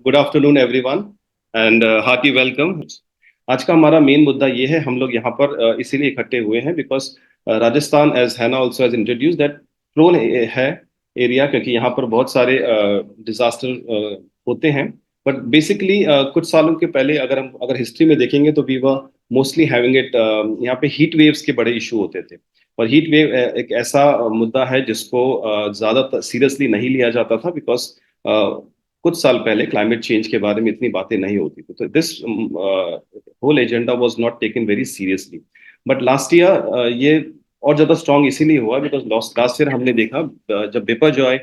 Good afternoon everyone and hearty welcome. आज का हमारा मेन मुद्दा ये है, हम लोग यहाँ पर इसीलिए इकट्ठे हुए हैं बिकॉज राजस्थान एज हैना also has introduce that prone है एरिया, क्योंकि यहाँ पर बहुत सारे डिजास्टर होते हैं। बट बेसिकली कुछ सालों के पहले अगर हिस्ट्री में देखेंगे तो we were mostly having it, यहाँ पे हीट वेव्स के बड़े इशू होते थे। और हीट वेव एक ऐसा मुद्दा है जिसको ज्यादा सीरियसली नहीं लिया जाता था बिकॉज कुछ साल पहले क्लाइमेट चेंज के बारे में इतनी बातें नहीं होती थी, तो this whole agenda was not taken very seriously. But last year ये और ज्यादा स्ट्रांग इसीलिए हुआ बिकॉज लास्ट ईयर हमने देखा, जब Biparjoy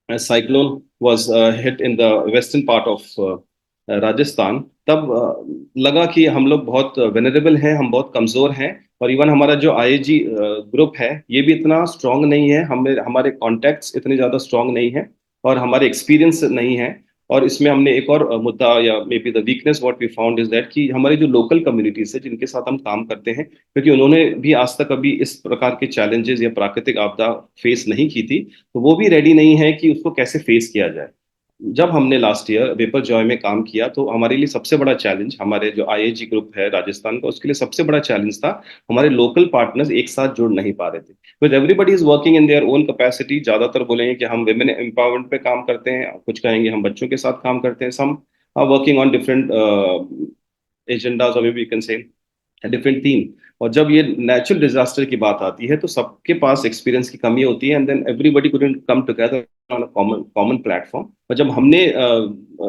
cyclone was hit in the western part of Rajasthan, तब लगा कि हम लोग बहुत वेनरेबल हैं, हम बहुत कमजोर हैं। और इवन हमारा जो आईएजी ग्रुप है ये भी इतना स्ट्रांग नहीं है, हमें हमारे कॉन्टैक्ट्स इतने ज्यादा स्ट्रांग नहीं है और हमारे एक्सपीरियंस नहीं है। और इसमें हमने एक और मुद्दा, या maybe the weakness what we found is that, कि हमारे जो लोकल कम्युनिटीज है जिनके साथ हम काम करते हैं, क्योंकि उन्होंने भी आज तक कभी इस प्रकार के चैलेंजेस या प्राकृतिक आपदा फेस नहीं की थी, तो वो भी रेडी नहीं है कि उसको कैसे फेस किया जाए। जब हमने लास्ट ईयर वेपर जॉय में काम किया तो हमारे लिए सबसे बड़ा चैलेंज, हमारे जो आईएजी ग्रुप है राजस्थान का, उसके लिए सबसे बड़ा चैलेंज था हमारे लोकल पार्टनर्स एक साथ जुड़ नहीं पा रहे थे। With everybody is working in their own capacity, ज्यादातर बोलेंगे कि हम विमेन एम्पावरमेंट पे काम करते हैं, कुछ कहेंगे हम बच्चों के साथ काम करते हैं, some are working on different agendas, और maybe you can say different theme. और जब ये नेचुरल डिजास्टर की बात आती है तो सबके पास एक्सपीरियंस की कमी होती है, and then everybody couldn't come together on a common common platform. और जब हमने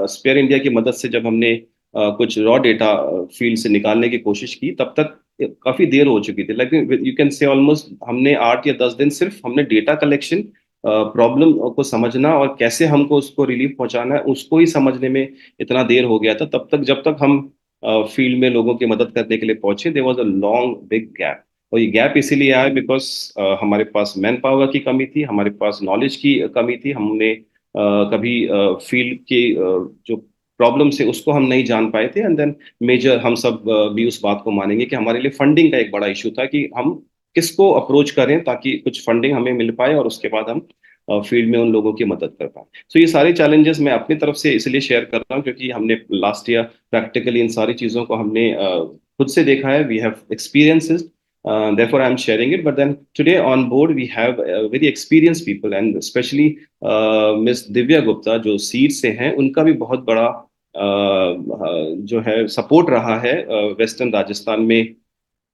स्पेयर इंडिया की मदद से जब हमने कुछ रॉ डेटा फील्ड से निकालने की कोशिश की, तब तक काफी देर हो चुकी थी। लेकिन यू कैन से ऑलमोस्ट हमने 8 या 10 दिन सिर्फ हमने डेटा कलेक्शन, प्रॉब्लम को समझना और कैसे हमको उसको रिलीफ पहुंचाना है उसको ही समझने में इतना देर हो गया था। तब तक जब तक हम फील्ड में लोगों की मदद करने के लिए पहुंचे, there was a long big gap. और ये गैप इसीलिए आया बिकॉज हमारे पास मैन पावर की कमी थी, हमारे पास नॉलेज की कमी थी। हमने कभी फील्ड के जो प्रॉब्लम से उसको हम नहीं जान पाए थे। एंड देन मेजर हम सब भी उस बात को मानेंगे कि हमारे लिए फंडिंग का एक बड़ा इशू था कि हम किसको अप्रोच करें ताकि कुछ फंडिंग हमें मिल पाए और उसके बाद हम फील्ड में उन लोगों की मदद कर पाए। सो ये सारे चैलेंजेस मैं अपनी तरफ से इसलिए शेयर कर रहा हूँ क्योंकि हमने लास्ट ईयर प्रैक्टिकली इन सारी चीजों को हमने खुद से देखा है, we have experiences, therefore I'm sharing it. But then today on board we have very experienced people, and especially Miss Divya Gupta जो सीट से हैं, उनका भी बहुत बड़ा जो है सपोर्ट रहा है वेस्टर्न राजस्थान में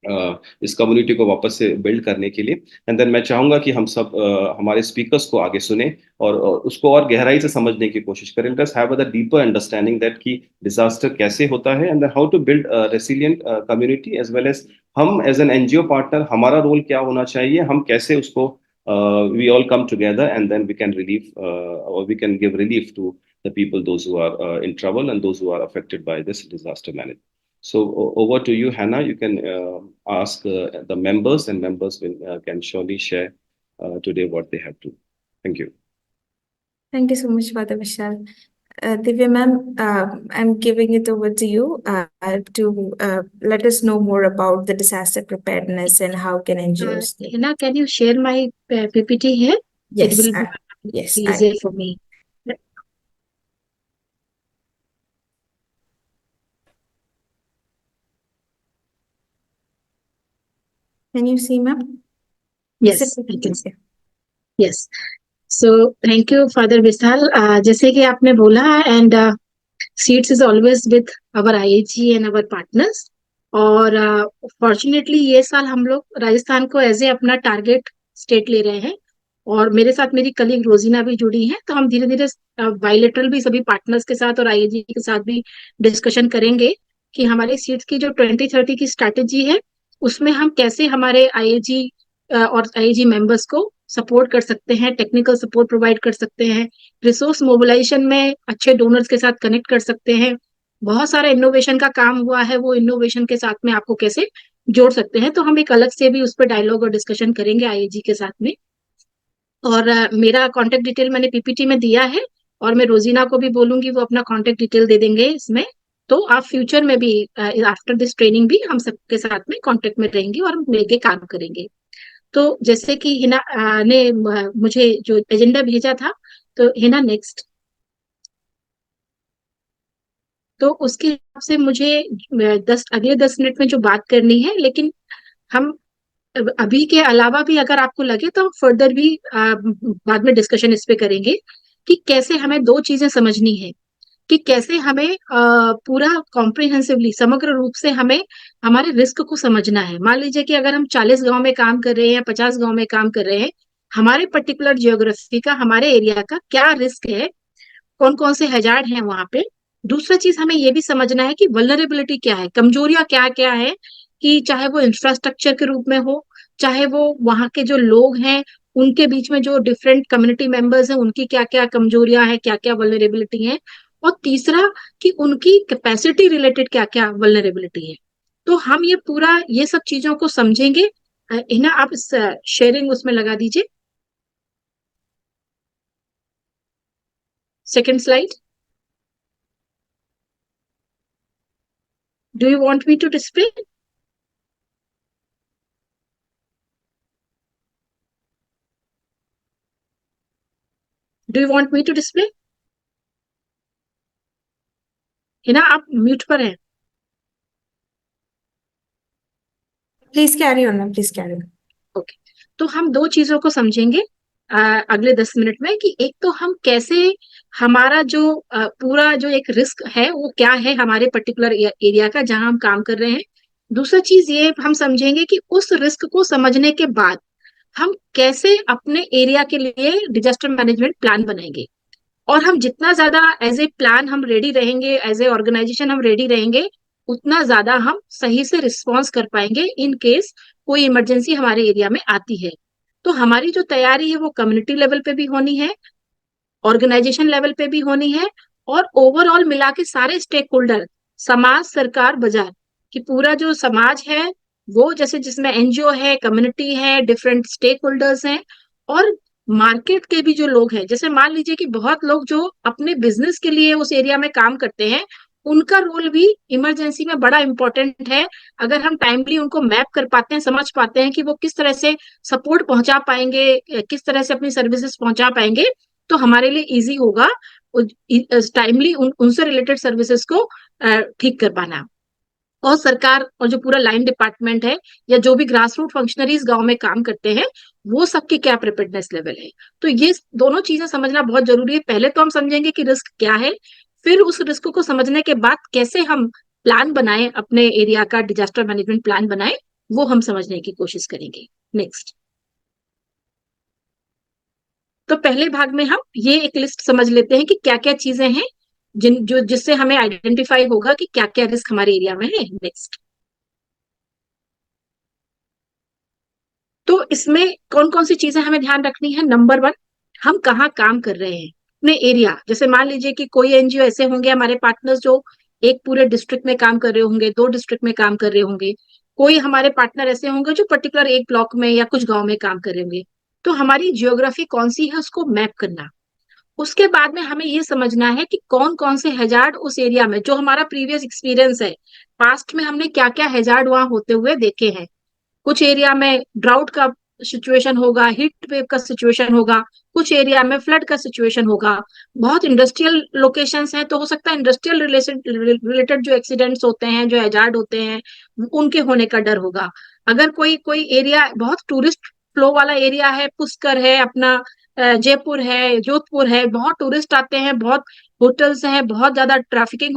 इस कम्युनिटी को वापस से बिल्ड करने के लिए। एंड देन मैं चाहूंगा कि हम सब हमारे स्पीकर्स को आगे सुने और उसको और गहराई से समझने की कोशिश करें। Let us have a deeper understanding that कि डिजास्टर कैसे होता है, and how to build resilient community as well as हम एज एन एनजीओ पार्टनर हमारा रोल क्या होना चाहिए, हम कैसे उसको we all come together and then we can relieve और we can give relief to the people, those who are in trouble and those who are affected by this disaster management. So over to you, Hannah. You can ask the members, and members will can surely share today what they have to. Thank you. Thank you so much, Father Vishal. Divya ma'am, I'm giving it over to you to let us know more about the disaster preparedness and how can NGOs. Hina, can you share my PPT here? Yes, It will be yes, easier for me. Can you see, ma'am? Yes, I can see. Yes. So thank you, Father Vishal. जैसे कि आपने बोला, and seeds is always with our IAG and our partners. और fortunately ये साल हम लोग राजस्थान को एज ए अपना टारगेट स्टेट ले रहे हैं, और मेरे साथ मेरी कलीग रोजीना भी जुड़ी है। तो हम धीरे धीरे बायलेटरल भी सभी पार्टनर्स के साथ और आईएजी के साथ भी डिस्कशन करेंगे कि हमारी सीट्स की जो 2030 की स्ट्रैटेजी है उसमें हम कैसे हमारे आईएजी और आईएजी मेंबर्स को सपोर्ट कर सकते हैं, टेक्निकल सपोर्ट प्रोवाइड कर सकते हैं, रिसोर्स मोबिलाइजेशन में अच्छे डोनर्स के साथ कनेक्ट कर सकते हैं। बहुत सारा इनोवेशन का काम हुआ है, वो इनोवेशन के साथ में आपको कैसे जोड़ सकते हैं। तो हम एक अलग से भी उस पर डायलॉग और डिस्कशन करेंगे आईएजी के साथ में। और मेरा कांटेक्ट डिटेल मैंने पीपीटी में दिया है, और मैं रोजीना को भी बोलूंगी वो अपना कांटेक्ट डिटेल दे देंगे इसमें। तो आप फ्यूचर में भी आफ्टर दिस ट्रेनिंग भी हम सबके साथ में कांटेक्ट में रहेंगे और मिलके काम करेंगे। तो जैसे कि हिना ने मुझे जो एजेंडा भेजा था, तो हिना नेक्स्ट। तो उसके हिसाब से मुझे अगले 10 मिनट में जो बात करनी है, लेकिन हम अभी के अलावा भी अगर आपको लगे तो हम फर्दर भी बाद में डिस्कशन इस पे करेंगे कि कैसे हमें दो चीजें समझनी है, कि कैसे हमें पूरा कॉम्प्रिहेंसिवली, समग्र रूप से हमें हमारे रिस्क को समझना है। मान लीजिए कि अगर हम 40 गांव में काम कर रहे हैं या 50 गांव में काम कर रहे हैं, हमारे पर्टिकुलर जियोग्राफी का, हमारे एरिया का क्या रिस्क है, कौन कौन से हैजार्ड हैं वहां पे। दूसरा चीज हमें ये भी समझना है कि वल्नरेबिलिटी क्या है, कमजोरियां क्या क्या है, कि चाहे वो इंफ्रास्ट्रक्चर के रूप में हो, चाहे वो वहां के जो लोग हैं, उनके बीच में जो डिफरेंट कम्युनिटी मेंबर्स हैं, उनकी क्या क्या कमजोरियां हैं, क्या क्या वल्नरेबिलिटी है। और तीसरा कि उनकी कैपेसिटी रिलेटेड क्या क्या वल्नरेबिलिटी है। तो हम ये पूरा ये सब चीजों को समझेंगे। इन्हें आप शेयरिंग उसमें लगा दीजिए, second slide. Do you want me to display? Do you want me to display? Hina आप म्यूट पर हैं। Please carry on ma'am, please carry on. Okay, तो हम दो चीजों को समझेंगे अगले 10 मिनट में, कि एक तो हम कैसे हमारा जो पूरा जो एक रिस्क है वो क्या है हमारे पर्टिकुलर एरिया का जहां हम काम कर रहे हैं। दूसरा चीज ये हम समझेंगे कि उस रिस्क को समझने के बाद हम कैसे अपने एरिया के लिए डिजास्टर मैनेजमेंट प्लान बनाएंगे। और हम जितना ज्यादा एज ए प्लान हम रेडी रहेंगे, एज ए ऑर्गेनाइजेशन हम रेडी रहेंगे, उतना ज्यादा हम सही से रिस्पॉन्स कर पाएंगे इन केस कोई इमरजेंसी हमारे एरिया में आती है। तो हमारी जो तैयारी है वो कम्युनिटी लेवल पे भी होनी है, ऑर्गेनाइजेशन लेवल पे भी होनी है, और ओवरऑल मिला के सारे स्टेक होल्डर, समाज, सरकार, बाजार, कि पूरा जो समाज है वो, जैसे जिसमें एनजीओ है, कम्युनिटी है, डिफरेंट स्टेक होल्डर्स हैं, और मार्केट के भी जो लोग हैं। जैसे मान लीजिए कि बहुत लोग जो अपने बिजनेस के लिए उस एरिया में काम करते हैं, उनका रोल भी इमरजेंसी में बड़ा इंपॉर्टेंट है। अगर हम टाइमली उनको मैप कर पाते हैं, समझ पाते हैं कि वो किस तरह से सपोर्ट पहुंचा पाएंगे, किस तरह से अपनी सर्विसेज पहुंचा पाएंगे, तो हमारे लिए इजी होगा टाइमली उनसे रिलेटेड सर्विसेज को ठीक कर पाना। और सरकार और जो पूरा लाइन डिपार्टमेंट है, या जो भी ग्रास रूट फंक्शनरीज गांव में काम करते हैं, वो सबकी क्या प्रिपेयर्डनेस लेवल है। तो ये दोनों चीजें समझना बहुत जरूरी है। पहले तो हम समझेंगे कि रिस्क क्या है, फिर उस रिस्क को समझने के बाद कैसे हम प्लान बनाएं, अपने एरिया का डिजास्टर मैनेजमेंट प्लान बनाएं, वो हम समझने की कोशिश करेंगे। नेक्स्ट। तो पहले भाग में हम ये एक लिस्ट समझ लेते हैं कि क्या क्या चीजें हैं जिससे हमें आइडेंटिफाई होगा कि क्या क्या रिस्क हमारे एरिया में है। नेक्स्ट। तो इसमें कौन कौन सी चीजें हमें ध्यान रखनी है। नंबर 1, हम कहाँ काम कर रहे हैं, अपने एरिया। जैसे मान लीजिए कि कोई एनजीओ ऐसे होंगे हमारे पार्टनर्स जो एक पूरे डिस्ट्रिक्ट में काम कर रहे होंगे, 2 डिस्ट्रिक्ट में काम कर रहे होंगे। कोई हमारे पार्टनर ऐसे होंगे जो पर्टिकुलर एक ब्लॉक में या कुछ गांव में काम कर रहे होंगे। तो हमारी जियोग्राफी कौन सी है उसको मैप करना। उसके बाद में हमें ये समझना है कि कौन कौन से हैजार्ड उस एरिया में, जो हमारा प्रीवियस एक्सपीरियंस है, पास्ट में हमने क्या क्या हैजार्ड वहां होते हुए देखे हैं। कुछ एरिया में ड्राउट का सिचुएशन होगा, हीट वेव का सिचुएशन होगा, कुछ एरिया में फ्लड का सिचुएशन होगा। बहुत इंडस्ट्रियल लोकेशंस हैं, तो हो सकता है इंडस्ट्रियल रिलेटेड जो एक्सीडेंट्स होते हैं, जो हैजार्ड होते हैं, उनके होने का डर होगा। अगर कोई कोई एरिया बहुत टूरिस्ट फ्लो वाला एरिया है, पुष्कर है अपना, जयपुर है, जोधपुर है, बहुत टूरिस्ट आते हैं, बहुत होटल्स हैं, बहुत ज्यादा ट्रैफिक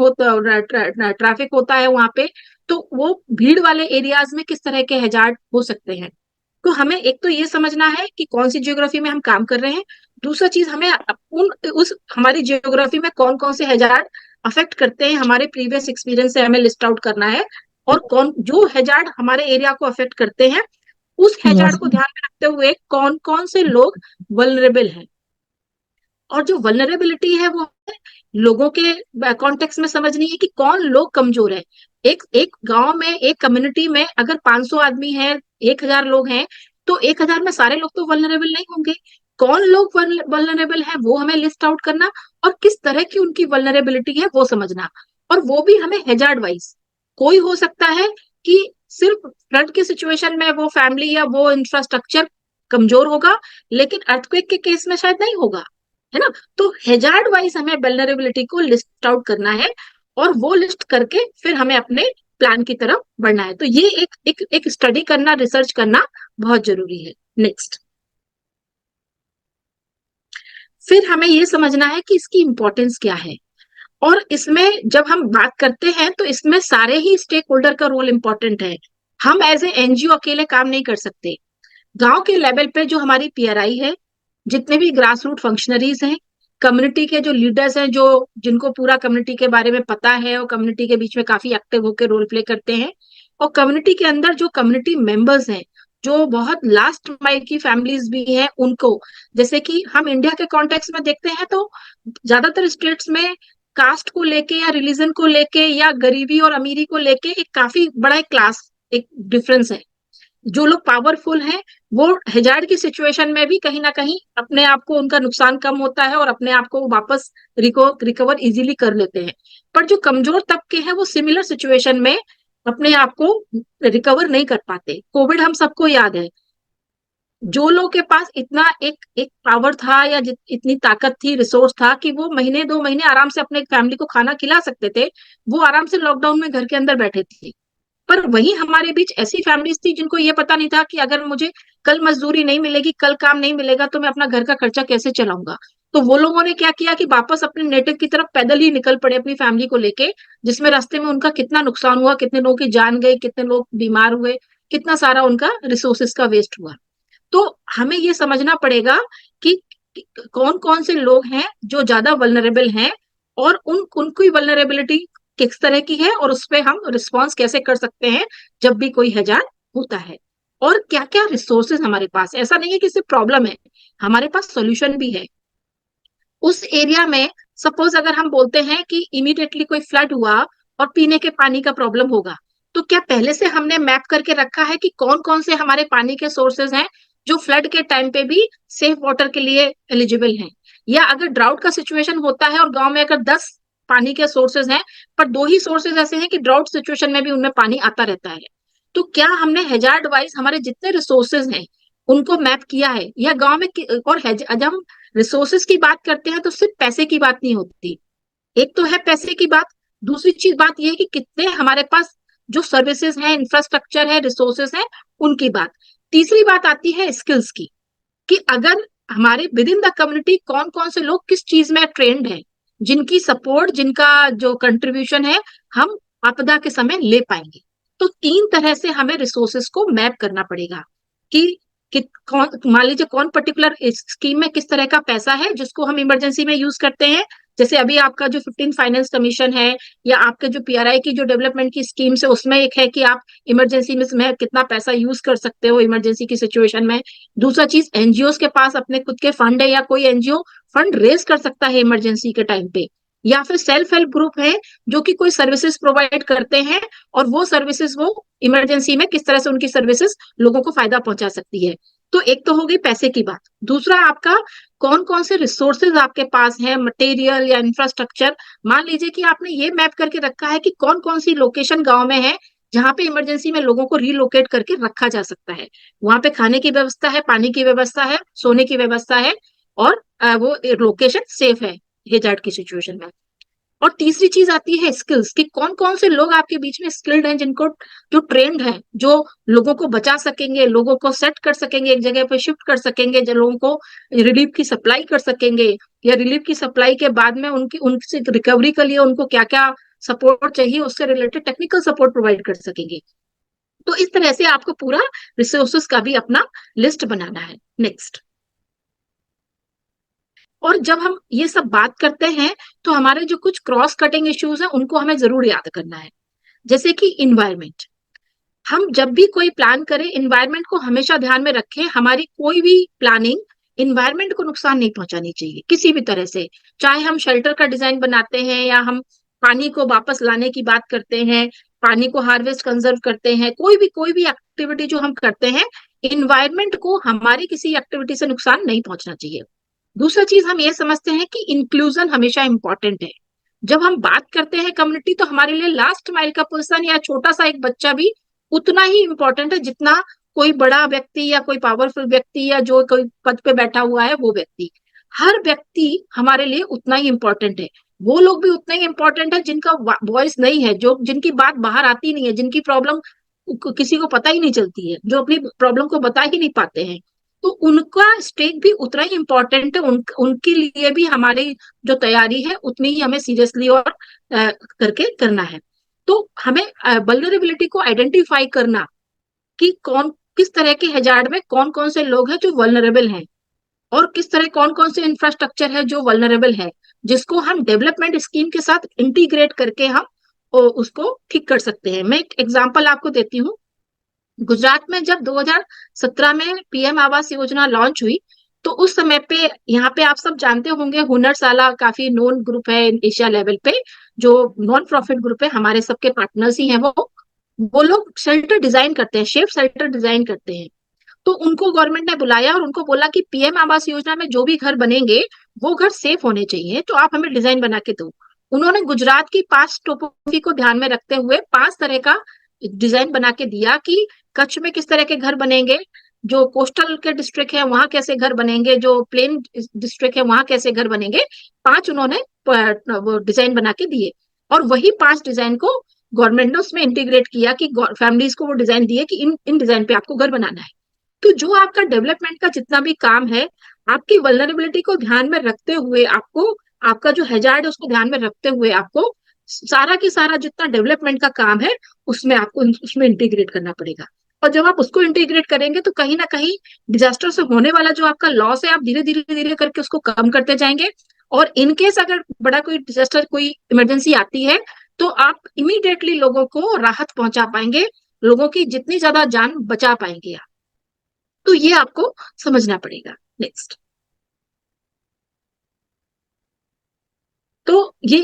होता है वहां पे, तो वो भीड़ वाले एरियाज में किस तरह के हैजार्ड हो सकते हैं। तो हमें एक तो ये समझना है कि कौन सी जियोग्राफी में हम काम कर रहे हैं। दूसरा चीज, हमें उस हमारी जियोग्राफी में कौन कौन से हैजार्ड अफेक्ट करते हैं, हमारे प्रीवियस एक्सपीरियंस से हमें लिस्ट आउट करना है। और कौन जो हैजार्ड हमारे एरिया को अफेक्ट करते हैं, उस हैजार्ड को ध्यान में रखते हुए कौन कौन से लोग वल्नरेबल हैं। और जो वल्नरेबिलिटी है वो लोगों के कॉन्टेक्स्ट में समझनी है कि कौन लोग कमजोर है। एक एक गांव में, एक कम्युनिटी में अगर 500 आदमी है, 1000 लोग हैं, तो 1000 में सारे लोग तो वल्नरेबल नहीं होंगे। कौन लोग वल्नरेबल है वो हमें लिस्ट आउट करना, और किस तरह की उनकी वल्नरेबिलिटी है वो समझना। और वो भी हमें हैजार्ड वाइज। कोई हो सकता है कि सिर्फ फ्लड की सिचुएशन में वो फैमिली या वो इंफ्रास्ट्रक्चर कमजोर होगा, लेकिन अर्थक्वेक के केस में शायद नहीं होगा, है ना। तो हैजार्ड वाइज हमें वल्नरेबिलिटी को लिस्ट आउट करना है, और वो लिस्ट करके फिर हमें अपने प्लान की तरफ बढ़ना है। तो ये एक स्टडी करना, रिसर्च करना बहुत जरूरी है। नेक्स्ट, फिर हमें ये समझना है कि इसकी इंपॉर्टेंस क्या है। और इसमें जब हम बात करते हैं तो इसमें सारे ही स्टेक होल्डर का रोल इंपॉर्टेंट है। हम एज ए एनजीओ अकेले काम नहीं कर सकते। गांव के लेवल पे जो हमारी पीआरआई है, जितने भी ग्रास रूट फंक्शनरीज हैं, कम्युनिटी के जो लीडर्स हैं, जो जिनको पूरा कम्युनिटी के बारे में पता है और कम्युनिटी के बीच में काफी एक्टिव होकर रोल प्ले करते हैं, और कम्युनिटी के अंदर जो कम्युनिटी मेंबर्स हैं, जो बहुत लास्ट माइल की फैमिलीज भी हैं, उनको, जैसे कि हम इंडिया के कॉन्टेक्स्ट में देखते हैं तो ज्यादातर स्टेट्स में कास्ट को लेके या रिलीजन को लेके या गरीबी और अमीरी को लेके एक काफी बड़ा एक क्लास, एक डिफरेंस है। जो लोग पावरफुल हैं वो हैजार्ड की सिचुएशन में भी कहीं ना कहीं अपने आप को, उनका नुकसान कम होता है और अपने आप को वापस रिकवर इजीली कर लेते हैं। पर जो कमजोर तबके हैं वो सिमिलर सिचुएशन में अपने आप को रिकवर नहीं कर पाते। कोविड हम सबको याद है, जो लोग के पास इतना एक एक पावर था या इतनी ताकत थी, रिसोर्स था कि वो महीने 2 महीने आराम से अपने फैमिली को खाना खिला सकते थे, वो आराम से लॉकडाउन में घर के अंदर बैठे थे। पर वही हमारे बीच ऐसी फैमिलीज थी जिनको ये पता नहीं था कि अगर मुझे कल मजदूरी नहीं मिलेगी, कल काम नहीं मिलेगा, तो मैं अपना घर का खर्चा कैसे चलाऊंगा। तो वो लोगों ने क्या किया कि वापस अपने नेटिव की तरफ पैदल ही निकल पड़े अपनी फैमिली को लेके, जिसमें रास्ते में उनका कितना नुकसान हुआ, कितने लोगों की जान गई, कितने लोग बीमार हुए, कितना सारा उनका रिसोर्सेस का वेस्ट हुआ। तो हमें ये समझना पड़ेगा कि कौन कौन से लोग हैं जो ज्यादा वल्नरेबल हैं, और उनकी वल्नरेबिलिटी किस तरह की है, और उस पर हम रिस्पॉन्स कैसे कर सकते हैं जब भी कोई हैजार्ड होता है, और क्या क्या रिसोर्सेज हमारे पास। ऐसा नहीं है कि सिर्फ प्रॉब्लम है, हमारे पास सोल्यूशन भी है। उस एरिया में सपोज अगर हम बोलते हैं कि इमीडिएटली कोई फ्लड हुआ और पीने के पानी का प्रॉब्लम होगा, तो क्या पहले से हमने मैप करके रखा है कि कौन कौन से हमारे पानी के सोर्सेज हैं जो फ्लड के टाइम पे भी सेफ वाटर के लिए एलिजिबल हैं। या अगर ड्राउट का सिचुएशन होता है और गांव में अगर 10 पानी के सोर्सेज हैं, पर 2 ही सोर्सेज ऐसे हैं कि ड्राउट सिचुएशन में भी उनमें पानी आता रहता है, तो क्या हमने हैजार्ड वाइज हमारे जितने रिसोर्सेज हैं उनको मैप किया है, या गांव में और जब हम रिसोर्सेज की बात करते हैं तो सिर्फ पैसे की बात नहीं होती। एक तो है पैसे की बात, दूसरी चीज बात यह है कि कितने हमारे पास जो सर्विसेज हैं, इंफ्रास्ट्रक्चर है, रिसोर्सेज है, उनकी बात। तीसरी बात आती है स्किल्स की, कि अगर हमारे विद इन द कम्युनिटी कौन कौन से लोग किस चीज में ट्रेंड है, जिनकी सपोर्ट, जिनका जो कंट्रीब्यूशन है हम आपदा के समय ले पाएंगे। तो 3 तरह से हमें रिसोर्सेज को मैप करना पड़ेगा कि कौन, मान लीजिए कौन पर्टिकुलर स्कीम में किस तरह का पैसा है जिसको हम इमरजेंसी में यूज करते हैं। जैसे अभी आपका जो 15 फाइनेंस कमीशन है, या आपके जो पीआरआई की जो डेवलपमेंट की स्कीम्स है, उसमें एक है कि आप इमरजेंसी में कितना पैसा यूज कर सकते हो इमरजेंसी की सिचुएशन में। दूसरा चीज, एनजीओ के पास अपने खुद के फंड है, या कोई एनजीओ फंड रेज कर सकता है इमरजेंसी के टाइम पे। या फिर सेल्फ हेल्प ग्रुप है जो कि कोई सर्विसेज प्रोवाइड करते हैं, और वो सर्विसेज वो इमरजेंसी में किस तरह से उनकी सर्विसेज लोगों को फायदा पहुंचा सकती है। तो एक तो हो गई पैसे की बात। दूसरा, आपका कौन कौन से रिसोर्सेज आपके पास है, मटेरियल या इंफ्रास्ट्रक्चर। मान लीजिए कि आपने ये मैप करके रखा है कि कौन कौन सी लोकेशन गांव में है जहां पे इमरजेंसी में लोगों को रिलोकेट करके रखा जा सकता है। वहां पे खाने की व्यवस्था है, पानी की व्यवस्था है, सोने की व्यवस्था है, और वो लोकेशन सेफ है हैजार्ड की सिचुएशन में। और तीसरी चीज आती है स्किल्स, कि कौन कौन से लोग आपके बीच में स्किल्ड हैं, जिनको, जो ट्रेंड हैं, जो लोगों को बचा सकेंगे, लोगों को सेट कर सकेंगे, एक जगह पे शिफ्ट कर सकेंगे, जो लोगों को रिलीफ की सप्लाई कर सकेंगे, या रिलीफ की सप्लाई के बाद में उनसे रिकवरी के लिए उनको क्या क्या सपोर्ट चाहिए, उससे रिलेटेड टेक्निकल सपोर्ट प्रोवाइड कर सकेंगे। तो इस तरह से आपको पूरा रिसोर्सेस का भी अपना लिस्ट बनाना है। नेक्स्ट, और जब हम ये सब बात करते हैं तो हमारे जो कुछ क्रॉस कटिंग इश्यूज हैं उनको हमें जरूर याद करना है। जैसे कि इन्वायरमेंट, हम जब भी कोई प्लान करें इन्वायरमेंट को हमेशा ध्यान में रखें। हमारी कोई भी प्लानिंग इन्वायरमेंट को नुकसान नहीं पहुंचानी चाहिए किसी भी तरह से। चाहे हम शेल्टर का डिजाइन बनाते हैं, या हम पानी को वापस लाने की बात करते हैं, पानी को हार्वेस्ट कंजर्व करते हैं, कोई भी एक्टिविटी जो हम करते हैं, इन्वायरमेंट को हमारी किसी एक्टिविटी से नुकसान नहीं पहुंचना चाहिए। दूसरा चीज, हम ये समझते हैं कि इंक्लूजन हमेशा इंपॉर्टेंट है। जब हम बात करते हैं कम्युनिटी, तो हमारे लिए लास्ट माइल का पर्सन या छोटा सा एक बच्चा भी उतना ही इंपॉर्टेंट है जितना कोई बड़ा व्यक्ति या कोई पावरफुल व्यक्ति या जो कोई पद पे बैठा हुआ है वो व्यक्ति। हर व्यक्ति हमारे लिए उतना ही इंपॉर्टेंट है। वो लोग भी उतने ही इंपॉर्टेंट है जिनका वॉइस नहीं है, जो जिनकी बात बाहर आती नहीं है, जिनकी प्रॉब्लम किसी को पता ही नहीं चलती है, जो अपनी प्रॉब्लम को बता ही नहीं पाते हैं। तो उनका स्टेक भी उतना ही इम्पोर्टेंट है, उनके लिए भी हमारी जो तैयारी है उतनी ही हमें सीरियसली और करके करना है। तो हमें वल्नरेबिलिटी को आइडेंटिफाई करना कि कौन किस तरह के हैजार्ड में कौन कौन से लोग हैं जो वल्नरेबल हैं, और किस तरह कौन कौन से इंफ्रास्ट्रक्चर है जो वल्नरेबल है, जिसको हम डेवलपमेंट स्कीम के साथ इंटीग्रेट करके हम उसको ठीक कर सकते हैं। मैं एक एग्जांपल आपको देती हूँ। गुजरात में जब 2017 में पीएम आवास योजना लॉन्च हुई, तो उस समय पे यहाँ पे आप सब जानते होंगे हुनरसाला काफी नोन ग्रुप है एशिया लेवल पे, जो नॉन प्रॉफिट ग्रुप है, हमारे सबके पार्टनर्स ही हैं वो लोग शेल्टर डिजाइन करते हैं, शेप शेल्टर डिजाइन करते हैं। तो उनको गवर्नमेंट ने बुलाया और उनको बोला कि पीएम आवास योजना में जो भी घर बनेंगे वो घर सेफ होने चाहिए, तो आप हमें डिजाइन बना के दो। उन्होंने गुजरात की 5 टोपोग्राफी को ध्यान में रखते हुए 5 तरह का डिजाइन बना के दिया कि कच्छ में किस तरह के घर बनेंगे, जो कोस्टल के डिस्ट्रिक्ट है वहां कैसे घर बनेंगे, जो प्लेन डिस्ट्रिक्ट है वहां कैसे घर बनेंगे। 5 उन्होंने वो डिजाइन बना के दिए, और वही 5 डिजाइन को गवर्नमेंट ने उसमें इंटीग्रेट किया कि फैमिलीज को वो डिजाइन दिए कि इन डिजाइन पे आपको घर बनाना है। तो जो आपका डेवलपमेंट का जितना भी काम है, आपकी वल्नरेबिलिटी को ध्यान में रखते हुए आपको, आपका जो हैजार्ड है उसको ध्यान में रखते हुए आपको सारा की सारा जितना डेवलपमेंट का काम है उसमें आपको उसमें इंटीग्रेट करना पड़ेगा। और जब आप उसको इंटीग्रेट करेंगे तो कहीं ना कहीं डिजास्टर से होने वाला जो आपका लॉस है, आप धीरे धीरे धीरे करके उसको कम करते जाएंगे। और इनकेस अगर बड़ा कोई डिजास्टर, कोई इमरजेंसी आती है, तो आप इमीडिएटली लोगों को राहत पहुंचा पाएंगे, लोगों की जितनी ज्यादा जान बचा पाएंगे आप। तो ये आपको समझना पड़ेगा। नेक्स्ट। तो ये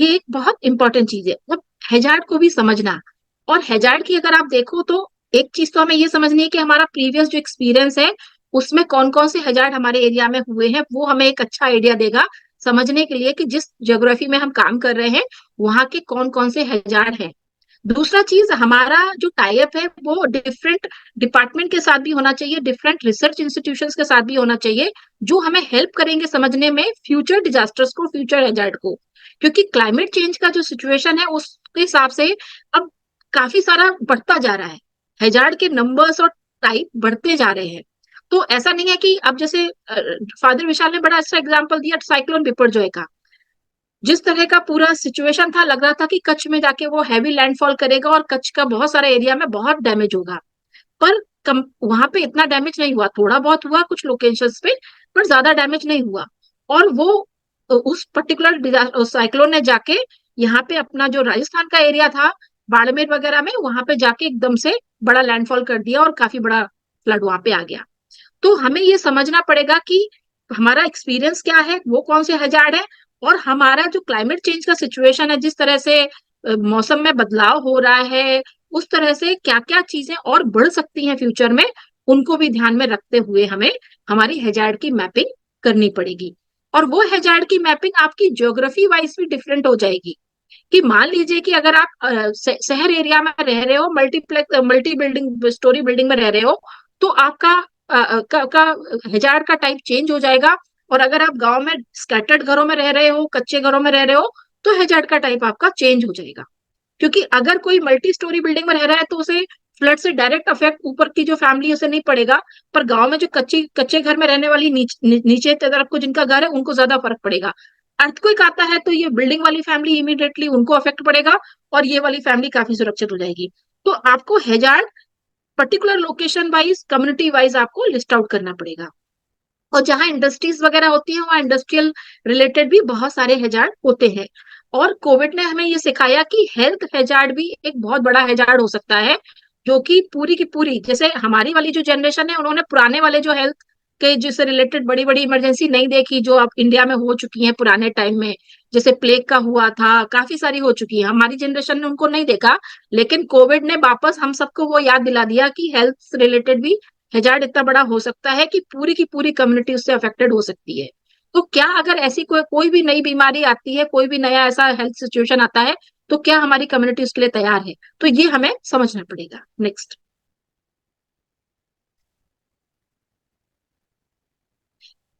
एक बहुत इंपॉर्टेंट चीज है, अब हैजार्ड को भी समझना। और हैजार्ड की अगर आप देखो तो एक चीज तो हमें ये समझनी है कि हमारा प्रीवियस जो एक्सपीरियंस है उसमें कौन कौन से हैजार्ड हमारे एरिया में हुए हैं, वो हमें एक अच्छा आइडिया देगा समझने के लिए कि जिस ज्योग्राफी में हम काम कर रहे हैं वहां के कौन कौन से हैजार्ड हैं। दूसरा चीज, हमारा जो टाइप है वो डिफरेंट डिपार्टमेंट के साथ भी होना चाहिए, डिफरेंट रिसर्च इंस्टीट्यूशंस के साथ भी होना चाहिए, जो हमें हेल्प करेंगे समझने में फ्यूचर डिजास्टर्स को, फ्यूचर हैजार्ड को। क्योंकि क्लाइमेट चेंज का जो सिचुएशन है उसके हिसाब से अब काफी सारा बढ़ता जा रहा है, हैजार्ड के नंबर्स और टाइप बढ़ते जा रहे हैं। तो ऐसा नहीं है कि अब जैसे फादर विशाल ने बड़ा अच्छा एग्जाम्पल दिया साइक्लोन बिपरजॉय का। जिस तरह का पूरा सिचुएशन था, लग रहा था कि कच्छ में जाके वो हैवी लैंडफॉल करेगा और कच्छ का बहुत सारा एरिया में बहुत डैमेज होगा। पर वहां पे इतना डैमेज नहीं हुआ, थोड़ा बहुत हुआ कुछ लोकेशंस पे, पर ज्यादा डैमेज नहीं हुआ। और वो उस पर्टिकुलर साइक्लोन ने जाके यहाँ पे अपना जो राजस्थान का एरिया था, बाड़मेर वगैरह में, वहां पे जाके एकदम से बड़ा लैंडफॉल कर दिया और काफी बड़ा फ्लड वहां पे आ गया। तो हमें ये समझना पड़ेगा कि हमारा एक्सपीरियंस क्या है, वो कौन से हैजार्ड है, और हमारा जो क्लाइमेट चेंज का सिचुएशन है, जिस तरह से मौसम में बदलाव हो रहा है, उस तरह से क्या क्या चीजें और बढ़ सकती हैं फ्यूचर में, उनको भी ध्यान में रखते हुए हमें हमारी हैजार्ड की मैपिंग करनी पड़ेगी। और वो हैजार्ड की मैपिंग आपकी ज्योग्राफी वाइज भी डिफरेंट हो जाएगी। कि मान लीजिए कि अगर आप शहर एरिया में रह रहे हो, मल्टी बिल्डिंग स्टोरी बिल्डिंग में रह रहे हो, तो आपका हैजार्ड का टाइप चेंज हो जाएगा। और अगर आप गांव में स्कैटर्ड घरों में रह रहे हो, कच्चे घरों में रह रहे हो, तो हैजार्ड का टाइप आपका चेंज हो जाएगा। क्योंकि अगर कोई मल्टी स्टोरी बिल्डिंग में रह रहा है तो उसे फ्लड से डायरेक्ट अफेक्ट ऊपर की जो फैमिली है उसे नहीं पड़ेगा, पर गांव में जो कच्चे घर में रहने वाली नीचे तरफ को जिनका घर है उनको ज्यादा फर्क पड़ेगा। अर्थक्वेक आता है तो ये बिल्डिंग वाली फैमिली इमीडिएटली उनको अफेक्ट पड़ेगा, और ये वाली फैमिली काफी सुरक्षित हो जाएगी। तो आपको hazard particular location wise, community wise आपको लिस्ट आउट करना पड़ेगा। और जहां इंडस्ट्रीज वगैरह होती है वहां इंडस्ट्रियल रिलेटेड भी बहुत सारे हैजार्ड होते हैं। और कोविड ने हमें ये सिखाया कि हेल्थ हैजार्ड भी एक बहुत बड़ा हैजार्ड हो सकता है, जो कि पूरी की पूरी, जैसे हमारी वाली जो जनरेशन है उन्होंने पुराने वाले जो हेल्थ के जिससे रिलेटेड बड़ी बड़ी इमरजेंसी नहीं देखी, जो अब इंडिया में हो चुकी है पुराने टाइम में, जैसे प्लेग का हुआ था, काफी सारी हो चुकी है, हमारी जनरेशन ने उनको नहीं देखा। लेकिन कोविड ने वापस हम सबको वो याद दिला दिया कि हेल्थ से रिलेटेड भी हैजार्ड इतना बड़ा हो सकता है कि पूरी की पूरी कम्युनिटी उससे अफेक्टेड हो सकती है। तो क्या अगर ऐसी कोई भी नई बीमारी आती है, कोई भी नया ऐसा हेल्थ सिचुएशन आता है, तो क्या हमारी कम्युनिटी उसके लिए तैयार है? तो ये हमें समझना पड़ेगा। नेक्स्ट।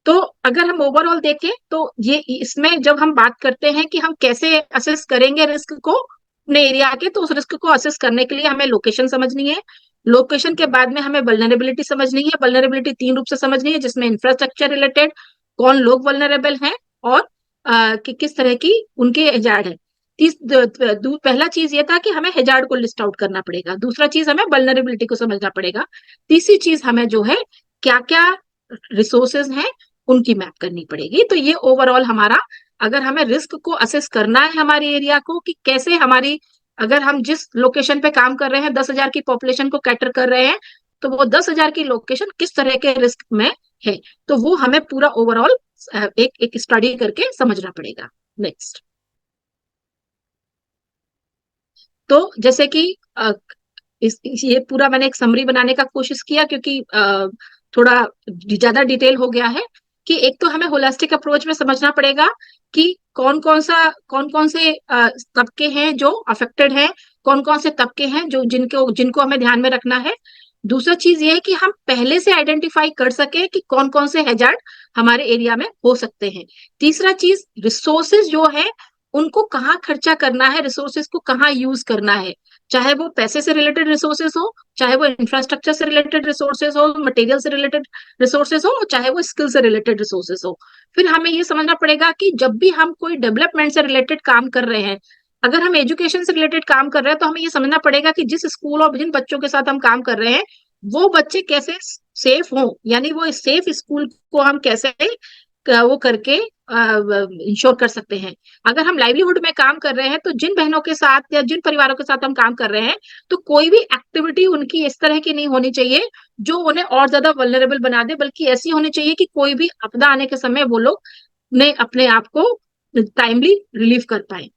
तो अगर हम ओवरऑल देखें तो ये इसमें जब हम बात करते हैं कि हम कैसे असेस करेंगे रिस्क को अपने एरिया के, तो उस रिस्क को असेस करने के लिए हमें लोकेशन समझनी है। लोकेशन के बाद में हमें वल्नरेबिलिटी समझनी है। वल्नरेबिलिटी 3 रूप से समझनी है, जिसमें इंफ्रास्ट्रक्चर रिलेटेड, कौन लोग वल्नरेबल हैं, और कि किस तरह की उनके हैजार्ड है। पहला चीज ये था कि हमें हैजार्ड को लिस्ट आउट करना पड़ेगा। दूसरा चीज हमें वल्नरेबिलिटी को समझना पड़ेगा। तीसरी चीज हमें जो है क्या क्या रिसोर्सेज हैं उनकी मैप करनी पड़ेगी। तो ये ओवरऑल हमारा, अगर हमें रिस्क को असेस करना है हमारे एरिया को, कि कैसे हमारी, अगर हम जिस लोकेशन पे काम कर रहे हैं 10,000 की पॉपुलेशन को कैटर कर रहे हैं, तो वो 10,000 की लोकेशन किस तरह के रिस्क में है, तो वो हमें पूरा ओवरऑल एक स्टडी करके समझना पड़ेगा। नेक्स्ट। तो जैसे कि ये पूरा मैंने एक समरी बनाने का कोशिश किया, क्योंकि थोड़ा ज्यादा डिटेल हो गया है। कि एक तो हमें होलिस्टिक अप्रोच में समझना पड़ेगा कि कौन कौन से तबके हैं जो अफेक्टेड हैं, कौन कौन से तबके हैं जो जिनको हमें ध्यान में रखना है। दूसरा चीज ये है कि हम पहले से आइडेंटिफाई कर सके कि कौन कौन से हैजार्ड हमारे एरिया में हो सकते हैं। तीसरा चीज, रिसोर्सेज जो है उनको कहाँ खर्चा करना है, रिसोर्सेज को कहाँ यूज करना है, चाहे वो पैसे से रिलेटेड रिसोर्सेज हो, चाहे वो इंफ्रास्ट्रक्चर से रिलेटेड रिसोर्सेज हो, मटेरियल से रिलेटेड रिसोर्सेज हो, चाहे वो स्किल से रिलेटेड रिसोर्सेज हो। फिर हमें ये समझना पड़ेगा कि जब भी हम कोई डेवलपमेंट से रिलेटेड काम कर रहे हैं, अगर हम एजुकेशन से रिलेटेड काम कर रहे हैं, तो हमें ये समझना पड़ेगा कि जिस स्कूल और जिन बच्चों के साथ हम काम कर रहे हैं वो बच्चे कैसे सेफ हों, यानी वो सेफ स्कूल को हम कैसे वो करके इंश्योर कर सकते हैं। अगर हम लाइवलीहुड में काम कर रहे हैं, तो जिन बहनों के साथ या जिन परिवारों के साथ हम काम कर रहे हैं, तो कोई भी एक्टिविटी उनकी इस तरह की नहीं होनी चाहिए जो उन्हें और ज्यादा वल्नरेबल बना दे, बल्कि ऐसी होनी चाहिए कि कोई भी आपदा आने के समय वो लोग ने अपने आप को टाइमली रिलीव कर पाए।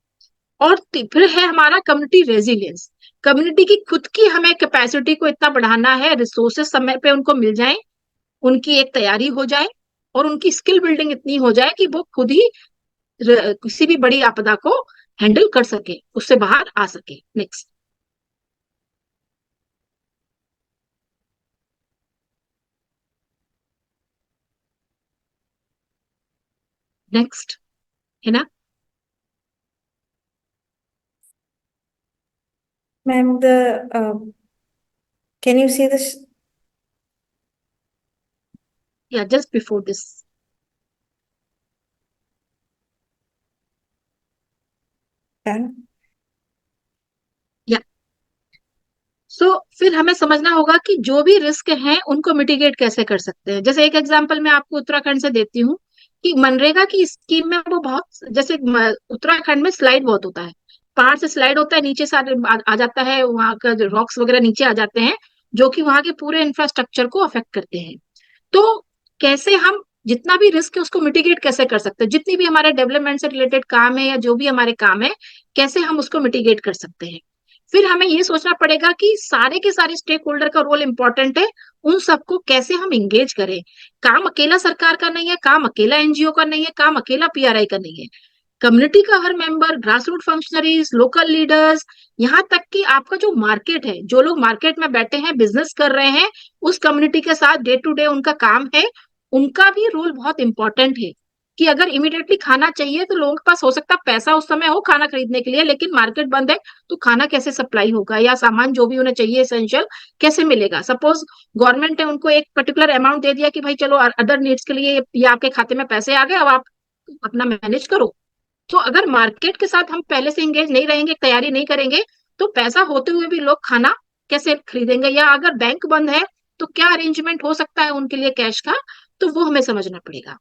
और फिर है हमारा कम्युनिटी रेजिलियंस। कम्युनिटी की खुद की हमें कैपेसिटी को इतना बढ़ाना है, रिसोर्सेस समय पे उनको मिल जाए, उनकी एक तैयारी हो जाए, और उनकी स्किल बिल्डिंग इतनी हो जाए कि वो खुद ही किसी भी बड़ी आपदा को हैंडल कर सके, उससे बाहर आ सके। नेक्स्ट। नेक्स्ट है ना। Ma'am, can you see this? या जस्ट बिफोर दिस। Done. या सो फिर हमें समझना होगा कि जो भी रिस्क हैं उनको मिटिगेट कैसे कर सकते हैं। जैसे एक एग्जांपल मैं आपको उत्तराखंड से देती हूँ कि मनरेगा की स्कीम में वो बहुत, जैसे उत्तराखंड में स्लाइड बहुत होता है, पहाड़ से स्लाइड होता है, नीचे से आ जाता है, वहां का जो रॉक्स वगैरह नीचे आ जाते हैं, जो कि वहां के पूरे इंफ्रास्ट्रक्चर को अफेक्ट करते हैं। तो कैसे हम जितना भी रिस्क है उसको मिटिगेट कैसे कर सकते हैं, जितनी भी हमारे डेवलपमेंट से रिलेटेड काम है या जो भी हमारे काम है, कैसे हम उसको मिटिगेट कर सकते हैं। फिर हमें ये सोचना पड़ेगा कि सारे के सारे स्टेक होल्डर का रोल इंपॉर्टेंट है, उन सबको कैसे हम एंगेज करें। काम अकेला सरकार का नहीं है, काम अकेला एनजीओ का नहीं है, काम अकेला पीआरआई का नहीं है। कम्युनिटी का हर member, grass root functionaries, local leaders, यहाँ तक कि आपका जो मार्केट है, जो लोग मार्केट में बैठे हैं, बिजनेस कर रहे हैं, उस कम्युनिटी के साथ डे टू डे उनका काम है, उनका भी रोल बहुत इंपॉर्टेंट है। कि अगर इमीडिएटली खाना चाहिए तो लोगों के पास हो सकता है पैसा उस समय हो खाना खरीदने के लिए, लेकिन मार्केट बंद है, तो खाना कैसे सप्लाई होगा, या सामान जो भी उन्हें चाहिए एसेंशियल कैसे मिलेगा। सपोज गवर्नमेंट ने उनको एक पर्टिकुलर अमाउंट दे दिया कि भाई चलो अदर नीड्स के लिए ये आपके खाते में पैसे आ गए, अब आप अपना मैनेज करो। तो अगर मार्केट के साथ हम पहले से इंगेज नहीं रहेंगे, तैयारी नहीं करेंगे, तो पैसा होते हुए भी लोग खाना कैसे खरीदेंगे, या अगर बैंक बंद है तो क्या अरेंजमेंट हो सकता है उनके लिए कैश का, तो वो हमें समझना पड़ेगा।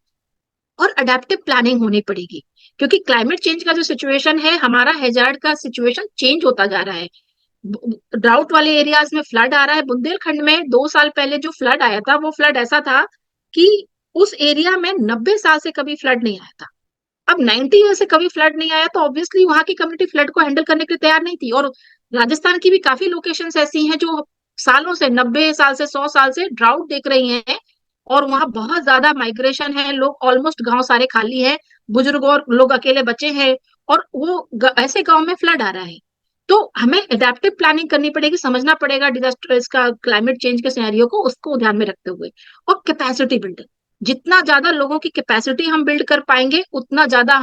और अडेप्टिव प्लानिंग होनी पड़ेगी, क्योंकि क्लाइमेट चेंज का जो सिचुएशन है, हमारा हैजार्ड का सिचुएशन चेंज होता जा रहा है। ड्राउट वाले एरियाज में फ्लड आ रहा है। बुंदेलखंड में 2 साल पहले जो फ्लड आया था, वो फ्लड ऐसा था कि उस एरिया में 90 साल से कभी फ्लड नहीं आया था। अब 90 ईयर से कभी फ्लड नहीं आया, तो ऑब्वियसली वहां की कम्युनिटी फ्लड को हैंडल करने के लिए तैयार नहीं थी। और राजस्थान की भी काफी लोकेशंस ऐसी हैं जो सालों से, 90 साल से, 100 साल से ड्राउट देख रही हैं, और वहां बहुत ज्यादा माइग्रेशन है, लोग ऑलमोस्ट गांव सारे खाली है, बुजुर्ग और लोग अकेले बचे हैं, और वो ऐसे गांव में फ्लड आ रहा है। तो हमें एडेप्टिव प्लानिंग करनी पड़ेगी, समझना पड़ेगा डिजास्टर, इसका क्लाइमेट चेंज के सिनेरियो को, उसको ध्यान में रखते हुए। और कैपेसिटी बिल्डिंग, जितना ज्यादा लोगों की कैपेसिटी हम बिल्ड कर पाएंगे उतना ज्यादा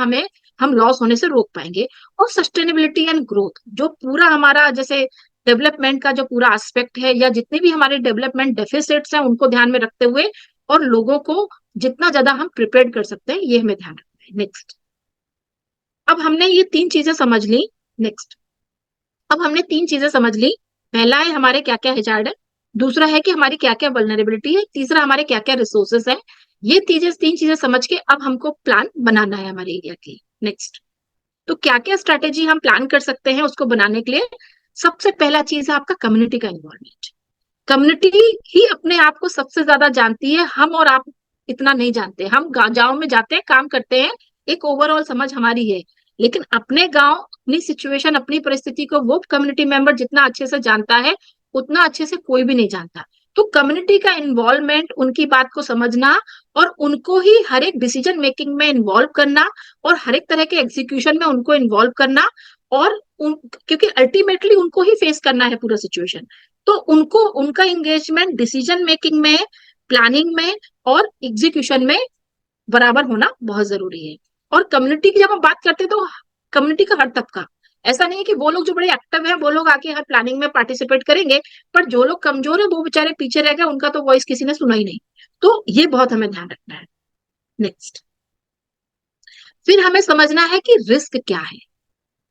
हम लॉस होने से रोक पाएंगे। और सस्टेनेबिलिटी एंड ग्रोथ, जो पूरा हमारा जैसे डेवलपमेंट का जो पूरा एस्पेक्ट है या जितने भी हमारे डेवलपमेंट डेफिसिट्स हैं उनको ध्यान में रखते हुए और लोगों को जितना ज्यादा हम प्रिपेयर कर सकते हैं ये हमें ध्यान रखना है। नेक्स्ट, अब हमने ये 3 चीजें समझ ली। नेक्स्ट, अब हमने 3 चीजें समझ ली। पहला है हमारे क्या क्या हैजार्ड है, दूसरा है कि हमारी क्या क्या वल्नरेबिलिटी है, तीसरा हमारे क्या क्या रिसोर्सेस है। ये 3 चीजें समझ के अब हमको प्लान बनाना है हमारे एरिया के। नेक्स्ट, तो क्या क्या स्ट्रैटेजी हम प्लान कर सकते हैं उसको बनाने के लिए। सबसे पहला चीज है आपका कम्युनिटी का इन्वॉल्वमेंट। कम्युनिटी ही अपने आप को सबसे ज्यादा जानती है, हम और आप इतना नहीं जानते। हम गांव में जाते हैं, काम करते हैं, एक ओवरऑल समझ हमारी है, लेकिन अपने गांव, अपनी सिचुएशन, अपनी परिस्थिति को वो कम्युनिटी मेंबर जितना अच्छे से जानता है उतना अच्छे से कोई भी नहीं जानता। तो कम्युनिटी का इन्वॉल्वमेंट, उनकी बात को समझना और उनको ही हर एक डिसीजन मेकिंग में इन्वॉल्व करना और हर एक तरह के एग्जीक्यूशन में उनको इन्वॉल्व करना, और क्योंकि अल्टीमेटली उनको ही फेस करना है पूरा सिचुएशन, तो उनको उनका एंगेजमेंट डिसीजन मेकिंग में, प्लानिंग में और एग्जीक्यूशन में बराबर होना बहुत जरूरी है। और कम्युनिटी की जब हम बात करते हैं तो कम्युनिटी का हर तबका, ऐसा नहीं है कि वो लोग जो बड़े एक्टिव है वो लोग आके हर प्लानिंग में पार्टिसिपेट करेंगे, पर जो लोग कमजोर है वो बेचारे पीछे रह गए, उनका तो वॉइस किसी ने सुना ही नहीं। तो ये बहुत हमें ध्यान रखना है। नेक्स्ट, फिर हमें समझना है कि रिस्क क्या है,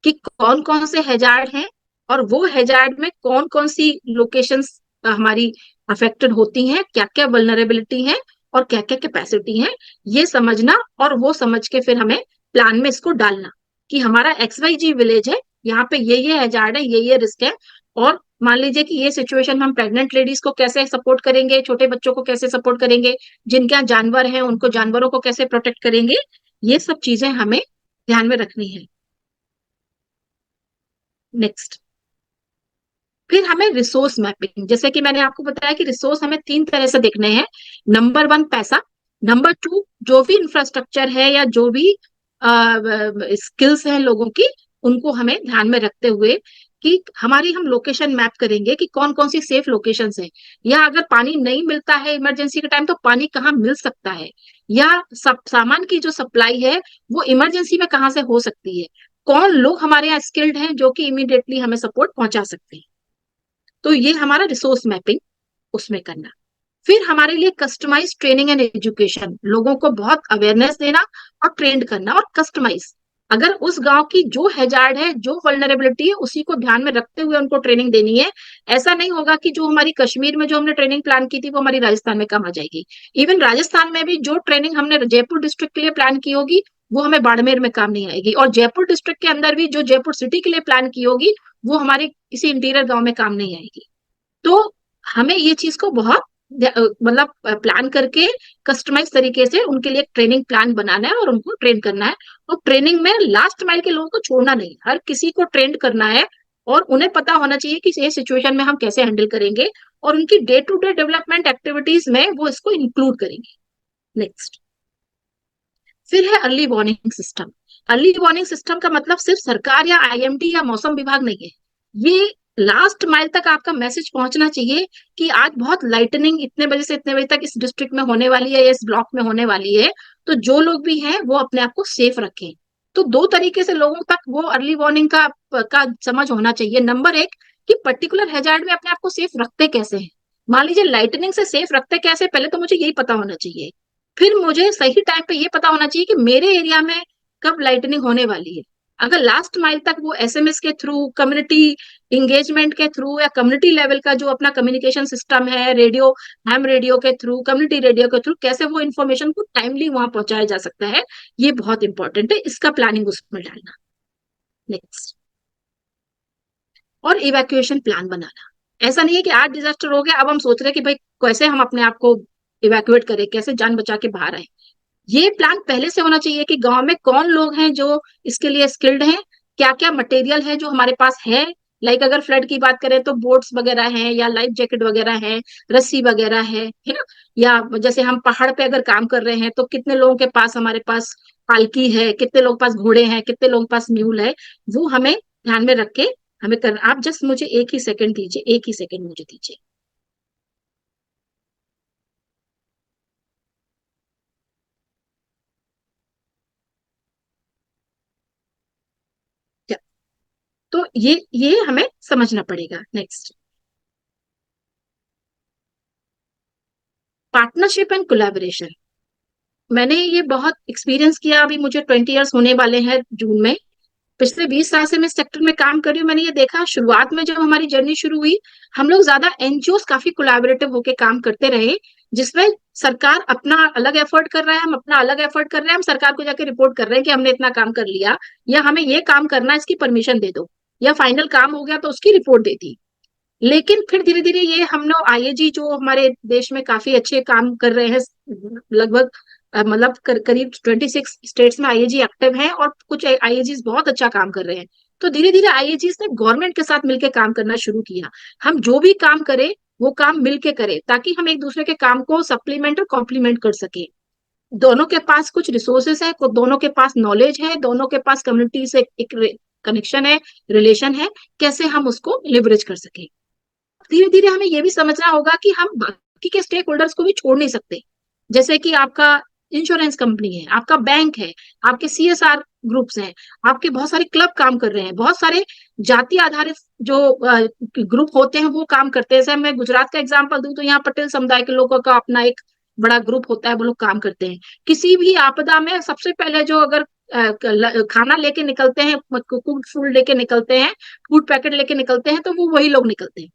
कि कौन कौन से हैजार्ड हैं और वो हैजार्ड में कौन कौन सी लोकेशंस हमारी अफेक्टेड होती हैं, क्या क्या वल्नरेबिलिटी है और क्या क्या कैपेसिटी है, ये समझना और वो समझ के फिर हमें प्लान में इसको डालना कि हमारा XYZ विलेज है, यहाँ पे ये हैजार्ड है, ये रिस्क है। और मान लीजिए कि ये सिचुएशन में हम प्रेग्नेंट लेडीज को कैसे सपोर्ट करेंगे, छोटे बच्चों को कैसे सपोर्ट करेंगे, जिनके यहाँ जानवर हैं उनको जानवरों को कैसे प्रोटेक्ट करेंगे, ये सब चीजें हमें ध्यान में रखनी है। नेक्स्ट, फिर हमें रिसोर्स मैपिंग, जैसे कि मैंने आपको बताया कि रिसोर्स हमें 3 तरह से देखने हैं। नंबर 1 पैसा, नंबर 2 जो भी इंफ्रास्ट्रक्चर है या जो भी स्किल्स हैं लोगों की, उनको हमें ध्यान में रखते हुए कि हमारी हम लोकेशन मैप करेंगे कि कौन कौन सी सेफ लोकेशंस है, या अगर पानी नहीं मिलता है इमरजेंसी के टाइम तो पानी कहाँ मिल सकता है, या सामान की जो सप्लाई है वो इमरजेंसी में कहाँ से हो सकती है, कौन लोग हमारे यहाँ स्किल्ड हैं जो कि इमीडिएटली हमें सपोर्ट पहुंचा सकते हैं। तो ये हमारा रिसोर्स मैपिंग उसमें करना। फिर हमारे लिए कस्टमाइज ट्रेनिंग एंड एजुकेशन, लोगों को बहुत अवेयरनेस देना और ट्रेंड करना और कस्टमाइज, अगर उस गांव की जो हैजार्ड है, जो वल्नरेबिलिटी है, उसी को ध्यान में रखते हुए उनको ट्रेनिंग देनी है। ऐसा नहीं होगा कि जो हमारी कश्मीर में जो हमने ट्रेनिंग प्लान की थी वो हमारी राजस्थान में काम आ जाएगी। इवन राजस्थान में भी जो ट्रेनिंग हमने जयपुर डिस्ट्रिक्ट के लिए प्लान की होगी वो हमें बाड़मेर में काम नहीं आएगी, और जयपुर डिस्ट्रिक्ट के अंदर भी जो जयपुर सिटी के लिए प्लान की होगी वो हमारे किसी इंटीरियर गांव में काम नहीं आएगी। तो हमें ये चीज को बहुत मतलब प्लान करके कस्टमाइज तरीके से उनके लिए ट्रेनिंग प्लान बनाना है और उनको ट्रेन करना है। और ट्रेनिंग में लास्ट माइल के लोगों को छोड़ना नहीं, हर किसी को ट्रेन करना है और उन्हें पता होना चाहिए कि ये सिचुएशन में हम कैसे हैंडल करेंगे, और उनकी day to day development activities में वो इसको इंक्लूड करेंगे। नेक्स्ट, फिर है early warning system. Early warning system का मतलब सिर्फ सरकार या IMD या मौसम विभाग नहीं है, ये लास्ट माइल तक आपका मैसेज पहुंचना चाहिए कि आज बहुत लाइटनिंग इतने बजे से इतने बजे तक इस डिस्ट्रिक्ट में होने वाली है या इस ब्लॉक में होने वाली है, तो जो लोग भी हैं वो अपने आप को सेफ रखें। तो 2 तरीके से लोगों तक वो अर्ली वार्निंग का समझ होना चाहिए। नंबर 1 कि पर्टिकुलर हैजार्ड में अपने आप को सेफ रखते कैसे हैं, मान लीजिए लाइटनिंग से सेफ रखते कैसे, पहले तो मुझे यही पता होना चाहिए। फिर मुझे सही टाइम पे ये पता होना चाहिए कि मेरे एरिया में कब लाइटनिंग होने वाली है। अगर लास्ट माइल तक वो SMS के थ्रू, कम्युनिटी इंगेजमेंट के थ्रू या कम्युनिटी लेवल का जो अपना कम्युनिकेशन सिस्टम है, रेडियो, हैम रेडियो के थ्रू, कम्युनिटी रेडियो के थ्रू, कैसे वो इन्फॉर्मेशन को टाइमली वहां पहुंचाया जा सकता है, ये बहुत इंपॉर्टेंट है, इसका प्लानिंग उसमें डालना। नेक्स्ट, और इवैक्यूएशन प्लान बनाना। ऐसा नहीं है कि आज डिजास्टर हो गया अब हम सोच रहे हैं कि भाई कैसे हम अपने आप को इवैक्यूएट करें, कैसे जान बचा के बाहर आए। ये प्लान पहले से होना चाहिए कि गांव में कौन लोग हैं जो इसके लिए स्किल्ड हैं, क्या क्या मटेरियल है जो हमारे पास है। लाइक अगर फ्लड की बात करें तो बोट्स वगैरह हैं या लाइफ जैकेट वगैरह है, रस्सी वगैरह है ना। या जैसे हम पहाड़ पे अगर काम कर रहे हैं तो कितने लोगों के पास, हमारे पास पालकी है, कितने लोगों के पास घोड़े हैं, कितने लोगों के पास म्यूल है, वो हमें ध्यान में रख के हमें करना। आप जस्ट मुझे एक ही सेकंड दीजिए, एक ही सेकंड मुझे दीजिए। तो ये हमें समझना पड़ेगा। Next, partnership and collaboration. मैंने ये बहुत एक्सपीरियंस किया, अभी मुझे 20 इयर्स होने वाले हैं जून में। पिछले 20 साल से मैं सेक्टर में काम कर रही हूँ। मैंने ये देखा, शुरुआत में जब हमारी जर्नी शुरू हुई, हम लोग ज्यादा एनजीओ काफी कोलैबोरेटिव होके काम करते रहे, जिसमें सरकार अपना अलग एफर्ट कर रहा है, हम अपना अलग एफर्ट कर रहे हैं, हम सरकार को जाके रिपोर्ट कर रहे हैं कि हमने इतना काम कर लिया, या हमें ये काम करना है, इसकी परमिशन दे दो, या फाइनल काम हो गया तो उसकी रिपोर्ट दे दी। लेकिन फिर धीरे धीरे ये हम लोग आईएजी जो हमारे देश में काफी अच्छे काम कर रहे हैं, लगभग मतलब करीब 26 स्टेट्स में आईएजी एक्टिव हैं, और कुछ आईएजी बहुत अच्छा काम कर रहे हैं। तो धीरे धीरे आईएजी ने गवर्नमेंट के साथ मिलकर काम करना शुरू किया। हम जो भी काम करें वो काम मिलके करें, ताकि हम एक दूसरे के काम को सप्लीमेंट और कॉम्प्लीमेंट कर सके। दोनों के पास कुछ रिसोर्सेस है, दोनों के पास नॉलेज है, दोनों के पास कम्युनिटी से एक कनेक्शन है, रिलेशन है, कैसे हम उसको लिवरेज कर सके। धीरे धीरे हमें यह भी समझना होगा कि हम बाकी के स्टेक होल्डर्स को भी छोड़ नहीं सकते। जैसे कि आपका इंश्योरेंस कंपनी है, आपका बैंक है, आपके सीएसआर ग्रुप्स हैं, आपके बहुत सारे क्लब काम कर रहे हैं, बहुत सारे जाति आधारित जो ग्रुप होते हैं वो काम करते हैं। जैसे मैं गुजरात का एग्जांपल दूं तो यहाँ पटेल समुदाय के लोगों का अपना एक बड़ा ग्रुप होता है, वो लोग काम करते हैं। किसी भी आपदा में सबसे पहले जो अगर खाना लेके निकलते हैं, कुक्ड फूड लेके निकलते हैं, फूड पैकेट लेके निकलते हैं, तो वो वही लोग निकलते हैं।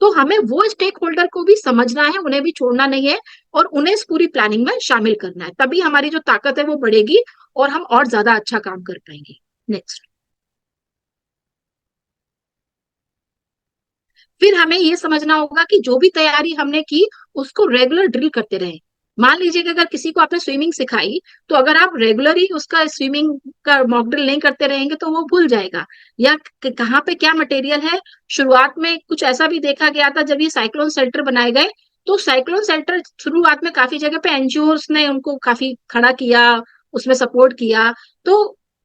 तो हमें वो स्टेक होल्डर को भी समझना है, उन्हें भी छोड़ना नहीं है, और उन्हें इस पूरी प्लानिंग में शामिल करना है। तभी हमारी जो ताकत है वो बढ़ेगी और हम और ज्यादा अच्छा काम कर पाएंगे। नेक्स्ट, फिर हमें ये समझना होगा कि जो भी तैयारी हमने की उसको रेगुलर ड्रिल करते रहे। मान लीजिए कि अगर किसी को आपने स्विमिंग सिखाई, तो अगर आप रेगुलर ही उसका स्विमिंग का मॉक ड्रिल नहीं करते रहेंगे तो वो भूल जाएगा, या कहाँ पे क्या मटेरियल है। शुरुआत में कुछ ऐसा भी देखा गया था, जब ये साइक्लोन शेल्टर बनाए गए, तो साइक्लोन शेल्टर शुरुआत में काफी जगह पे एनजीओ ने उनको काफी खड़ा किया, उसमें सपोर्ट किया। तो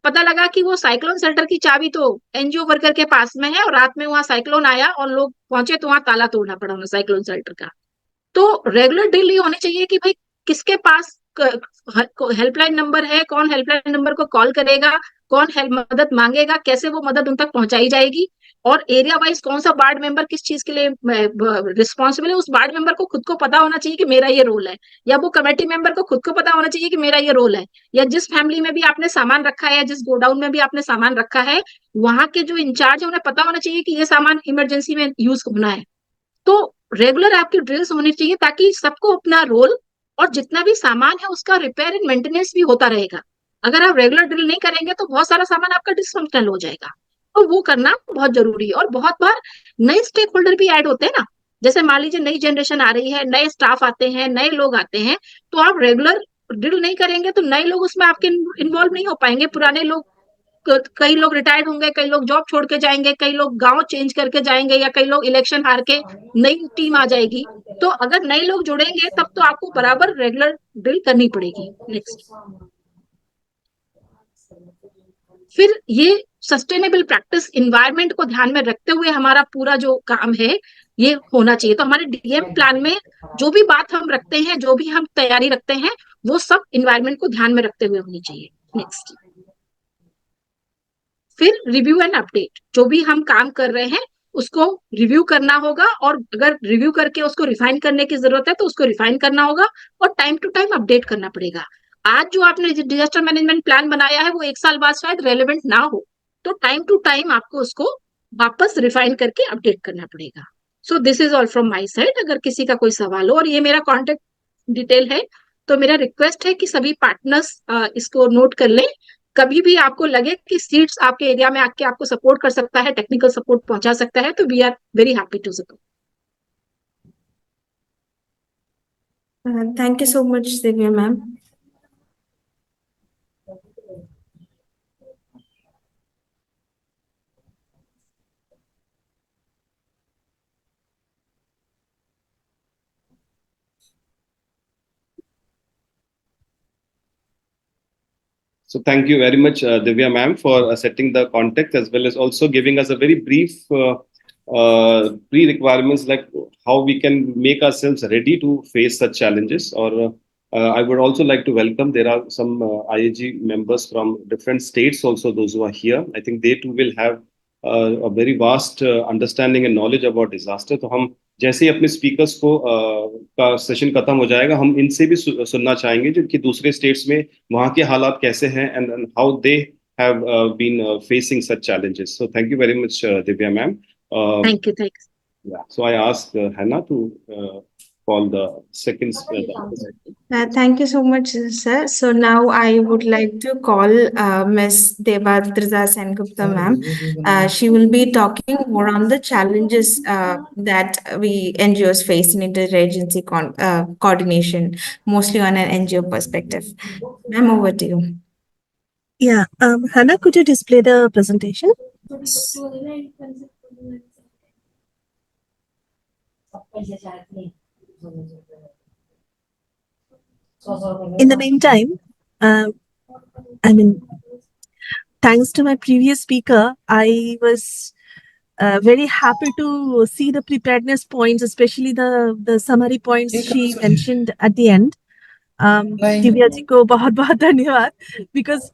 पता लगा कि वो साइक्लोन शेल्टर की चाबी तो एनजीओ वर्कर के पास में है, और रात में वहां साइक्लोन आया और लोग पहुंचे तो वहां ताला तोड़ना पड़ा उन्हें साइक्लोन शेल्टर का। तो रेगुलर ड्रिल ये होनी चाहिए कि भाई किसके पास हेल्पलाइन नंबर है, कौन हेल्पलाइन नंबर को कॉल करेगा, कौन हेल्प मदद मांगेगा, कैसे वो मदद उन तक पहुंचाई जाएगी, और एरिया वाइज कौन सा वार्ड मेंबर किस चीज के लिए रिस्पॉन्सिबल है। उस वार्ड मेंबर को खुद को पता होना चाहिए कि मेरा ये रोल है, या वो कमेटी मेंबर को खुद को पता होना चाहिए कि मेरा ये रोल है। या जिस फैमिली में भी आपने सामान रखा है, या जिस गोडाउन में भी आपने सामान रखा है, वहां के जो इंचार्ज है उन्हें पता होना चाहिए कि ये सामान इमरजेंसी में यूज होना है। तो रेगुलर आपकी ड्रिल्स होनी चाहिए, ताकि सबको अपना रोल और जितना भी सामान है उसका रिपेयर एंड मेंटेनेंस भी होता रहेगा। अगर आप रेगुलर ड्रिल नहीं करेंगे तो बहुत सारा सामान आपका डिसफंक्शनल हो जाएगा, तो वो करना बहुत जरूरी है। और बहुत बार नए स्टेक होल्डर भी ऐड होते हैं ना, जैसे मान लीजिए नई जनरेशन आ रही है, नए स्टाफ आते हैं, नए लोग आते हैं, तो आप रेगुलर ड्रिल नहीं करेंगे तो नए लोग उसमें आपके इन्वॉल्व नहीं हो पाएंगे। पुराने लोग, कई लोग रिटायर्ड होंगे, कई लोग जॉब छोड़ के जाएंगे, कई लोग गांव चेंज करके जाएंगे, या कई लोग इलेक्शन हार के नई टीम आ जाएगी। तो अगर नए लोग जुड़ेंगे तब तो आपको बराबर रेगुलर ड्रिल करनी पड़ेगी। नेक्स्ट, फिर ये सस्टेनेबल प्रैक्टिस इन्वायरमेंट को ध्यान में रखते हुए हमारा पूरा जो काम है ये होना चाहिए। तो हमारे डीएम प्लान में जो भी बात हम रखते हैं, जो भी हम तैयारी रखते हैं, वो सब इन्वायरमेंट को ध्यान में रखते हुए होनी चाहिए। नेक्स्ट, फिर रिव्यू एंड अपडेट। जो भी हम काम कर रहे हैं उसको रिव्यू करना होगा, और अगर रिव्यू करके उसको रिफाइन करने की जरूरत है तो उसको रिफाइन करना होगा, और टाइम टू टाइम अपडेट करना पड़ेगा। आज जो आपने डिजास्टर मैनेजमेंट प्लान बनाया है वो 1 साल बाद शायद रेलेवेंट ना हो, तो टाइम टू टाइम आपको उसको वापस रिफाइन करके अपडेट करना पड़ेगा। So this is all from my side. अगर किसी का कोई सवाल हो, और ये मेरा कॉन्टेक्ट डिटेल है, तो मेरा रिक्वेस्ट है कि सभी पार्टनर्स इसको नोट कर लें। कभी भी आपको लगे कि सीट्स आपके एरिया में आके आपको सपोर्ट कर सकता है, टेक्निकल सपोर्ट पहुंचा सकता है, तो we are very happy to support. Thank you so much, Divya ma'am. So thank you very much, Divya ma'am, for setting the context as well as also giving us a very brief pre-requirements, like how we can make ourselves ready to face such challenges. Or I would also like to welcome, there are some IAG members from different states also, those who are here. I think they too will have very vast understanding and knowledge about disaster. तो हम जैसे ही अपने speakers को का session खत्म हो जाएगा, हम इनसे भी सुनना चाहेंगे जो कि दूसरे स्टेट्स में वहाँ के हालात कैसे हैं and how they have been facing such challenges. So thank you very much, Divya ma'am. Thank you. Yeah. So I asked Hannah to call the second. Thank you so much, sir. So now I would like to call Ms. Devadrita Sengupta ma'am. She will be talking more on the challenges that we NGOs face in interagency coordination, mostly on an NGO perspective. Ma'am, over to you. Yeah, Hannah, could you display the presentation? In the meantime, thanks to my previous speaker, I was very happy to see the preparedness points, especially the summary points she mentioned at the end. Divya ji ko bahut bahut धन्यवाद, because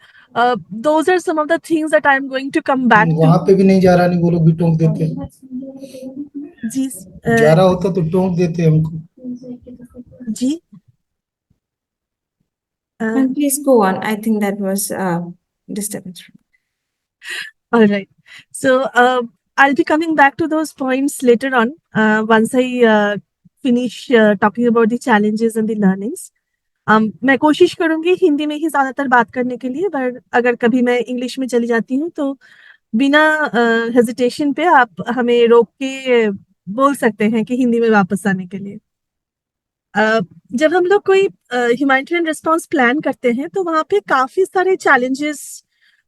those are some of the things that I'm going to come back to. वहाँ पे भी नहीं जा रहा, नहीं वो लोग भी टोक देते हैं जी, जा रहा होता तो टोक देते हमको जी। And please go on. I think that was disturbance. All right. So I'll be coming back to those points later on once I finish talking about the challenges and the learnings. मैं कोशिश करूंगी हिंदी में ही ज्यादातर बात करने के लिए, पर अगर कभी मैं इंग्लिश में चली जाती हूँ तो बिना हेजिटेशन पे आप हमें रोक के बोल सकते हैं कि हिंदी में वापस आने के लिए। जब हम लोग कोई ह्यूमैनिटेरियन रिस्पांस प्लान करते हैं तो वहाँ पे काफी सारे चैलेंजेस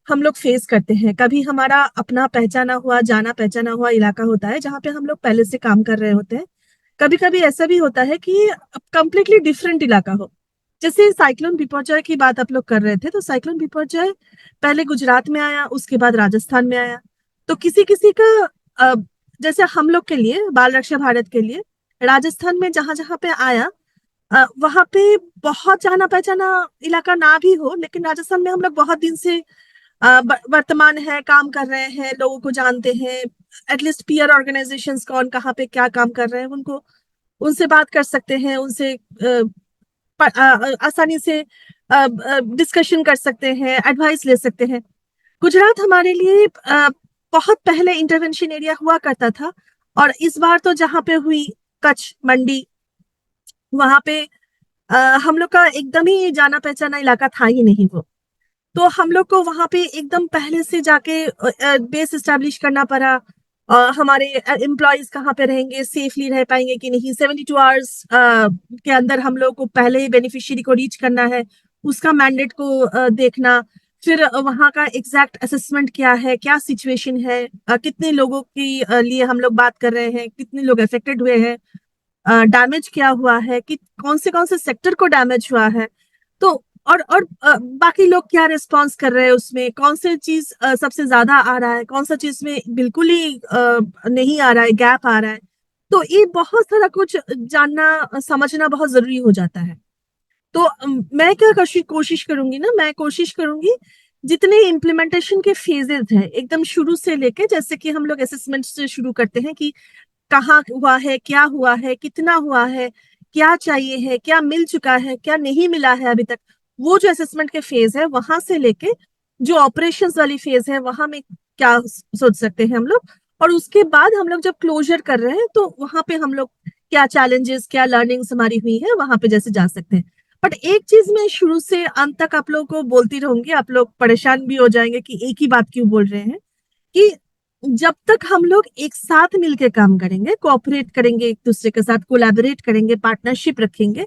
हम लोग फेस करते हैं। कभी हमारा अपना पहचाना हुआ, जाना पहचाना हुआ इलाका होता है जहाँ पे हम लोग पहले से काम कर रहे होते हैं। कभी कभी ऐसा भी होता है कि कंप्लीटली डिफरेंट इलाका हो। जैसे साइक्लोन बिपरजॉय की बात आप लोग कर रहे थे, तो साइक्लोन बिपरजॉय पहले गुजरात में आया, उसके बाद राजस्थान में आया। तो किसी किसी का जैसे हम लोग के लिए, बाल रक्षा भारत के लिए, राजस्थान में जहां जहां पे आया वहां पे बहुत जाना पहचाना इलाका ना भी हो, लेकिन राजस्थान में हम लोग बहुत दिन से वर्तमान है, काम कर रहे हैं, लोगों को जानते हैं, एटलीस्ट पीयर ऑर्गेनाइजेशंस कौन कहाँ पे क्या काम कर रहे हैं उनको, उनसे बात कर सकते हैं, उनसे आसानी से डिस्कशन कर सकते हैं, एडवाइस ले सकते हैं। गुजरात हमारे लिए बहुत पहले इंटरवेंशन एरिया हुआ करता था, और इस बार तो जहाँ पे हुई कच्छ मंडी, वहां पे हम लोग का एकदम ही जाना पहचाना इलाका था ही नहीं वो। तो हम लोग को वहां पे एकदम पहले से जाके बेस एस्टेब्लिश करना पड़ा। हमारे एम्प्लॉयज कहाँ पे रहेंगे, सेफली रह पाएंगे कि नहीं, 72 आवर्स के अंदर हम लोग को पहले ही बेनिफिशियरी को रीच करना है, उसका मैंडेट को देखना, फिर वहाँ का एग्जैक्ट असेसमेंट क्या है, क्या सिचुएशन है, कितने लोगों के लिए हम लोग बात कर रहे हैं, कितने लोग अफेक्टेड हुए हैं, डैमेज क्या हुआ है, कि कौन से सेक्टर को डैमेज हुआ है, तो और बाकी लोग क्या रिस्पांस कर रहे हैं, उसमें कौन सी चीज सबसे ज्यादा आ रहा है, कौन सा चीज में बिल्कुल ही नहीं आ रहा है, गैप आ रहा है। तो ये बहुत सारा कुछ जानना समझना बहुत जरूरी हो जाता है। तो मैं क्या कोशिश करूंगी ना, मैं कोशिश करूंगी जितने इम्प्लीमेंटेशन के फेजेस हैं एकदम शुरू से लेके, जैसे कि हम लोग असेसमेंट से शुरू करते हैं कि कहाँ हुआ है, क्या हुआ है, कितना हुआ है, क्या चाहिए है, क्या मिल चुका है, क्या नहीं मिला है अभी तक, वो जो असेसमेंट के फेज है, वहां से लेके जो ऑपरेशंस वाली फेज है, वहां में क्या सोच सकते हैं हम लोग, और उसके बाद हम लोग जब क्लोजर कर रहे हैं तो वहां पे हम लोग क्या चैलेंजेस, क्या लर्निंग्स हमारी हुई है, वहां पे जैसे जा सकते हैं। बट एक चीज मैं शुरू से अंत तक आप लोग को बोलती रहूंगी, आप लोग परेशान भी हो जाएंगे कि एक ही बात क्यों बोल रहे हैं, कि जब तक हम लोग एक साथ मिलकर काम करेंगे, कोऑपरेट करेंगे, एक दूसरे के साथ कोलैबोरेट करेंगे, पार्टनरशिप रखेंगे,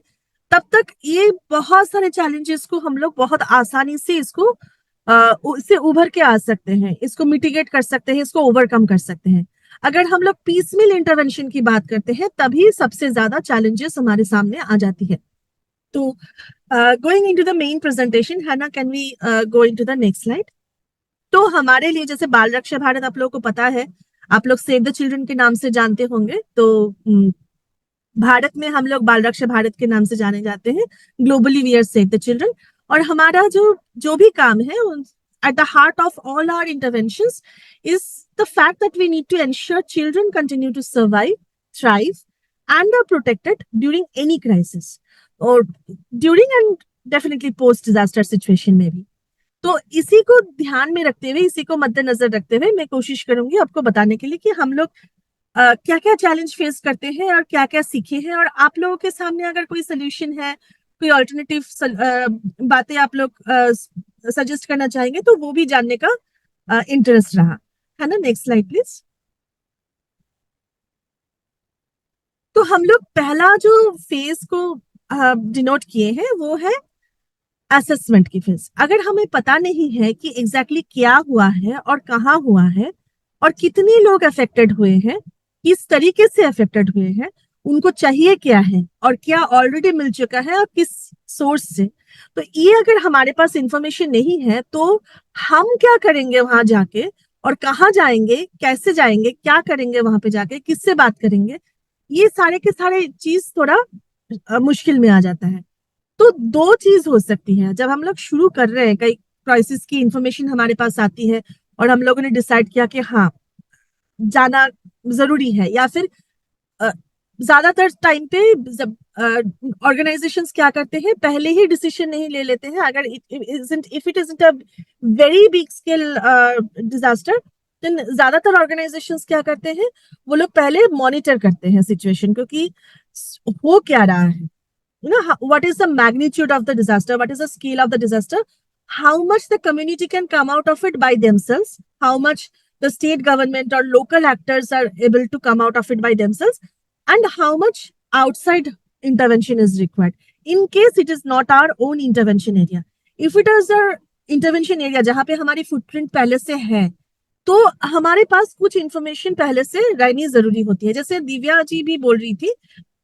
तब तक ये बहुत सारे चैलेंजेस को हम लोग बहुत आसानी से इससे उभर के आ सकते हैं, इसको मिटिगेट कर सकते हैं, इसको ओवरकम कर सकते हैं। अगर हम लोग पीसमिल इंटरवेंशन की बात करते हैं, तभी सबसे ज्यादा चैलेंजेस हमारे सामने आ जाती है। तो going into the main presentation, हैना, can we go into the next slide. तो हमारे लिए जैसे बाल रक्षा भारत आप लोगों को पता है, आप लोग सेव द चिल्ड्रन के नाम से जानते होंगे, तो भारत में हम लोग बाल रक्षा भारत के नाम से जाने जाते हैं, globally we are Save the Children. और हमारा जो भी काम है at the heart of all our interventions is the fact that we need to ensure children continue to survive, thrive, and are protected during any crisis, or during and definitely post disaster situation में भी. तो इसी को ध्यान में रखते हुए, इसी को मद्देनजर रखते हुए मैं कोशिश करूंगी आपको बताने के लिए कि हम लोग क्या क्या चैलेंज फेस करते हैं और क्या क्या सीखे हैं, और आप लोगों के सामने अगर कोई सोल्यूशन है, कोई ऑल्टरनेटिव बातें आप लोग सजेस्ट करना चाहेंगे तो वो भी जानने का इंटरेस्ट रहा है ना. Next slide please. तो हम लोग पहला जो फेज को डिनोट किए हैं वो है असेसमेंट की फेज. अगर हमें पता नहीं है कि एग्जैक्टली क्या हुआ है और कहाँ हुआ है और कितने लोग अफेक्टेड हुए हैं, किस तरीके से अफेक्टेड हुए हैं, उनको चाहिए क्या है और क्या ऑलरेडी मिल चुका है और किस सोर्स से, तो ये अगर हमारे पास इंफॉर्मेशन नहीं है तो हम क्या करेंगे वहां जाके, और कहाँ जाएंगे, कैसे जाएंगे, क्या करेंगे वहां पे जाके, किससे बात करेंगे, ये सारे के सारे चीज थोड़ा मुश्किल में आ जाता है. तो दो चीज हो सकती है. जब हम लोग शुरू कर रहे हैं, कई क्राइसिस की इंफॉर्मेशन हमारे पास आती है और हम लोगों ने डिसाइड किया कि हाँ जाना जरूरी है, या फिर ज्यादातर टाइम पे ऑर्गेनाइजेशंस क्या करते हैं, पहले ही डिसीजन नहीं ले लेते हैं. अगर if it isn't a very big scale disaster, then ज्यादातर ऑर्गेनाइजेशंस क्या करते हैं, वो लोग पहले मॉनिटर करते हैं सिचुएशन को कि हो क्या रहा है, you know, what is the magnitude of the disaster, what is the scale of the disaster, how much the community can come out of it by themselves, how much the state government or local actors are able to come out of it by themselves, and how much outside intervention is required in case it is not our own intervention area. If it is our intervention area जहाँ पे हमारी footprint पहले से है, तो हमारे पास कुछ information पहले से रहनी जरूरी होती है. जैसे दिव्या जी भी बोल रही थी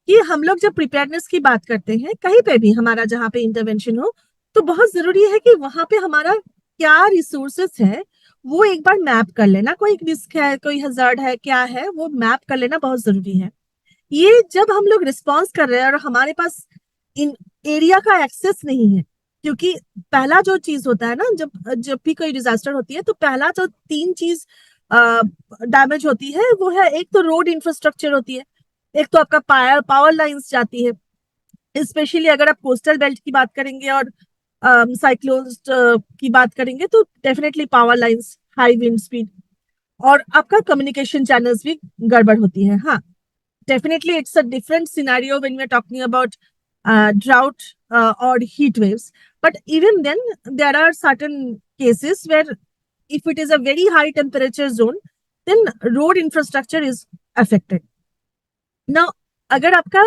कि हम लोग जब प्रिपेयरनेस की बात करते हैं कहीं पे भी हमारा जहाँ पे इंटरवेंशन हो, तो बहुत जरूरी है कि वहां पे हमारा क्या रिसोर्सेस है वो एक बार मैप कर लेना. कोई रिस्क है, कोई हजार्ड है, क्या है, वो मैप कर लेना बहुत जरूरी है. ये जब हम लोग रिस्पॉन्स कर रहे हैं और हमारे पास इन एरिया का एक्सेस नहीं है, क्योंकि पहला जो चीज होता है ना, जब भी कोई डिजास्टर होती है तो पहला जो 3 चीज डैमेज होती है वो है, एक तो रोड इंफ्रास्ट्रक्चर होती है, एक तो आपका पावर लाइंस जाती है, स्पेशली अगर आप कोस्टल बेल्ट की बात करेंगे और साइक्लोन्स की बात करेंगे तो definitely power lines, high wind speed, और आपका कम्युनिकेशन चैनल्स भी गड़बड़ होती है. हाँ, definitely it's a different scenario when we are talking about drought or heat waves, but even then there are certain cases where if it is a very high temperature zone then road infrastructure is affected. Now अगर आपका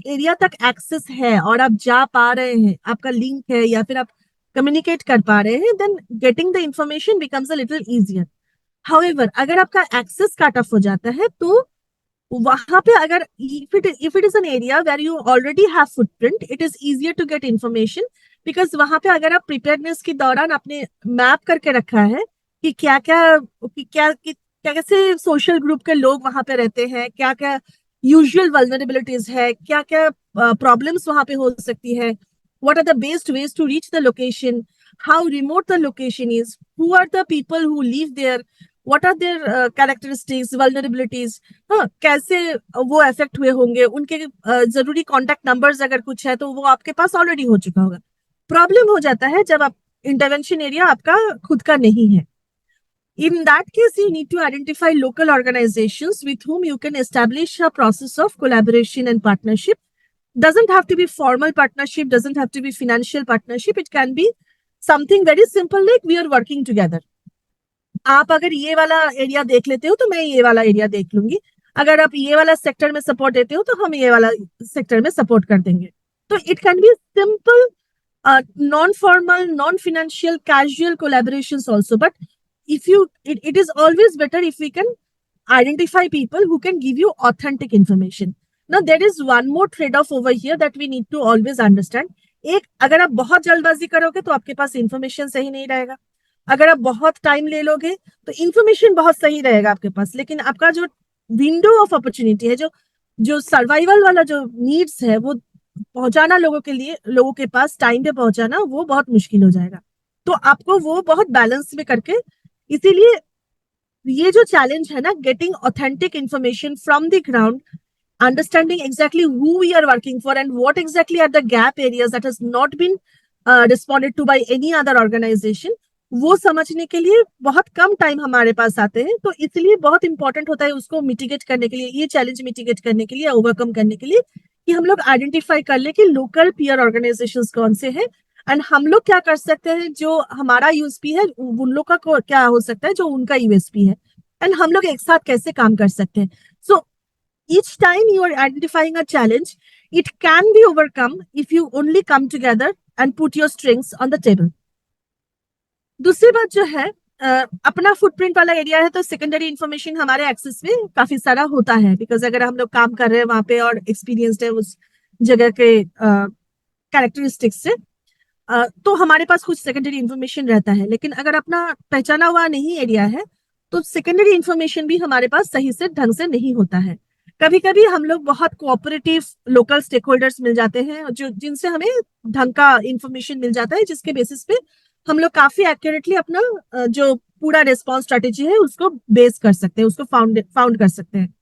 area तक access है और आप जा पा रहे हैं, आपका लिंक है या फिर आप कम्युनिकेट कर पा रहे हैं, then getting the information becomes a little easier. However, अगर आपका एक्सेस कट ऑफ हो जाता है तो वहां पे अगर if it is an area where you already have footprint, it is easier to get information, because वहां पे अगर आप प्रिपेयरनेस के दौरान आपने मैप करके रखा है कि क्या कैसे सोशल ग्रुप के लोग वहां पे रहते हैं, क्या क्या यूजुअल वल्नरेबिलिटीज है, क्या क्या प्रॉब्लम्स वहां पे हो सकती है, what are the best ways to reach the location, how remote the location is, who are the people who live there, what are their characteristics, vulnerabilities, कैसे वो अफेक्ट हुए होंगे, उनके जरूरी कॉन्टेक्ट नंबर्स अगर कुछ है तो वो आपके पास ऑलरेडी हो चुका होगा. प्रॉब्लम हो जाता है जब आप इंटरवेंशन एरिया आपका खुद का नहीं है. In that case, you need to identify local organizations with whom you can establish a process of collaboration and partnership. Doesn't have to be formal partnership, doesn't have to be financial partnership. It can be something very simple like we are working together. आप अगर ये वाला area देख लेते हो तो मैं ये वाला एरिया देख लूंगी, अगर आप ये वाला सेक्टर में सपोर्ट देते हो तो हम ये वाला सेक्टर में सपोर्ट कर देंगे. तो it can be simple, non formal, non financial, casual collaborations also, but it is always better if we can identify people who can give you authentic information. Now there is one more trade-off over here that we need to always understand. एक, अगर आप बहुत जल्दबाजी करोगे तो आपके पास information सही नहीं रहेगा. अगर आप बहुत टाइम ले लोगे तो इंफॉर्मेशन बहुत सही रहेगा आपके पास, लेकिन आपका जो विंडो ऑफ अपॉर्चुनिटी है, जो सर्वाइवल वाला जो नीड्स है वो पहुंचाना लोगों के पास टाइम पे पहुंचाना, वो बहुत मुश्किल हो जाएगा. तो आपको वो बहुत बैलेंस में करके, इसीलिए ये जो चैलेंज है ना, getting authentic information from the ground, understanding exactly who we are working for and what exactly are the gap areas that has not been responded to by any other organization, वो समझने के लिए बहुत कम time हमारे पास आते हैं। तो इसलिए बहुत इंपॉर्टेंट होता है उसको मिटिगेट करने के लिए, ये चैलेंज मिटिगेट करने के लिए, ओवरकम करने के लिए, कि हम लोग आइडेंटिफाई कर ले कि लोकल पीयर ऑर्गेनाइजेशंस कौन से हैं एंड हम लोग क्या कर सकते हैं, जो हमारा यूएसपी है उन लोग का क्या हो सकता है जो उनका यूएसपी है, एंड हम लोग एक साथ कैसे काम कर सकते हैं। सो each time you are identifying a challenge, it can be overcome if you only come together and put your strengths on the table. दूसरी बात जो है, अपना फुटप्रिंट वाला एरिया है तो सेकेंडरी इंफॉर्मेशन हमारे एक्सेस में काफी सारा होता है, बिकॉज अगर हम लोग काम कर रहे हैं वहां पे और एक्सपीरियंस्ड है उस जगह के कैरेक्टरिस्टिक्स से, तो हमारे पास कुछ सेकेंडरी इंफॉर्मेशन रहता है। लेकिन अगर अपना पहचाना हुआ नहीं एरिया है तो सेकेंडरी इंफॉर्मेशन भी हमारे पास सही से ढंग से नहीं होता है। कभी कभी हम लोग बहुत कोऑपरेटिव लोकल स्टेक होल्डर्स मिल जाते हैं जो जिनसे हमें ढंग का इंफॉर्मेशन मिल जाता है, जिसके बेसिस पे हम लोग काफी एक्यूरेटली अपना जो पूरा रिस्पॉन्स स्ट्रेटेजी है उसको बेस कर सकते हैं, उसको फाउंड कर सकते हैं।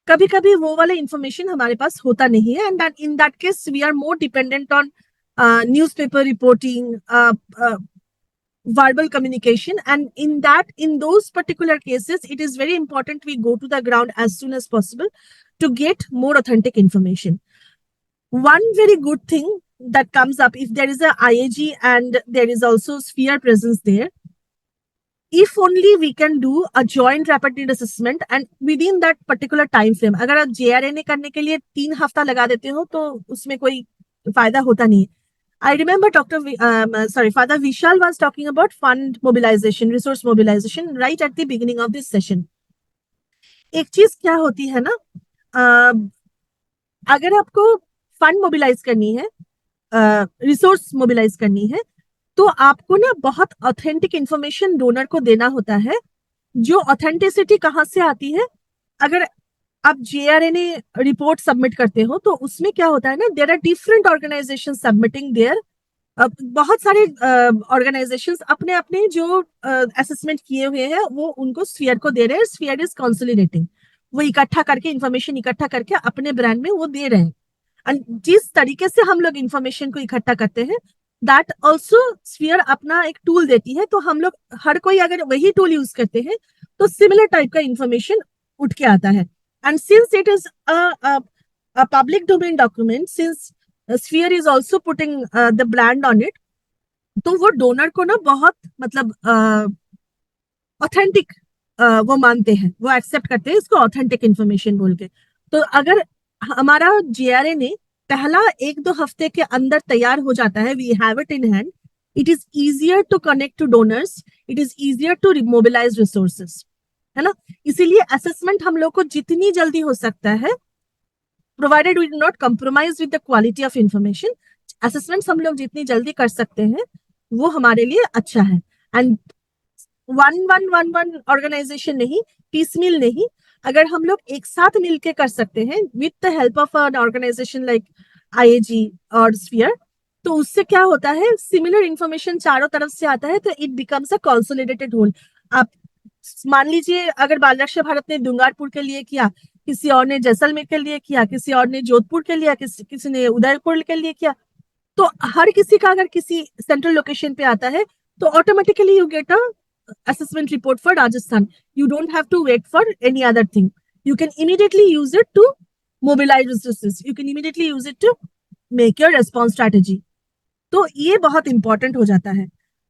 कभी कभी वो वाला इंफॉर्मेशन हमारे पास होता नहीं है, and in that case we are more dependent on newspaper reporting, verbal communication, and in those particular cases it is very important we go to the ground as soon as possible to get more authentic information. One very good thing that comes up, if there is a IAG and there is also sphere presence there, if only we can do a joint rapid need assessment and within that particular time frame, अगर आप JRNA करने के लिए 3 हफ्ता लगा देते हो तो उसमें कोई फायदा होता नहीं है। I remember Father Vishal was talking about fund mobilization, resource mobilization right at the beginning of this session. एक चीज क्या होती है ना, अगर आपको फंड मोबिलाइज करनी है, रिसोर्स मोबिलाइज करनी है, तो आपको ना बहुत ऑथेंटिक इंफॉर्मेशन डोनर को देना होता है। जो ऑथेंटिसिटी कहाँ से आती है, अगर आप JRNA रिपोर्ट सबमिट करते हो तो उसमें क्या होता है ना, there are different organisation submitting their, बहुत सारे ऑर्गेनाइजेशंस अपने अपने जो असेसमेंट किए हुए हैं वो उनको स्फीयर को दे रहे हैं। स्फीयर इज कंसोलिडेटिंग, वो इकट्ठा करके इंफॉर्मेशन इकट्ठा करके अपने ब्रांड में वो दे रहे हैं। एंड जिस तरीके से हम लोग इंफॉर्मेशन को इकट्ठा करते हैं, दैट ऑल्सो स्फीयर अपना एक टूल देती है। तो हम लोग हर कोई अगर वही टूल यूज करते हैं तो सिमिलर टाइप का इंफॉर्मेशन उठ के आता है। And since it is a public domain document, since Sphere is also putting the brand on it, तो वो डोनर को ना बहुत मतलब ऑथेंटिक वो मानते हैं, वो एक्सेप्ट करते हैं इसको ऑथेंटिक इंफॉर्मेशन बोल के। तो अगर हमारा JRNA पहला 1-2 हफ्ते के अंदर तैयार हो जाता है, we have it in hand, it is easier to connect to donors, it is easier to mobilise resources, है ना। इसीलिए असेसमेंट हम लोग को जितनी जल्दी हो सकता है, provided we do not compromise with the quality of information, assessment हम लोग जितनी जल्दी कर सकते हैं वो हमारे लिए अच्छा है। एंड वन ऑर्गेनाइजेशन नहीं, पीसमील नहीं, अगर हम लोग एक साथ मिलके कर सकते हैं with the help of an organisation like IAG और स्फीयर, तो उससे क्या होता है, सिमिलर इंफॉर्मेशन चारों तरफ से आता है, तो it becomes a consolidated whole. आप मान लीजिए अगर बाल रक्षा भारत ने डूंगरपुर के लिए किया, किसी और ने जैसलमेर के लिए किया, किसी और ने जोधपुर के लिए, किसी ने उदयपुर के लिए किया, तो हर किसी का अगर किसी सेंट्रल लोकेशन पे आता है तो automatically you get a assessment report for Rajasthan. You don't have to wait for any other thing. You can immediately use it to mobilize resources. You can immediately use it to make your response strategy. तो ये बहुत important हो जाता है।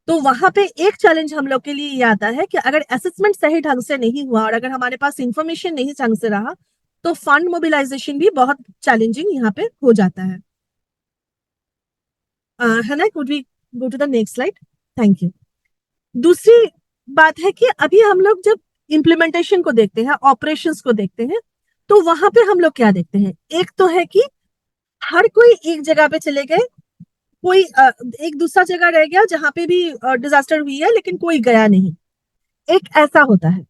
तो वहां पे एक चैलेंज हम लोग के लिए ये आता है कि अगर असेसमेंट सही ढंग से नहीं हुआ और अगर हमारे पास इंफॉर्मेशन नहीं ढंग से रहा तो फंड मोबिलाइजेशन भी बहुत चैलेंजिंग यहाँ पे हो जाता है। हना, could we go to the next slide? Thank you. दूसरी बात है कि अभी हम लोग जब इम्प्लीमेंटेशन को देखते हैं, ऑपरेशंस को देखते हैं, तो वहां पे हम लोग क्या देखते हैं, एक तो है कि हर कोई एक जगह पे चले गए, कोई एक दूसरा जगह रह गया जहां पे भी डिजास्टर हुई है लेकिन कोई गया नहीं, एक ऐसा होता है।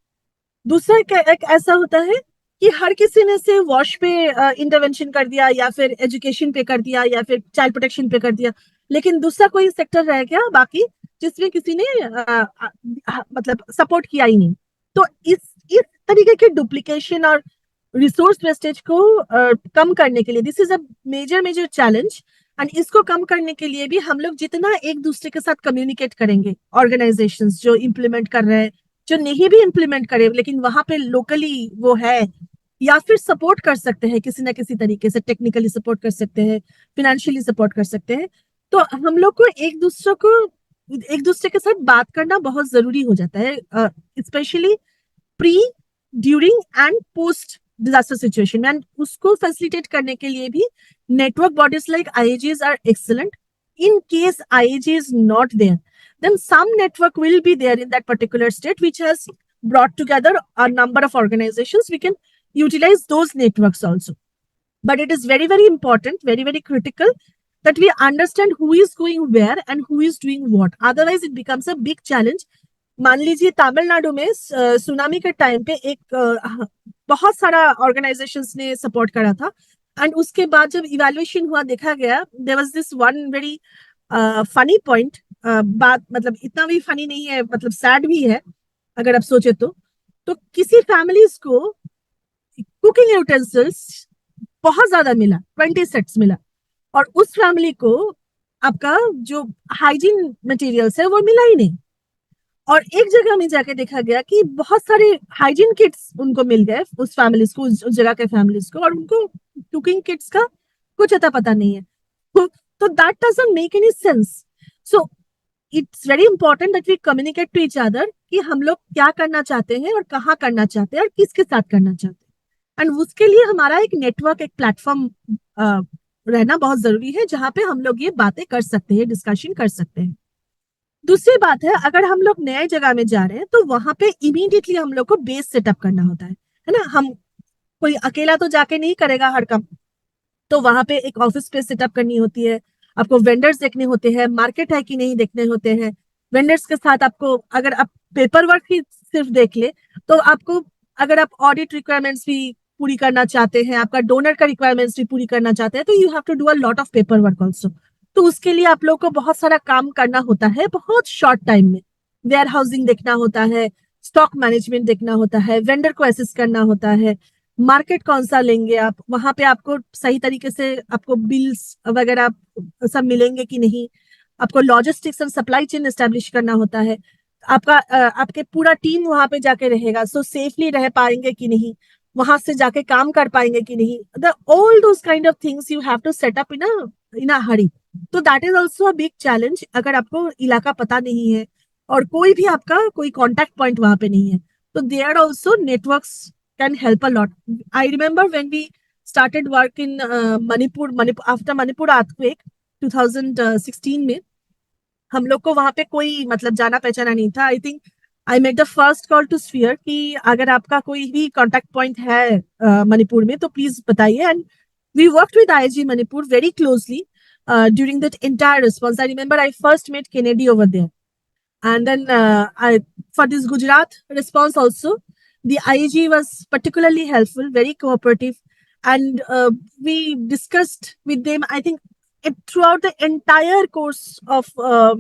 दूसरा एक ऐसा होता है कि हर किसी ने से वॉश पे इंटरवेंशन कर दिया या फिर एजुकेशन पे कर दिया या फिर चाइल्ड प्रोटेक्शन पे कर दिया, लेकिन दूसरा कोई सेक्टर रह गया बाकी जिसमें किसी ने मतलब सपोर्ट किया ही नहीं। तो इस तरीके के डुप्लीकेशन और रिसोर्स वेस्टेज को कम करने के लिए this is a major challenge, and इसको कम करने के लिए भी हम लोग जितना एक दूसरे के साथ कम्युनिकेट करेंगे, ऑर्गेनाइजेशंस जो इम्प्लीमेंट कर रहे हैं, जो नहीं भी इम्प्लीमेंट करे लेकिन वहां पे लोकली वो है, या फिर सपोर्ट कर सकते हैं किसी ना किसी तरीके से, टेक्निकली सपोर्ट कर सकते हैं, फिनेंशियली सपोर्ट कर सकते हैं, तो हम लोग को एक दूसरे के साथ बात करना बहुत जरूरी हो जाता है, specially pre, during and post disaster situation. And उसको फैसिलिटेट करने के लिए भी network bodies like IAGs are excellent. In case IAG is not there, then some network will be there in that particular state which has brought together a number of organizations. We can utilize those networks also. But it is very important, very critical that we understand who is going where and who is doing what. Otherwise, it becomes a big challenge. मान लीजिए तमिलनाडु में tsunami के time पे एक बहुत सारा organisations ने support करा था, एंड उसके बाद जब इवैल्यूएशन हुआ देखा गया, there was this one very funny point, बात मतलब इतना भी फनी नहीं है, मतलब सैड भी है अगर आप सोचे तो किसी फैमिलीज को कुकिंग यूटेंसिल्स बहुत ज्यादा मिला, 20 सेट्स मिला, और उस फैमिली को आपका जो हाइजीन मटेरियल्स है वो मिला ही नहीं। और एक जगह में जाके देखा गया कि बहुत सारे हाइजीन किट्स उनको मिल गए, उस फैमिलीज को, उस जगह के फैमिलीज को, और उनको कुकिंग किट्स का कुछ अता पता नहीं है। तो that doesn't make any sense. So it's very important that we communicate to each other कि हम लोग क्या करना चाहते हैं और कहाँ करना चाहते हैं और किसके साथ करना चाहते हैं, एंड उसके लिए हमारा एक नेटवर्क, एक प्लेटफॉर्म रहना बहुत जरूरी है जहाँ पे हम लोग ये बातें कर सकते हैं, डिस्कशन कर सकते हैं। दूसरी बात है, अगर हम लोग नए जगह में जा रहे हैं तो वहां पे इमीडिएटली हम लोग को बेस सेटअप करना होता है ना। हम कोई अकेला तो जाके नहीं करेगा हर काम, तो वहां पे एक ऑफिस स्पेस सेटअप करनी होती है, आपको वेंडर्स देखने होते हैं, मार्केट है कि नहीं देखने होते हैं, वेंडर्स के साथ आपको, अगर आप पेपर वर्क ही सिर्फ देख ले तो आपको, अगर आप ऑडिट रिक्वायरमेंट्स भी पूरी करना चाहते हैं, आपका डोनर का रिक्वायरमेंट्स भी पूरी करना चाहते हैं, तो you have to do a lot of paper work also. तो उसके लिए आप लोग को बहुत सारा काम करना होता है बहुत शॉर्ट टाइम में। वेयर हाउसिंग देखना होता है, स्टॉक मैनेजमेंट देखना होता है, वेंडर को असिस्ट करना होता है, मार्केट कौन सा लेंगे आप, वहां पे आपको सही तरीके से आपको बिल्स वगैरह सब मिलेंगे कि नहीं, आपको logistics and supply chain establish करना होता है, आपका आपके पूरा टीम वहां पे जाके रहेगा, सो सेफली रह पाएंगे कि नहीं, वहां से जाके काम कर पाएंगे कि नहीं, all those kind of things you have to set up in a hurry. तो that is also a big challenge अगर आपको इलाका पता नहीं है और कोई भी आपका कोई कॉन्टेक्ट पॉइंट वहां पे नहीं है, तो there also networks can help a lot. I remember when we started work in Manipur after Manipur earthquake 2016 में, हम लोग को वहां पे कोई मतलब जाना पहचाना नहीं था। I think I made the first call to Sphere कि अगर आपका कोई भी कॉन्टेक्ट पॉइंट है मणिपुर में तो प्लीज बताइए, and we worked with IAG Manipur very closely during that entire response. I remember I first met Kennedy over there, and then for this Gujarat response also, the IAG was particularly helpful, very cooperative, and we discussed with them. I think throughout the entire course of our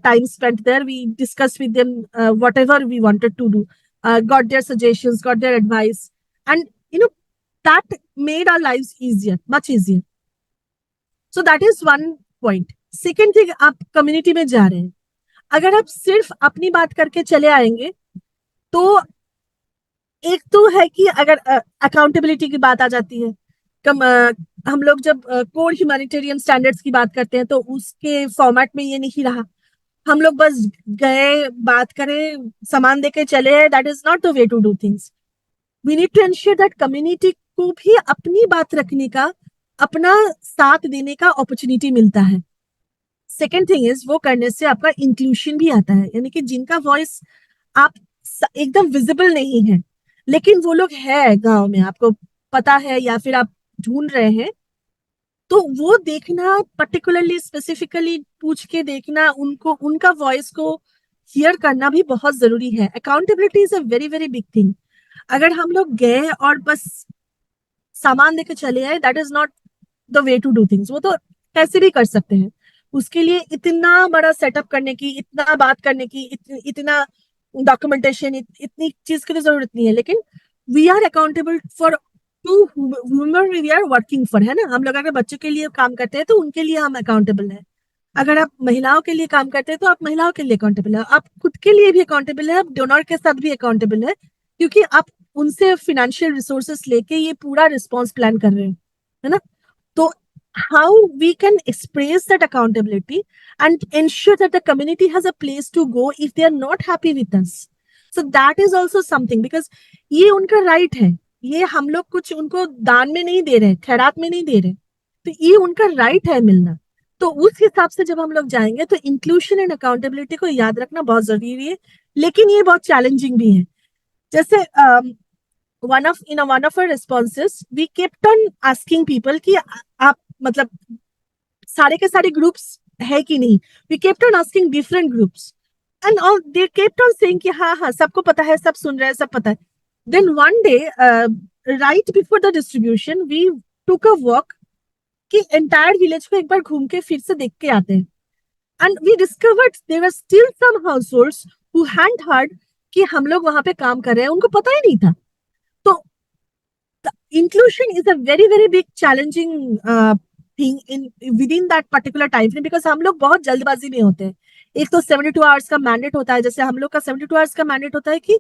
time spent there, we discussed with them whatever we wanted to do, got their suggestions, got their advice, and that made our lives easier, much easier. So that is one point. Second thing, आप community में जा रहे हैं, अगर आप सिर्फ अपनी बात करके चले आएंगे तो एक तो है कि अगर अकाउंटेबिलिटी की बात आ जाती है, हम लोग जब कोर ह्यूमैनिटेरियन स्टैंडर्ड्स की बात करते हैं तो उसके फॉर्मेट में ये नहीं रहा, हम लोग बस गए, बात करें, सामान देके चले, that is not the way to do things. We need to ensure that community को भी अपनी बात रखने का, अपना साथ देने का अपॉर्चुनिटी मिलता है। सेकेंड थिंग इज, वो करने से आपका इंक्लूशन भी आता है, यानी कि जिनका वॉइस आप एकदम विजिबल नहीं है लेकिन वो लोग है गांव में, आपको पता है या फिर आप ढूंढ रहे हैं, तो वो देखना, पर्टिकुलरली स्पेसिफिकली पूछ के देखना, उनको, उनका वॉइस को हियर करना भी बहुत जरूरी है। Accountability is a very big thing. अगर हम लोग गए और बस सामान देके चले आए, that is not the way to do things. वो तो कैसे भी कर सकते हैं, उसके लिए इतना बड़ा सेटअप करने की, इतना बात करने की, इतना डॉक्यूमेंटेशन, इतनी चीज की तो जरूरत नहीं है। लेकिन we are accountable for to we are working for, है ना। हम लोग अगर बच्चों के लिए काम करते हैं तो उनके लिए हम अकाउंटेबल है। अगर आप महिलाओं के लिए काम करते हैं तो आप महिलाओं के लिए अकाउंटेबल है। आप खुद के लिए भी अकाउंटेबल है, आप डोनर के साथ भी अकाउंटेबल है, क्योंकि आप उनसे फाइनेंशियल रिसोर्सेस लेके ये पूरा रिस्पॉन्स प्लान कर रहे हैं, है ना। तो how we can express that accountability and ensure that the community has a place to go if they are not happy with us. So that is also something, because ये उनका right है, ये हम लोग कुछ उनको दान में नहीं दे रहे, खैरात में नहीं दे रहे, तो ये उनका राइट है मिलना। तो उस हिसाब से जब हम लोग जाएंगे तो इंक्लूशन एंड अकाउंटेबिलिटी को याद रखना बहुत जरूरी है, लेकिन ये बहुत चैलेंजिंग भी है। जैसे one of our responses we kept on asking people कि आप मतलब सारे के सारे ग्रुप्स है कि नहीं। we kept on asking different groups and all they kept on saying कि हाँ हाँ सबको पता है, सब सुन रहे हैं, सब पता है। then one day right before the distribution we took a walk कि entire village को एक बार घूम के फिर से देख के आते हैं। and we discovered there were still some households who hadn't heard कि हम लोग वहां पे काम कर रहे हैं, उनको पता ही नहीं था। तो inclusion is a very very big challenging thing in within that particular time frame, because हम लोग बहुत जल्दबाजी में होते हैं। एक तो 72 आवर्स का मैंडेट होता है, जैसे हम लोग का 72 आवर्स का मैंडेट होता है कि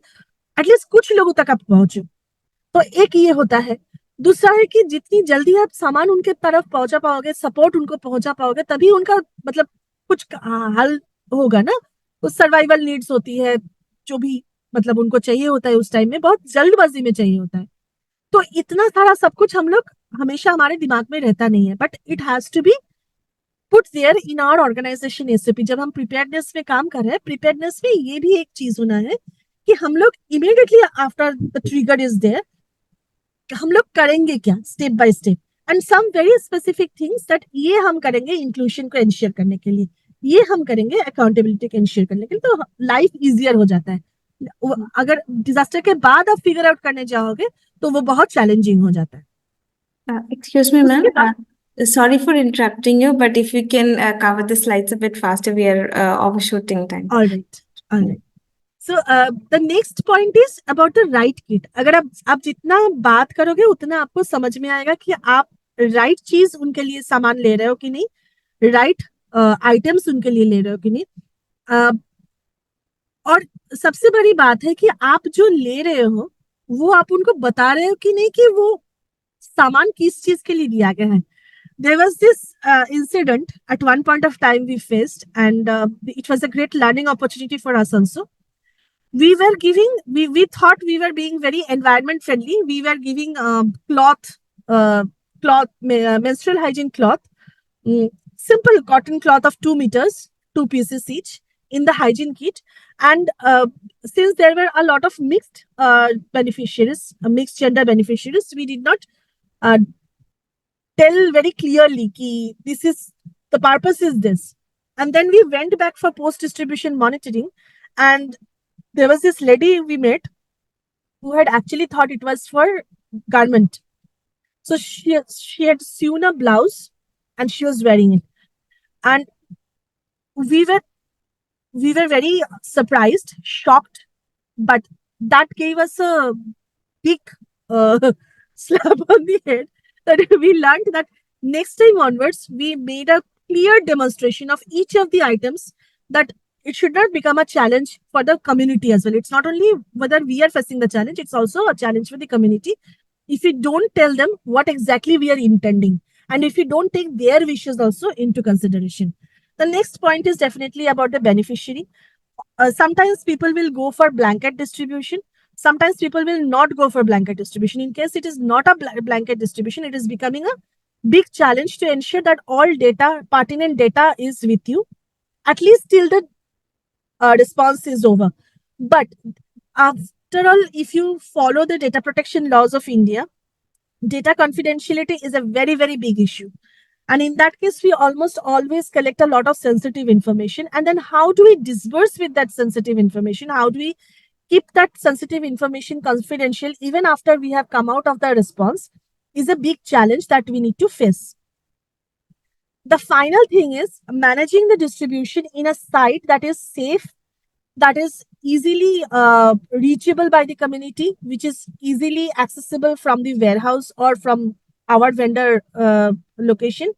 एटलीस्ट कुछ लोगों तक आप पहुंचो, तो एक ये होता है। दूसरा है कि जितनी जल्दी आप सामान उनके तरफ पहुंचा पाओगे, सपोर्ट उनको पहुंचा पाओगे, तभी उनका मतलब कुछ हल होगा ना। उस सर्वाइवल नीड्स होती है, जो भी मतलब उनको चाहिए होता है उस टाइम में, बहुत जल्दबाजी में चाहिए होता है। तो इतना सारा सब कुछ हम लोग हमेशा हमारे दिमाग में रहता नहीं है, but it has to be put there in our organisation SOP. जब हम प्रिपेयर्डनेस में काम कर रहे हैं, प्रिपेयर्डनेस में ये भी एक चीज होना है कि हम लोग immediately after the trigger is there हम लोग करेंगे क्या step by step, and some very specific things that ये हम करेंगे इंक्लूजन को एंश्योर करने के लिए, ये हम करेंगे अकाउंटेबिलिटी को एंश्योर करने के लिए, तो लाइफ इजियर हो जाता है। अगर डिजास्टर के बाद आप फिगर आउट करने जाओगे तो वो बहुत चैलेंजिंग हो जाता है। Excuse me, ma'am. Sorry for interrupting you, but if you can cover the slides a bit faster, we are overshooting time. All right. So the next point is about the right kit. अगर आप जितना बात करोगे उतना आपको समझ में आएगा कि आप राइट चीज उनके लिए सामान ले रहे हो कि नहीं, राइट आइटम्स उनके लिए ले रहे हो कि नहीं। और सबसे बड़ी बात है कि आप जो ले रहे हो वो आप उनको बता रहे हो कि नहीं कि वो सामान किस चीज के लिए दिया गया है। There was this incident at one point of time we faced, and it was a great learning opportunity for us also. We thought we were being very environment friendly. We were giving menstrual hygiene cloth, simple cotton cloth of 2 meters, 2 pieces each in the hygiene kit. And since there were a lot of mixed beneficiaries, mixed gender beneficiaries, we did not tell very clearly ki this is the purpose is this. And then we went back for post distribution monitoring, and there was this lady we met who had actually thought it was for garment. So she had sewn a blouse and she was wearing it, and we were very surprised, shocked, but that gave us a big slap on the head, that we learned that next time onwards we made a clear demonstration of each of the items, that it should not become a challenge for the community as well. It's not only whether we are facing the challenge, it's also a challenge for the community if we don't tell them what exactly we are intending, and if we don't take their wishes also into consideration. The next point is definitely about the beneficiary. Sometimes people will go for blanket distribution. Sometimes people will not go for blanket distribution. In case it is not a blanket distribution, it is becoming a big challenge to ensure that all data, pertinent data is with you, at least till the response is over. But after all, if you follow the data protection laws of India, data confidentiality is a very, very big issue. And in that case, we almost always collect a lot of sensitive information. And then how do we disburse with that sensitive information? How do we keep that sensitive information confidential even after we have come out of the response is a big challenge that we need to face. The final thing is managing the distribution in a site that is safe, that is easily reachable by the community, which is easily accessible from the warehouse or from our vendor location.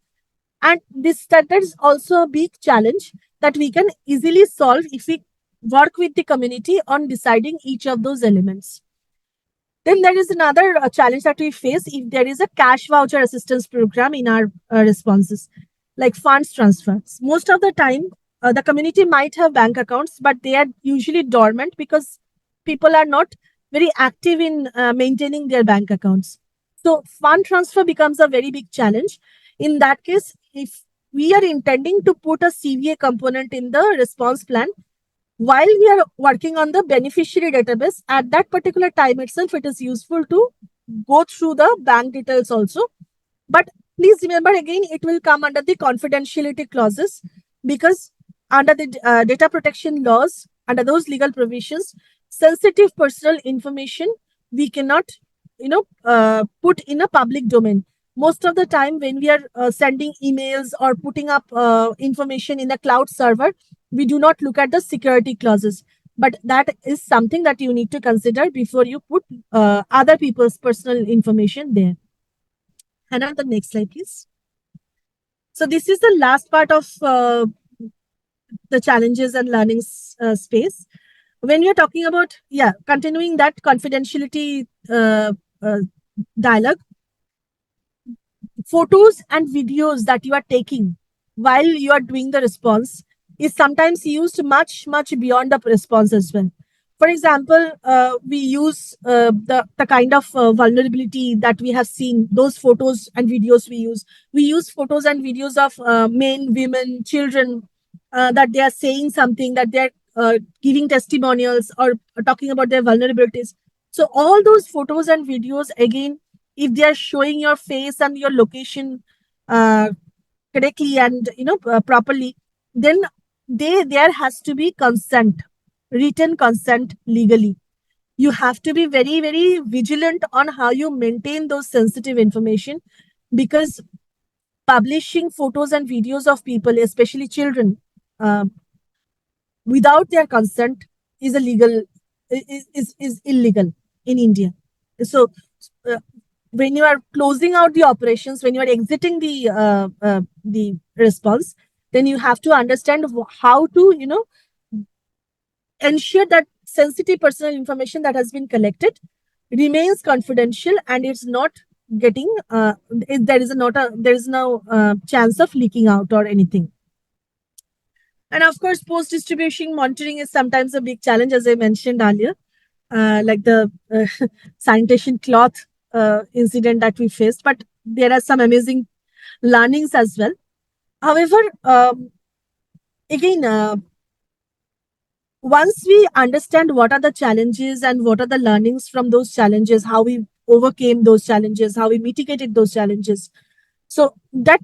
And that is also a big challenge that we can easily solve if we work with the community on deciding each of those elements. Then there is another challenge that we face if there is a cash voucher assistance program in our responses, like funds transfers. Most of the time, the community might have bank accounts, but they are usually dormant because people are not very active in maintaining their bank accounts. So fund transfer becomes a very big challenge. In that case, if we are intending to put a CVA component in the response plan, while we are working on the beneficiary database, at that particular time itself, it is useful to go through the bank details also. But please remember again, it will come under the confidentiality clauses, because under the data protection laws, under those legal provisions, sensitive personal information we cannot, put in a public domain. Most of the time when we are sending emails or putting up information in a cloud server, we do not look at the security clauses. But that is something that you need to consider before you put other people's personal information there. Hannah, the next slide, please. So this is the last part of the challenges and learnings space. When you're talking about, continuing that confidentiality dialogue, photos and videos that you are taking while you are doing the response is sometimes used much, much beyond the response as well. For example, we use the kind of vulnerability that we have seen, those photos and videos we use. We use photos and videos of men, women, children, that they are saying something, that they are giving testimonials or talking about their vulnerabilities. So all those photos and videos, again, if they are showing your face and your location correctly and properly, then there has to be consent, written consent legally. You have to be very, very vigilant on how you maintain those sensitive information, because publishing photos and videos of people, especially children, without their consent is illegal in India. So when you are closing out the operations, when you are exiting the response, then you have to understand how to ensure that sensitive personal information that has been collected remains confidential and it's not getting there is no chance of leaking out or anything. And of course, post-distribution monitoring is sometimes a big challenge, as I mentioned earlier, like the sanitation cloth incident that we faced. But there are some amazing learnings as well. However, again, once we understand what are the challenges and what are the learnings from those challenges, how we overcame those challenges, how we mitigated those challenges, so that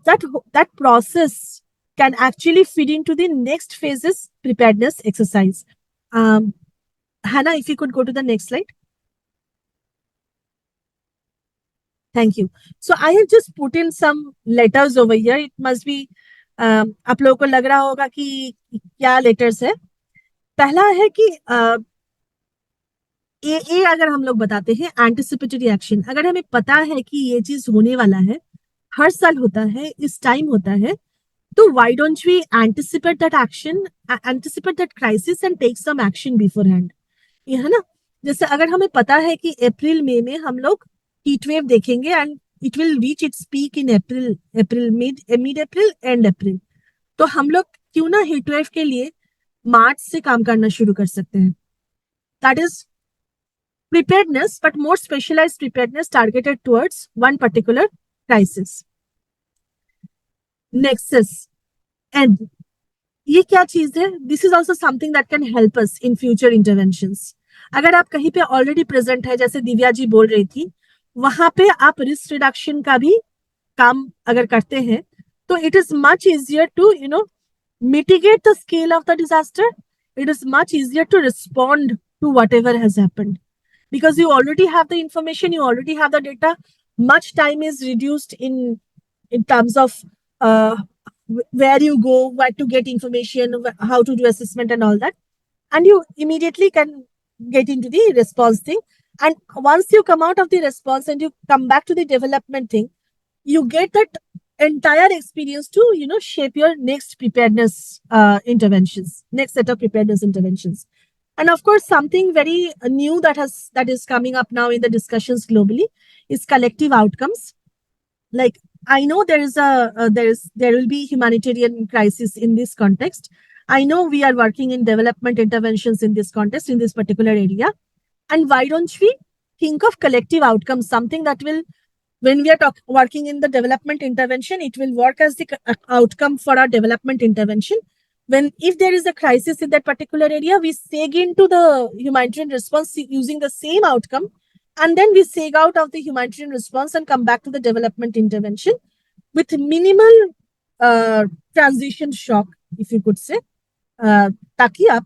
process can actually feed into the next phase's preparedness exercise. Hannah, if you could go to the next slide. Thank you. So I have just put in some letters over here. It must be आप लोगों को लग रहा होगा कि क्या letters है. पहला है कि ए अगर हम लोग बताते हैं एंटिसिपेटरी एक्शन. अगर हमें पता है कि ये चीज होने वाला है, हर साल होता है, इस टाइम होता है, तो why don't we anticipate that action, anticipate that crisis and take some action beforehand. ये है ना, जैसे अगर हमें पता है कि अप्रैल मई में हम लोग हीट वेव देखेंगे and it will reach its peak in April mid April and April, तो हम लोग क्यों ना हीट वेव के लिए मार्च से काम करना शुरू कर सकते हैं. That is preparedness, but more specialized preparedness targeted towards one particular crisis. Nexus. And ये क्या चीज है? This is also something that can help us in future interventions. अगर आप कहीं पे ऑलरेडी प्रेजेंट है, जैसे दिव्या जी बोल रही थी, वहां पे आप रिस्क रिडक्शन का भी काम अगर करते हैं, तो it is much easier to mitigate the scale of the disaster. It is much easier to respond to whatever has happened, because you already have the information, you already have the data. Much time is reduced in terms of where you go, where to get information, how to do assessment and all that. And you immediately can get into the response thing. And once you come out of the response and you come back to the development thing, you get that entire experience to, shape your next preparedness interventions, next set of preparedness interventions. And of course, something very new that is coming up now in the discussions globally is collective outcomes. Like, I know there will be humanitarian crisis in this context. I know we are working in development interventions in this context, in this particular area. And why don't we think of collective outcomes, something that will, when we are working in the development intervention, it will work as the outcome for our development intervention. If there is a crisis in that particular area, we seg into the humanitarian response using the same outcome, and then we seg out of the humanitarian response and come back to the development intervention with minimal transition shock, if you could say, ताकि आप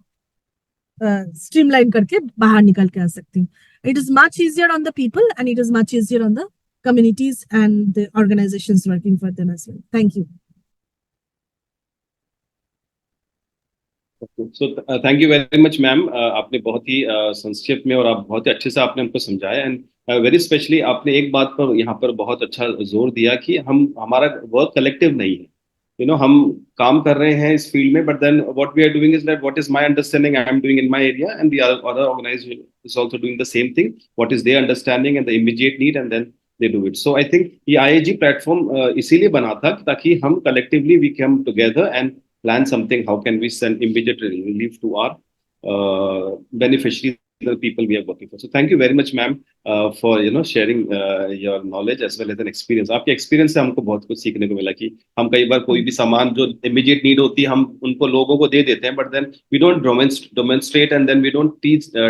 streamline करके बाहर निकल के आ सकते हैं. It is much easier on the people and it is much easier on the communities and the organizations working for them as well. Thank you. So thank you very much, ma'am. आपने बहुत ही संक्षेप में और आप बहुत ही अच्छे से आपने हमको समझाया. एंड वेरी स्पेशली आपने एक बात पर यहाँ पर बहुत अच्छा जोर दिया कि हमारा वर्क कलेक्टिव नहीं है. हम काम कर रहे हैं इस फील्ड में, but then what we are doing is that what is my understanding I am doing in my area and the other organisation is also doing the same thing, what is their understanding and the immediate need, and then they do it. So I think ये IAG platform इसीलिए बना था ताकि हम collectively we come together and plan something. How can we send immediate relief to our beneficiaries, the people we are working for? So thank you very much, ma'am, for sharing your knowledge as well as an experience. आपके experience से हमको बहुत कुछ सीखने को मिला कि हम कई बार कोई भी सामान जो immediate need होती है हम उनको लोगों को दे देते हैं, but then we don't demonstrate and then we don't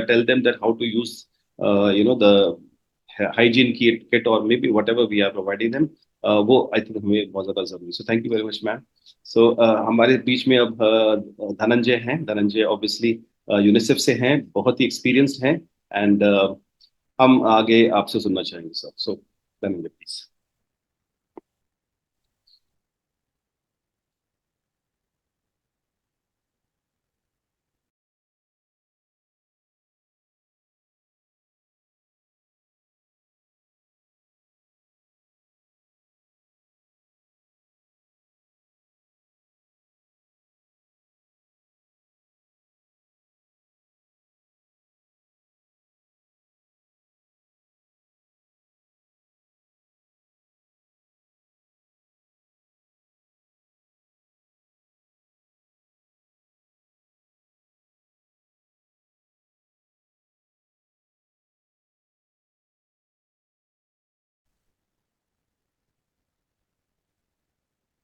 tell them that how to use the hygiene kit or maybe whatever we are providing them. वो आई थिंक हमें बहुत ज्यादा जरूरी. So thank you very much ma'am. So हमारे बीच में अब धनंजय हैं. धनंजय ऑब्वियसली यूनिसेफ से हैं, बहुत ही एक्सपीरियंस्ड हैं, एंड हम आगे आपसे सुनना चाहेंगे sir. So Dhananjay please.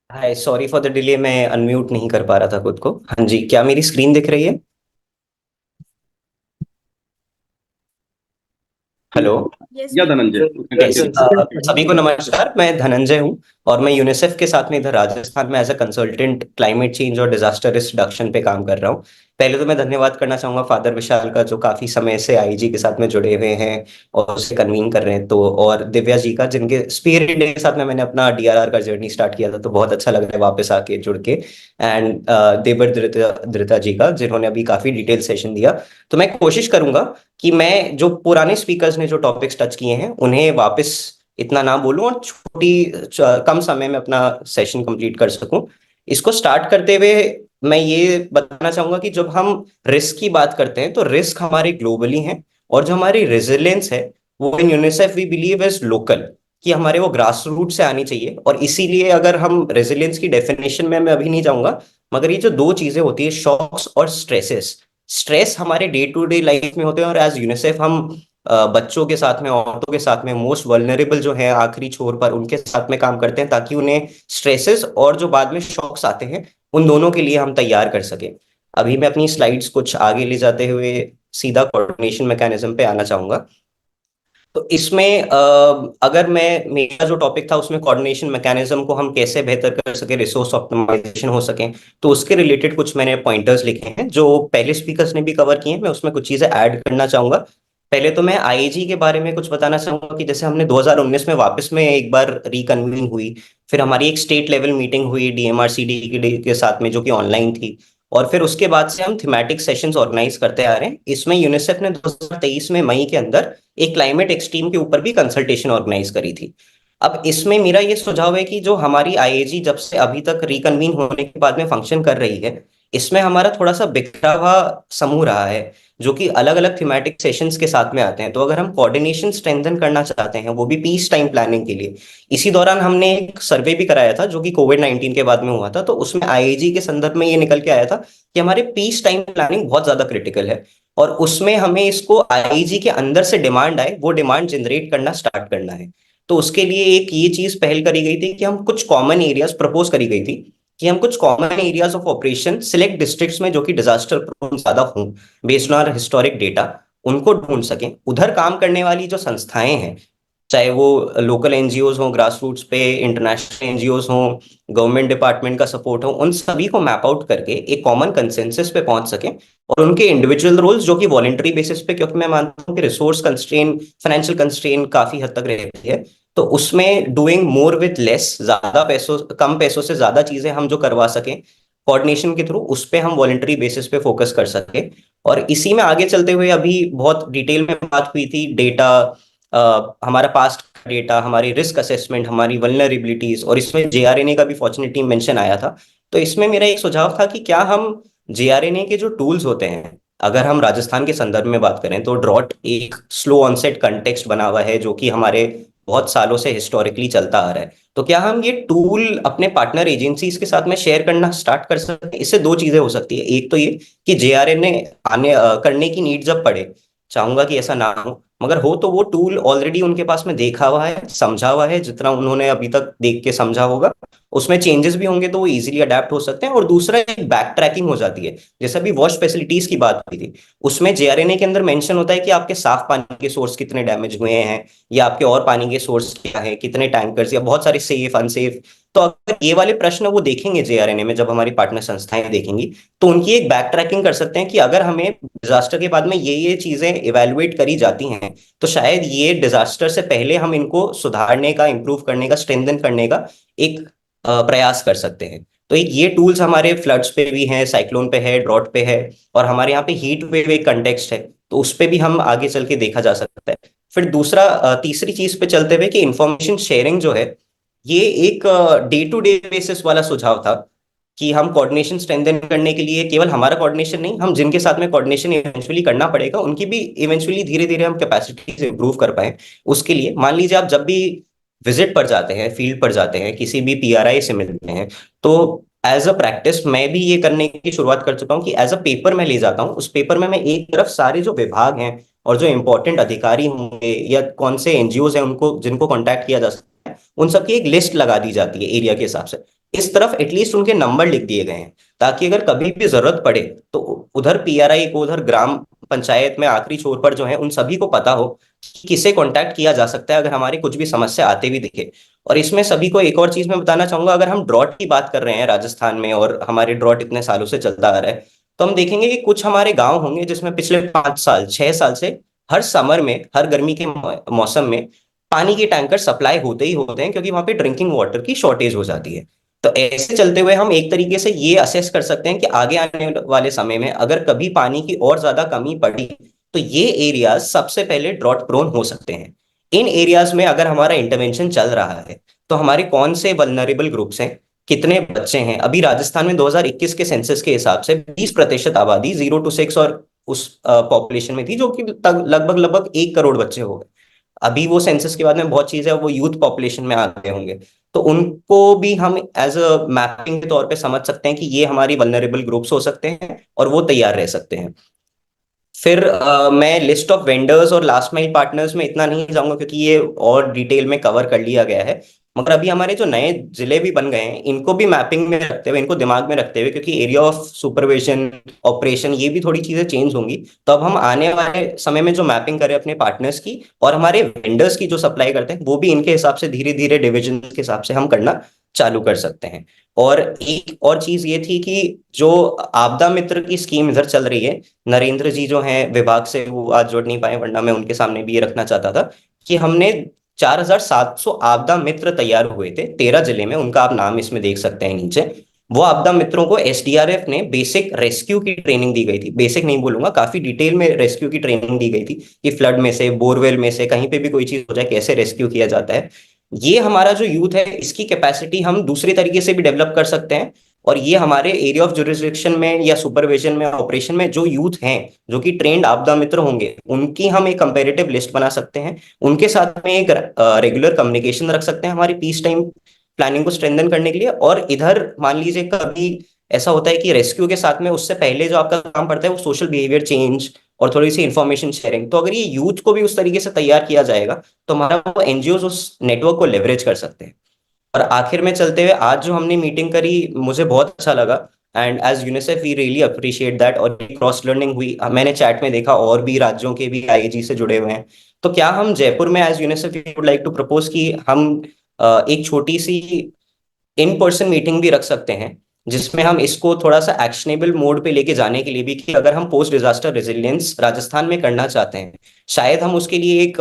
Hi, sorry for the delay. मैं अनम्यूट नहीं कर पा रहा था खुद को. हाँ जी, क्या मेरी स्क्रीन दिख रही है? हेलो. या धनंजय. सभी को नमस्कार. मैं धनंजय हूँ और मैं यूनिसेफ के साथ में इधर राजस्थान में as a consultant climate change और डिजास्टर रिस्क रिडक्शन पे काम कर रहा हूँ. पहले तो मैं धन्यवाद करना चाहूंगा फादर विशाल का, जो काफी समय से आईजी के साथ में जुड़े हुए हैं और उसे कन्वीन कर रहे हैं, तो और दिव्या जी का, जिनके स्पीयर इंडिया के साथ में मैंने अपना डीआरआर का जर्नी स्टार्ट किया था, तो बहुत अच्छा लग रहा है वापस आके जुड़ के. एंड देवर धृता जी का, जिन्होंने अभी काफी डिटेल सेशन दिया. तो मैं कोशिश करूंगा कि मैं जो पुराने स्पीकर्स ने जो टॉपिक्स टच किए हैं उन्हें वापस इतना ना बोलूं और कम समय में अपना सेशन कंप्लीट कर सकूं. इसको स्टार्ट करते हुए मैं ये बताना चाहूंगा कि जब हम रिस्क की बात करते हैं तो रिस्क हमारे ग्लोबली हैं, और जो हमारी रेजिलियंस है वो in UNICEF we believe is local, कि हमारे वो ग्रास रूट से आनी चाहिए. और इसीलिए अगर हम रेजिलियंस की डेफिनेशन में मैं अभी नहीं जाऊंगा, मगर ये जो दो चीजें होती है, शॉक्स और स्ट्रेसेस. स्ट्रेस हमारे डे टू डे लाइफ में होते हैं और एज यूनिसेफ हम बच्चों के साथ में, औरतों के साथ में, मोस्ट वल्नरेबल जो है आखिरी छोर पर, उनके साथ में काम करते हैं ताकि उन्हें स्ट्रेसेस और जो बाद में शॉक्स आते हैं उन दोनों के लिए हम तैयार कर सके. अभी मैं अपनी स्लाइड्स कुछ आगे ले जाते हुए सीधा कोऑर्डिनेशन मैकेनिज्म पे आना चाहूंगा. तो इसमें अगर मेरा जो टॉपिक था उसमें कोऑर्डिनेशन मैकेनिज्म को हम कैसे बेहतर कर सके, रिसोर्स ऑप्टिमाइजेशन हो सके, तो उसके रिलेटेड कुछ मैंने पॉइंटर्स लिखे हैं जो पहले स्पीकर्स ने भी कवर किए हैं. मैं उसमें कुछ चीजें ऐड करना चाहूंगा पहले तो मैं आईएजी के बारे में कुछ बताना चाहूंगा कि जैसे हमने 2019 में वापस में एक बार रिकन्वीन हुई, फिर हमारी एक स्टेट लेवल मीटिंग हुई डीएमआरसीडी के साथ में, जो कि ऑनलाइन थी। और फिर उसके बाद से हम थीमेटिक सेशंस ऑर्गेनाइज करते आ रहे हैं। इसमें यूनिसेफ ने 2023 में मई के अंदर एक क्लाइमेट एक्सट्रीम के ऊपर भी कंसल्टेशन ऑर्गेनाइज करी थी। अब इसमें मेरा ये सुझाव है कि जो हमारी आईएजी जब से अभी तक रिकन्वीन होने के बाद में फंक्शन कर रही है, इसमें हमारा थोड़ा सा बिखरा हुआ समूह रहा है, जो कि अलग अलग थीमेटिक सेशंस के साथ में आते हैं। तो अगर हम कोऑर्डिनेशन स्ट्रेंथन करना चाहते हैं, वो भी पीस टाइम प्लानिंग के लिए, इसी दौरान हमने एक सर्वे भी कराया था जो कि कोविड-19 के बाद में हुआ था। तो उसमें आईएजी के संदर्भ में ये निकल के आया था कि हमारे पीस टाइम प्लानिंग बहुत ज्यादा क्रिटिकल है, और उसमें हमें इसको आईएजी के अंदर से डिमांड आए, वो डिमांड जनरेट करना स्टार्ट करना है। तो उसके लिए एक ये चीज पहल करी गई थी कि हम कुछ कॉमन एरियाज प्रपोज करी गई थी कि हम कुछ common areas of operation select districts में जो कि डिजास्टर प्रोन ज्यादा हों, बेस्ड ऑन हिस्टोरिक डेटा, उनको ढूंढ सकें। उधर काम करने वाली जो संस्थाएं हैं, चाहे वो लोकल एनजीओज हों, ग्रास रूट्स पे इंटरनेशनल एनजीओज हों, गवर्नमेंट डिपार्टमेंट का सपोर्ट हो, उन सभी को मैप आउट करके एक कॉमन कंसेंसस पे पहुंच सकें। और उनके इंडिविजुअल रोल्स जो कि वॉलेंटरी बेसिस पे, क्योंकि मैं मानता हूँ कि रिसोर्स कंस्ट्रेन, फाइनेंशियल कंस्ट्रेन काफी हद तक रहती है, तो उसमें डूइंग मोर विथ लेस, ज्यादा पैसों, कम पैसों से ज्यादा चीजें हम जो करवा सकें कोऑर्डिनेशन के थ्रू, उस पे हम वॉलेंटरी बेसिस पे फोकस कर सके। और इसी में आगे चलते हुए अभी बहुत डिटेल में बात हुई थी डेटा, हमारा पास्ट डेटा, हमारी रिस्क असेसमेंट, हमारी वल्नरेबिलिटीज, और इसमें जेआरएनए का भी फॉर्चुनेटली मेंशन आया था। तो इसमें मेरा एक सुझाव था कि क्या हम जेआरएनए के जो टूल्स होते हैं, अगर हम राजस्थान के संदर्भ में बात करें तो ड्रॉट एक स्लो ऑनसेट कंटेक्स्ट बना हुआ है जो कि हमारे बहुत सालों से हिस्टोरिकली चलता आ रहा है। तो क्या हम ये टूल अपने पार्टनर एजेंसीज के साथ में शेयर करना स्टार्ट कर सकते हैं? इससे दो चीजें हो सकती है। एक तो ये कि जेआरएनए करने की नीड जब पड़े, चाहूंगा कि ऐसा ना हो, मगर हो तो वो टूल ऑलरेडी उनके पास में देखा हुआ है, समझा हुआ है, जितना उन्होंने अभी तक देख के समझा होगा, उसमें चेंजेस भी होंगे तो वो इजीली अडेप्ट हो सकते हैं। और दूसरा, एक बैक ट्रैकिंग हो जाती है। जैसे अभी वॉश फैसिलिटीज की बात हुई थी, उसमें जेआरएनए के अंदर मेंशन होता है कि आपके साफ पानी के सोर्स कितने डैमेज हुए हैं, या आपके और पानी के सोर्स क्या है, कितने टैंकर्स, या बहुत सारे सेफ अनसेफ। तो अगर ये वाले प्रश्न वो देखेंगे जेआरएनए में, जब हमारी पार्टनर संस्थाएं देखेंगी, तो उनकी एक बैक ट्रैकिंग कर सकते हैं कि अगर हमें डिजास्टर के बाद में ये चीजें इवेलुएट करी जाती हैं, तो शायद ये डिजास्टर से पहले हम इनको सुधारने का, इंप्रूव करने का, स्ट्रेंथन करने का एक प्रयास कर सकते हैं। तो एक ये टूल्स हमारे फ्लड्स पे भी हैं, साइक्लोन पे है, ड्रॉट पे है, और हमारे यहाँ पे हीट वेव एक कंटेक्स्ट है, तो उस पे भी हम आगे चल के देखा जा सकता है। फिर दूसरा, तीसरी चीज पे चलते हुए कि इंफॉर्मेशन शेयरिंग जो है, ये एक डे टू डे बेसिस वाला सुझाव था कि हम कोऑर्डिनेशन स्ट्रेंथन करने के लिए केवल हमारा कोऑर्डिनेशन नहीं, हम जिनके साथ में कोऑर्डिनेशन इवेंचुअली करना पड़ेगा उनकी भी इवेंचुअली धीरे धीरे हम कैपेसिटी इंप्रूव कर पाए। उसके लिए मान लीजिए आप जब भी विजिट पर जाते हैं, फील्ड पर जाते हैं, किसी भी पीआरआई से मिलते हैं, तो एज अ प्रैक्टिस मैं भी ये करने की शुरुआत कर चुका हूँ कि एज अ पेपर मैं ले जाता हूँ। उस पेपर में मैं एक तरफ सारे जो विभाग हैं और जो इंपॉर्टेंट अधिकारी होंगे या कौन से एनजीओ हैं उनको, जिनको कॉन्टैक्ट किया जा सकता है, उन सबकी एक लिस्ट लगा दी जाती है एरिया के हिसाब से। इस तरफ एटलीस्ट उनके नंबर लिख दिए गए हैं, ताकि अगर कभी भी जरूरत पड़े तो उधर पीआरआई को, उधर ग्राम पंचायत में आखिरी छोर पर जो है, उन सभी को पता हो कि किसे कांटेक्ट किया जा सकता है अगर हमारी कुछ भी समस्या आते भी दिखे। और इसमें सभी को एक और चीज मैं बताना चाहूंगा, अगर हम ड्रॉट की बात कर रहे हैं राजस्थान में, और हमारे ड्रॉट इतने सालों से चलता आ रहा है, तो हम देखेंगे कि कुछ हमारे गांव होंगे जिसमें पिछले 5 साल 6 साल से हर समर में, हर गर्मी के मौसम में पानी के टैंकर सप्लाई होते ही होते हैं, क्योंकि वहां पे ड्रिंकिंग वाटर की शॉर्टेज हो जाती है। तो ऐसे चलते हुए हम एक तरीके से ये असेस कर सकते हैं कि आगे आने वाले समय में अगर कभी पानी की और ज्यादा कमी पड़ी, तो ये एरियाज सबसे पहले ड्रॉट प्रोन हो सकते हैं। इन एरियाज में अगर हमारा इंटरवेंशन चल रहा है, तो हमारे कौन से वल्नरेबल ग्रुप्स हैं, कितने बच्चे हैं। अभी राजस्थान में 2021 के सेंसस के हिसाब से 20% आबादी 0 to 6 और उस पॉपुलेशन में थी, जो कि लगभग लगभग 1 करोड़ बच्चे हो गए। अभी वो सेंसस के बाद में बहुत चीजें वो यूथ पॉपुलेशन में आ गए होंगे, तो उनको भी हम एज अ मैपिंग के तौर पे समझ सकते हैं कि ये हमारी वल्नरेबल ग्रुप्स हो सकते हैं, और वो तैयार रह सकते हैं। फिर मैं लिस्ट ऑफ वेंडर्स और लास्ट माइल पार्टनर्स में इतना नहीं जाऊंगा, क्योंकि ये और डिटेल में कवर कर लिया गया है। मगर अभी हमारे जो नए जिले भी बन गए हैं, इनको भी मैपिंग में रखते हुए, इनको दिमाग में रखते हुए, क्योंकि एरिया ऑफ सुपरविजन, ऑपरेशन, ये भी थोड़ी चीजें चेंज होंगी। तो अब हम आने वाले समय में जो मैपिंग करें अपने पार्टनर्स की और हमारे वेंडर्स की जो सप्लाई करते हैं, वो भी इनके हिसाब से धीरे धीरे डिविजन के हिसाब से हम करना चालू कर सकते हैं। और एक और चीज ये थी कि जो आपदा मित्र की स्कीम इधर चल रही है, नरेंद्र जी जो हैं विभाग से, वो आज जुड़ नहीं पाए, वरना मैं उनके सामने भी ये रखना चाहता था कि हमने 4700 आपदा मित्र तैयार हुए थे 13 जिले में। उनका आप नाम इसमें देख सकते हैं नीचे। वो आपदा मित्रों को एसडीआरएफ ने बेसिक रेस्क्यू की ट्रेनिंग दी गई थी, बेसिक नहीं बोलूंगा, काफी डिटेल में रेस्क्यू की ट्रेनिंग दी गई थी कि फ्लड में से, बोरवेल में से, कहीं पे भी कोई चीज हो जाए कैसे रेस्क्यू किया जाता है। ये हमारा जो यूथ है, इसकी कैपेसिटी हम दूसरे तरीके से भी डेवलप कर सकते हैं। और ये हमारे एरिया ऑफ जुरिस्डिक्शन में या सुपरविजन में, ऑपरेशन में जो यूथ हैं जो कि ट्रेंड आपदा मित्र होंगे, उनकी हम एक कंपेरेटिव लिस्ट बना सकते हैं। उनके साथ में एक रेगुलर कम्युनिकेशन रख सकते हैं हमारी पीस टाइम प्लानिंग को स्ट्रेंथन करने के लिए। और इधर मान लीजिए कभी ऐसा होता है कि रेस्क्यू के साथ में उससे पहले जो आपका काम पड़ता है वो सोशल बिहेवियर चेंज और थोड़ी सी इंफॉर्मेशन शेयरिंग। तो अगर ये यूथ को भी उस तरीके से तैयार किया जाएगा तो हमारा वो एनजीओ उस नेटवर्क को लेवरेज कर सकते हैं। और आखिर में चलते हुए आज जो हमने मीटिंग करी, मुझे बहुत अच्छा लगा। And as UNICEF we really appreciate that. और क्रॉस लर्निंग हुई, मैंने चैट में देखा और भी राज्यों के भी आईएजी से जुड़े हुए हैं। तो क्या हम जयपुर में as UNICEF we would like to propose कि हम एक छोटी सी इन पर्सन मीटिंग भी रख सकते हैं, जिसमें हम इसको थोड़ा सा एक्शनेबल मोड पे लेके जाने के लिए भी, कि अगर हम पोस्ट डिजास्टर रेजिलियंस राजस्थान में करना चाहते हैं, शायद हम उसके लिए एक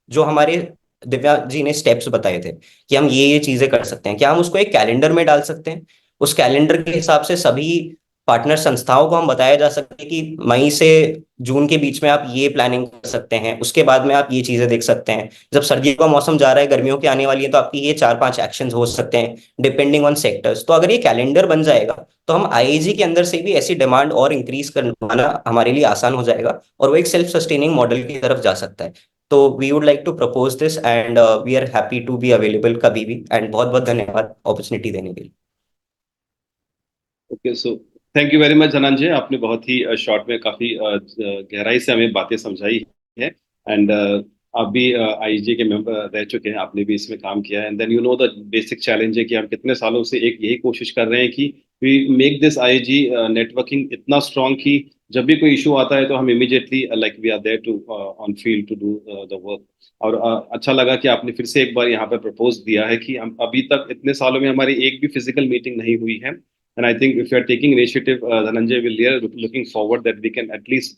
जो हमारे दिव्या जी ने स्टेप्स बताए थे कि हम ये चीजें कर सकते हैं, क्या हम उसको एक कैलेंडर में डाल सकते हैं। उस कैलेंडर के हिसाब से सभी पार्टनर संस्थाओं को हम बताया जा सके कि मई से जून के बीच में आप ये प्लानिंग कर सकते हैं, उसके बाद में आप ये चीजें देख सकते हैं। जब सर्दियों का मौसम जा रहा है, गर्मियों की आने वाली है, तो आपकी ये 4-5 एक्शंस हो सकते हैं डिपेंडिंग ऑन सेक्टर्स। तो अगर ये कैलेंडर बन जाएगा तो हम आईआईजी के अंदर से भी ऐसी डिमांड और इंक्रीज करवाना हमारे लिए आसान हो जाएगा और वो एक सेल्फ सस्टेनिंग मॉडल की तरफ जा सकता है। तो we would like to propose this and we are happy to be available कभी भी। एंड बहुत बहुत धन्यवाद अपॉर्चुनिटी देने के लिए। Okay, so thank you very much Dhananjay. आपने बहुत ही शॉर्ट में काफी गहराई से हमें बातें समझाई है। एंड आप भी आईजी के मेंबर रह चुके हैं, आपने भी इसमें काम किया है। And then you know the basic challenge है कि हम कितने सालों से एक यही कोशिश कर रहे हैं कि we make this IG networking इतना स्ट्रांग कि जब भी कोई इशू आता है तो हम immediately like we are there to on field to do the work. और अच्छा लगा कि आपने फिर से एक बार यहाँ पर प्रपोज दिया है कि हम अभी तक इतने सालों में हमारी एक भी फिजिकल मीटिंग नहीं हुई है। And I think if you are taking initiative, Dhananjay, we are looking forward that we can at least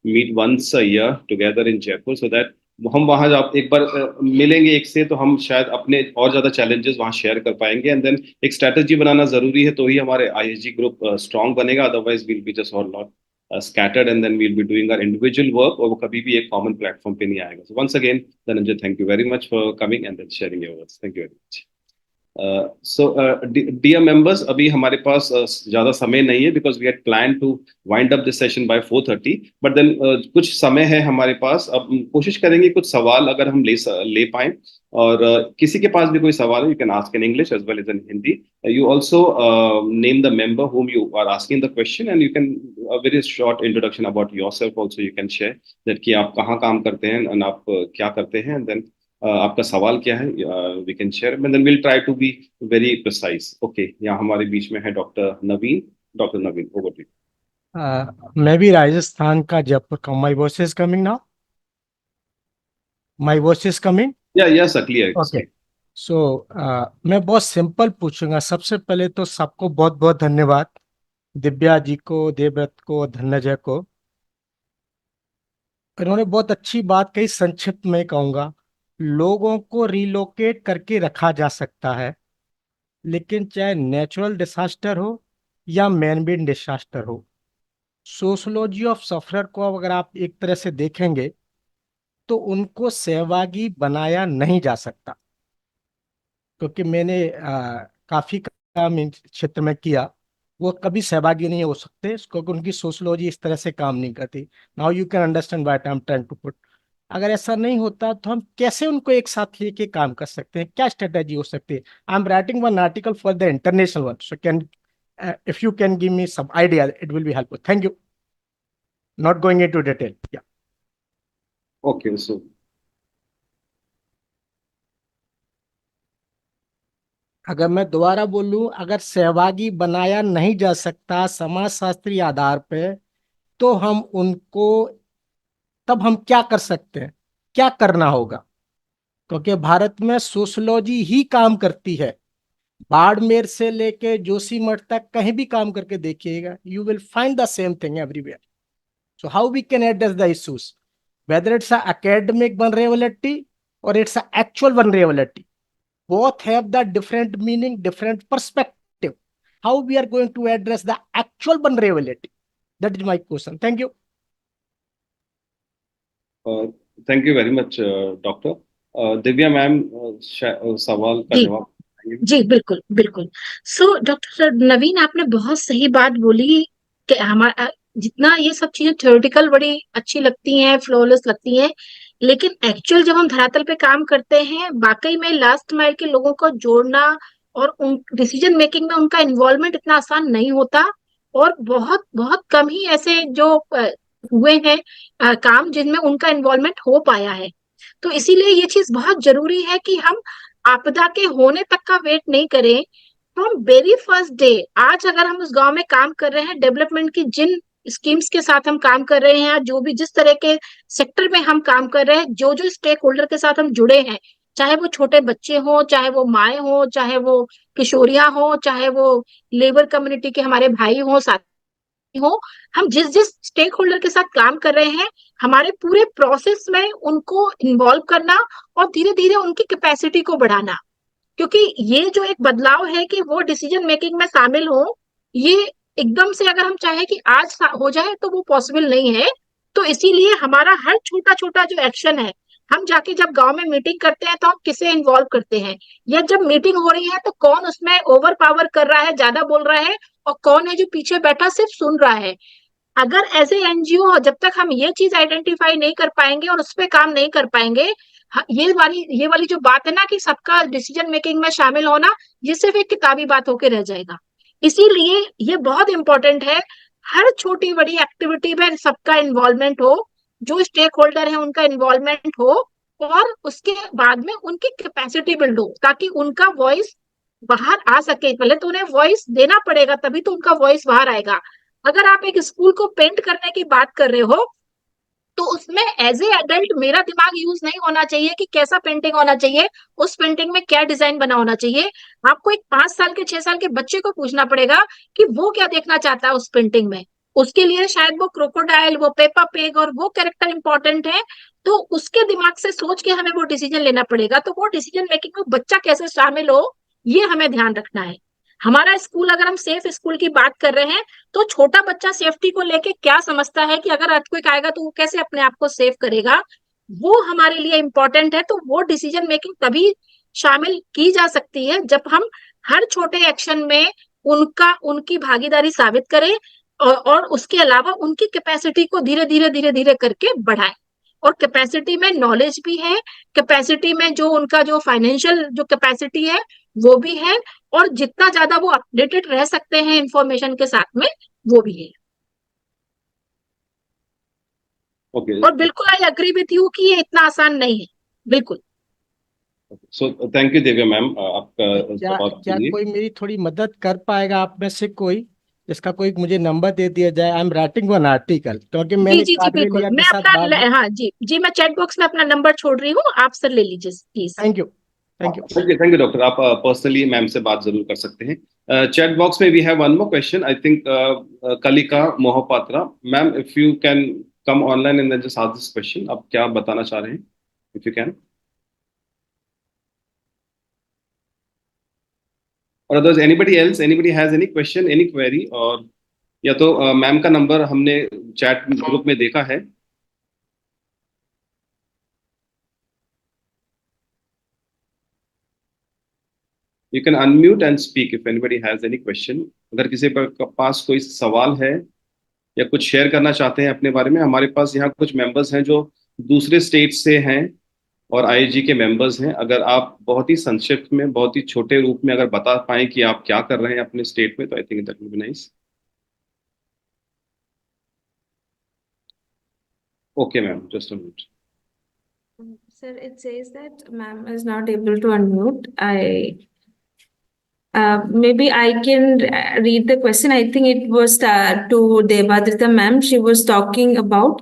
meet once a year together in Jaipur, so that हम वहाँ जब एक बार मिलेंगे एक से, तो हम शायद अपने और ज्यादा चैलेंजेस वहाँ शेयर कर पाएंगे। एंड देन एक स्ट्रैटेजी बनाना जरूरी है, तो ही हमारे आईएसजी ग्रुप स्ट्रांग बनेगा। Otherwise we'll be just all not scattered and then we'll be doing our individual work, और वो कभी भी एक common platform पे नहीं आएगा। So once again, Dhananjay, thank you very much for coming and then sharing your words. Thank you very much. Dear members, अभी हमारे पास ज्यादा समय नहीं है because we had plan to wind up this session by 4:30, but then कुछ समय है हमारे पास। अब कोशिश करेंगे कुछ सवाल अगर हम ले पाएं। और किसी के पास भी कोई सवाल है, you can ask in English as well as in Hindi. You also name the member whom you are asking the question and you can a very short introduction about yourself also you can share that कि आप कहाँ काम करते हैं and आप क्या करते हैं, and then आपका सवाल क्या है, we can share and then will try to be very precise. Okay, यहाँ हमारे बीच में है doctor Naveen. Doctor Naveen, over to you. मैं भी राजस्थान का जयपुर का। My voice is coming now? My voice is coming? Yeah yes clear. Okay. So मैं बहुत सिंपल पूछूंगा। सबसे पहले तो सबको बहुत बहुत धन्यवाद, दिव्या जी को, देवव्रत को, धनंजय को। इन्होंने बहुत अच्छी बात कही। संक्षिप्त में कहूंगा, लोगों को रिलोकेट करके रखा जा सकता है, लेकिन चाहे नेचुरल डिसास्टर हो या मैन मेड डिसास्टर हो, सोशोलॉजी ऑफ सफरर को अगर आप एक तरह से देखेंगे तो उनको सहभागी बनाया नहीं जा सकता। क्योंकि मैंने काफी काम इस क्षेत्र में किया, वो कभी सहभागी नहीं हो सकते क्योंकि उनकी सोशोलॉजी इस तरह से काम नहीं करती। Now you can understand what I am trying to put. अगर ऐसा नहीं होता तो हम कैसे उनको एक साथ लेके काम कर सकते हैं, क्या स्ट्रेटेजी हो सकती है? I am writing one article for the international one, so can if you can give me some idea it will be helpful. Thank you. Not going into detail. Yeah okay, so अगर मैं दोबारा बोलूं, अगर सहभागी बनाया नहीं जा सकता समाजशास्त्री आधार पे, तो हम उनको, तब हम क्या कर सकते हैं, क्या करना होगा? क्योंकि भारत में सोशोलॉजी ही काम करती है। बाड़मेर से लेके जोशीमठ तक कहीं भी काम करके देखिएगा, you will find the same thing everywhere. So how we can address the issues, whether it's a academic vulnerability or it's a actual vulnerability, both have the different meaning, different perspective. How we are going to address the actual vulnerability? That is my question. Thank you. Thank you very much doctor. Divya ma'am सवाल का जी. जवाब देंगे. जी बिल्कुल बिल्कुल. So doctor नवीन, आपने बहुत सही बात बोली कि हमारा जितना ये सब चीजें थ्योरेटिकल बड़ी अच्छी लगती हैं, फ्लॉलेस लगती हैं, लेकिन एक्चुअल जब हम धरातल पे काम करते हैं, वाकई में लास्ट माइल के लोगों को जोड़ना और उन डिसीजन मेकिंग में उनका इन्वॉल्वमेंट इतना आसान नहीं होता. और बहुत बहुत कम ही ऐसे जो हुए हैं काम जिनमें उनका इन्वॉल्वमेंट हो पाया है. तो इसीलिए ये चीज बहुत जरूरी है कि हम आपदा के होने तक का वेट नहीं करें. फ्रॉम वेरी फर्स्ट डे, आज अगर हम उस गांव में काम कर रहे हैं, डेवलपमेंट की जिन स्कीम्स के साथ हम काम कर रहे हैं, जो भी जिस तरह के सेक्टर में हम काम कर रहे हैं, जो जो स्टेक होल्डर के साथ हम जुड़े हैं, चाहे वो छोटे बच्चे हो, चाहे वो माए हो, चाहे वो किशोरियां हो, चाहे वो लेबर कम्युनिटी के हमारे भाई हो, साथी हो, हम जिस जिस स्टेक होल्डर के साथ काम कर रहे हैं, हमारे पूरे प्रोसेस में उनको इन्वॉल्व करना और धीरे धीरे उनकी कैपेसिटी को बढ़ाना. क्योंकि ये जो एक बदलाव है कि वो डिसीजन मेकिंग में शामिल हो, ये एकदम से अगर हम चाहे कि आज हो जाए तो वो पॉसिबल नहीं है. तो इसीलिए हमारा हर छोटा छोटा जो एक्शन है, हम जाके जब गांव में मीटिंग करते हैं तो हम किसे इन्वॉल्व करते हैं, या जब मीटिंग हो रही है तो कौन उसमें ओवर पावर कर रहा है, ज्यादा बोल रहा है, और कौन है जो पीछे बैठा सिर्फ सुन रहा है. अगर एज ए एनजीओ जब तक हम ये चीज आइडेंटिफाई नहीं कर पाएंगे और उस पर काम नहीं कर पाएंगे, ये वाली जो बात है ना कि सबका डिसीजन मेकिंग में शामिल होना, ये सिर्फ एक किताबी बात होकर रह जाएगा. इसीलिए ये बहुत इंपॉर्टेंट है, हर छोटी बड़ी एक्टिविटी में सबका इन्वॉल्वमेंट हो, जो स्टेक होल्डर है उनका इन्वॉल्वमेंट हो, और उसके बाद में उनकी कैपेसिटी बिल्ड हो, ताकि उनका वॉइस बाहर आ सके. पहले तो उन्हें वॉइस देना पड़ेगा, तभी तो उनका वॉइस बाहर आएगा. अगर आप एक स्कूल को पेंट करने की बात कर रहे हो, तो उसमें एज ए एडल्ट मेरा दिमाग यूज नहीं होना चाहिए कि कैसा पेंटिंग होना चाहिए, उस पेंटिंग में क्या डिजाइन बना होना चाहिए. आपको एक 5 साल के 6 साल के बच्चे को पूछना पड़ेगा कि वो क्या देखना चाहता है उस पेंटिंग में. उसके लिए शायद वो क्रोकोडाइल, वो पेपा पिग और वो कैरेक्टर इंपॉर्टेंट है. तो उसके दिमाग से सोच के हमें वो डिसीजन लेना पड़ेगा. तो वो डिसीजन मेकिंग में बच्चा कैसे शामिल हो, ये हमें ध्यान रखना है. हमारा स्कूल, अगर हम सेफ स्कूल की बात कर रहे हैं, तो छोटा बच्चा सेफ्टी को लेके क्या समझता है कि अगर अर्थक्वेक आएगा तो वो कैसे अपने आप को सेव करेगा, वो हमारे लिए इंपॉर्टेंट है. तो वो डिसीजन मेकिंग तभी शामिल की जा सकती है जब हम हर छोटे एक्शन में उनकी भागीदारी साबित करें, और उसके अलावा उनकी कैपेसिटी को धीरे धीरे करके बढ़ाएं. और कैपेसिटी में नॉलेज भी है, कैपेसिटी में जो उनका जो फाइनेंशियल जो कैपेसिटी है वो भी है, और जितना ज्यादा वो अपडेटेड रह सकते हैं इंफॉर्मेशन के साथ में, वो भी है. ओके. और बिल्कुल आई एग्री विथ यू कि ये इतना आसान नहीं है. बिल्कुल. सो थैंक यू दिव्या मैम आपका क्या जवाब क्या के लिए. कोई मेरी थोड़ी मदद कर पाएगा आप में से कोई, इसका कोई मुझे नंबर दे दिया जाए. आई एम राइटिंग वन आर्टिकल, क्योंकि जी मैंने जी जी कादरी बिल्कुल. लिया मैं के साथ अपना बात. हाँ जी जी, मैं चैट बॉक्स में अपना नंबर छोड़ रही हूँ, आप सर ले लीजिए please. Thank you. Thank you. Thank you doctor. आप पर्सनली मैम से बात जरूर कर सकते हैं. चैट बॉक्स में we have one more question. I think Kalika Mohapatra ma'am, if you can come online and just ask this question. आप क्या बताना चाह रहे हैं, इफ यू कैन. और otherwise anybody has any question, any query, और या तो मैम का नंबर हमने चैट ग्रुप में देखा है. You can unmute and speak if anybody has any question. अगर किसी पर पास कोई सवाल है या कुछ शेयर करना चाहते हैं अपने बारे में. हमारे पास यहाँ कुछ मेंबर्स हैं जो दूसरे स्टेट से हैं और आईजी के मेंबर्स हैं. अगर आप बहुत ही संक्षिप्त में, बहुत ही छोटे रूप में अगर बता पाएं कि आप क्या कर रहे हैं अपने स्टेट में, तो I think that will be nice. Okay ma'am, just a minute. Sir, it says that ma'am is not able to unmute. Maybe I can read the question. I think it was to Devadrita ma'am. She was talking about